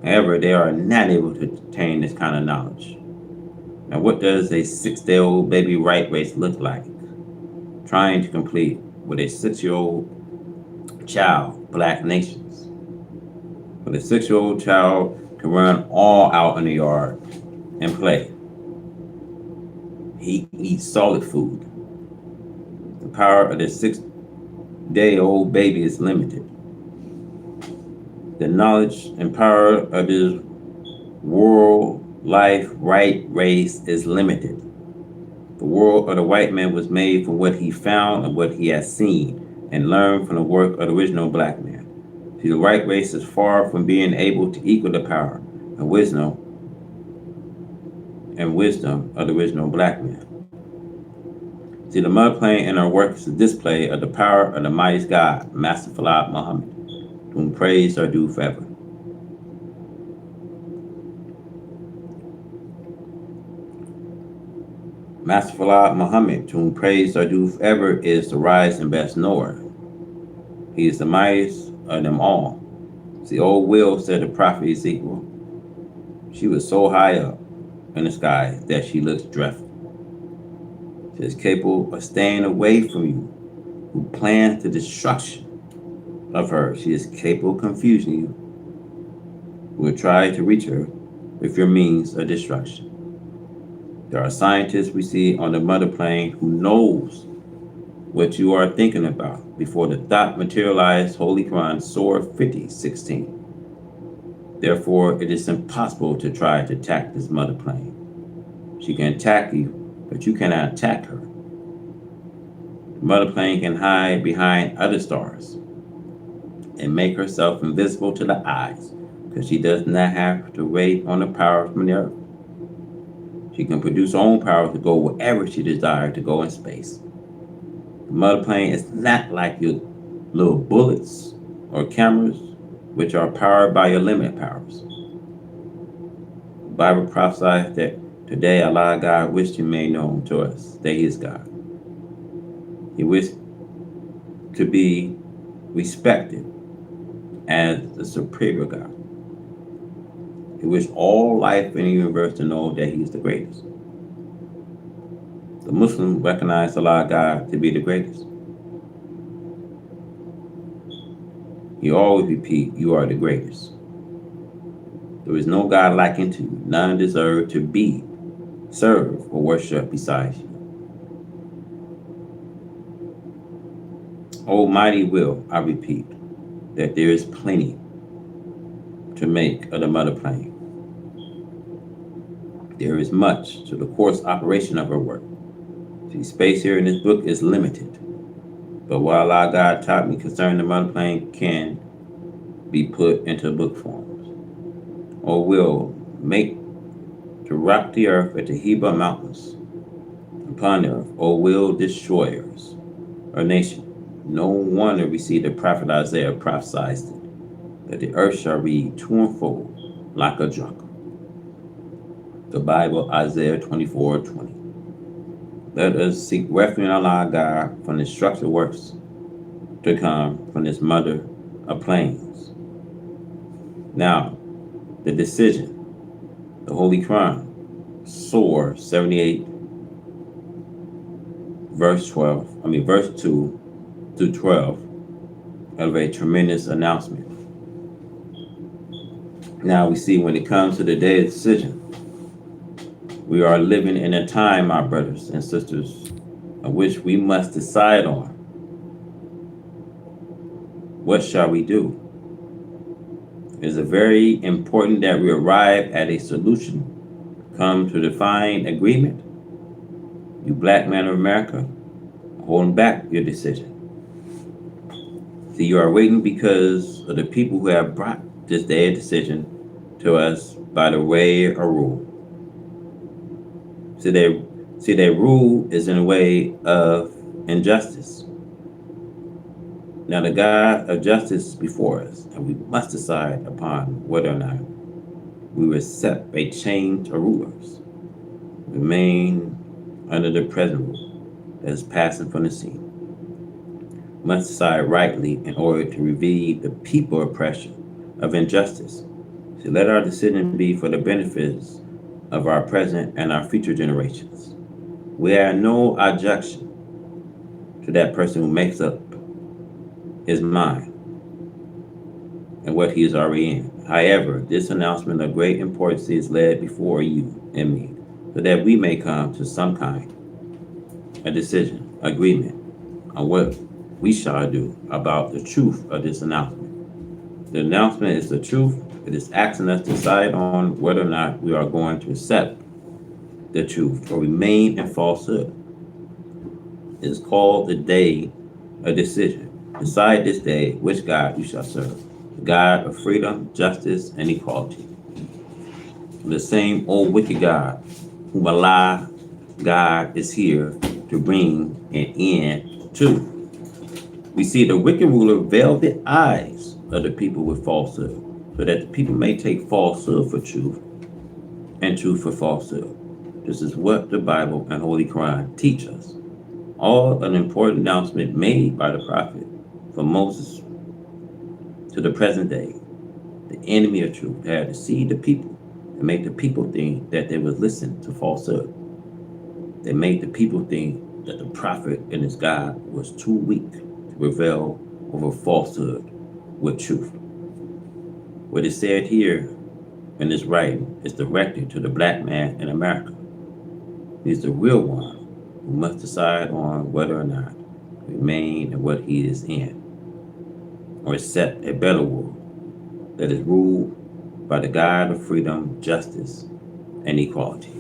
A: However, they are not able to attain this kind of knowledge. Now, what does a 6-day-old baby right race look like? Trying to complete with a 6-year-old child, black nations. But a 6-year-old child can run all out in the yard and play. He eats solid food. The power of the 6-day-old baby is limited. The knowledge and power of this world, life, right race is limited. The world of the white man was made from what he found and what he has seen and learned from the work of the original black man. See, the right race is far from being able to equal the power and wisdom of the original black man. See, the mother plane in our work is a display of the power of the mighty God, Master Fard Muhammad, to whom praise are due forever. Master Fard Muhammad, to whom praise are due forever, is the rise and best knower. He is the mightiest of them all. See, old Will said the prophet Ezekiel, she was so high up in the sky that she looks dreadful. She is capable of staying away from you who plans the destruction of her. She is capable of confusing you, who will try to reach her with your means of destruction. There are scientists we see on the mother plane who knows what you are thinking about before the thought materialized. Holy Quran, Surah 50:16. Therefore, it is impossible to try to attack this mother plane. She can attack you, but you cannot attack her. The mother plane can hide behind other stars and make herself invisible to the eyes because she does not have to wait on the power from the earth. She can produce her own power to go wherever she desires to go in space. The mother plane is not like your little bullets or cameras, which are powered by your limited powers. The Bible prophesies that today Allah God wished He made known to us that He is God. He wished to be respected as the superior God. He wished all life in the universe to know that He is the greatest. The Muslims recognize Allah God to be the greatest. He always repeat, you are the greatest. There is no God like unto you. None deserve to be served or worshiped besides you. Almighty will, I repeat, that there is plenty to make of the mother plane. There is much to the course operation of her work. See, space here in this book is limited. But what Allah God taught me concerning the mother plane can be put into book forms, or will make to rock the earth at the Hebrew mountains upon the earth, or will destroyers or nation. No wonder we see the prophet Isaiah prophesied it, that the earth shall read to and fro like a drunk. The Bible, Isaiah 24:20. Let us seek refuge in Allah God from the destructive works to come from this mother of plains. Now, the decision, the Holy Quran, Surah 78, verse 2 through 12, of a tremendous announcement. Now we see when it comes to the day of decision, we are living in a time, my brothers and sisters, of which we must decide on what shall we do. It is very important that we arrive at a solution, come to define agreement. You black men of America, holding back your decision. See, you are waiting because of the people who have brought this day of decision to us by the way of rule. See, their rule is in a way of injustice. Now, the God of justice is before us, and we must decide upon whether or not we will accept a change of rulers, remain under the present rule that is passing from the scene. We must decide rightly in order to relieve the people oppression of injustice. So let our decision be for the benefits of our present and our future generations. We have no objection to that person who makes up his mind and what he is already in. However, this announcement of great importance is laid before you and me, so that we may come to some kind of decision, agreement on what we shall do about the truth of this announcement. The announcement is the truth. It is asking us to decide on whether or not we are going to accept the truth or remain in falsehood. It is called the day of decision. Decide this day which God you shall serve, the God of freedom, justice, and equality. The same old wicked God, whom Allah God is here to bring an end to. We see the wicked ruler veil the eyes of the people with falsehood, so that the people may take falsehood for truth and truth for falsehood. This is what the Bible and Holy Quran teach us. All an important announcement made by the prophet from Moses to the present day. The enemy of truth had deceived the people and make the people think that they would listen to falsehood. They made the people think that the prophet and his God was too weak to prevail over falsehood with truth. What is said here in this writing is directed to the black man in America. He's the real one who must decide on whether or not to remain in what he is in, or accept a better world that is ruled by the God of freedom, justice, and equality.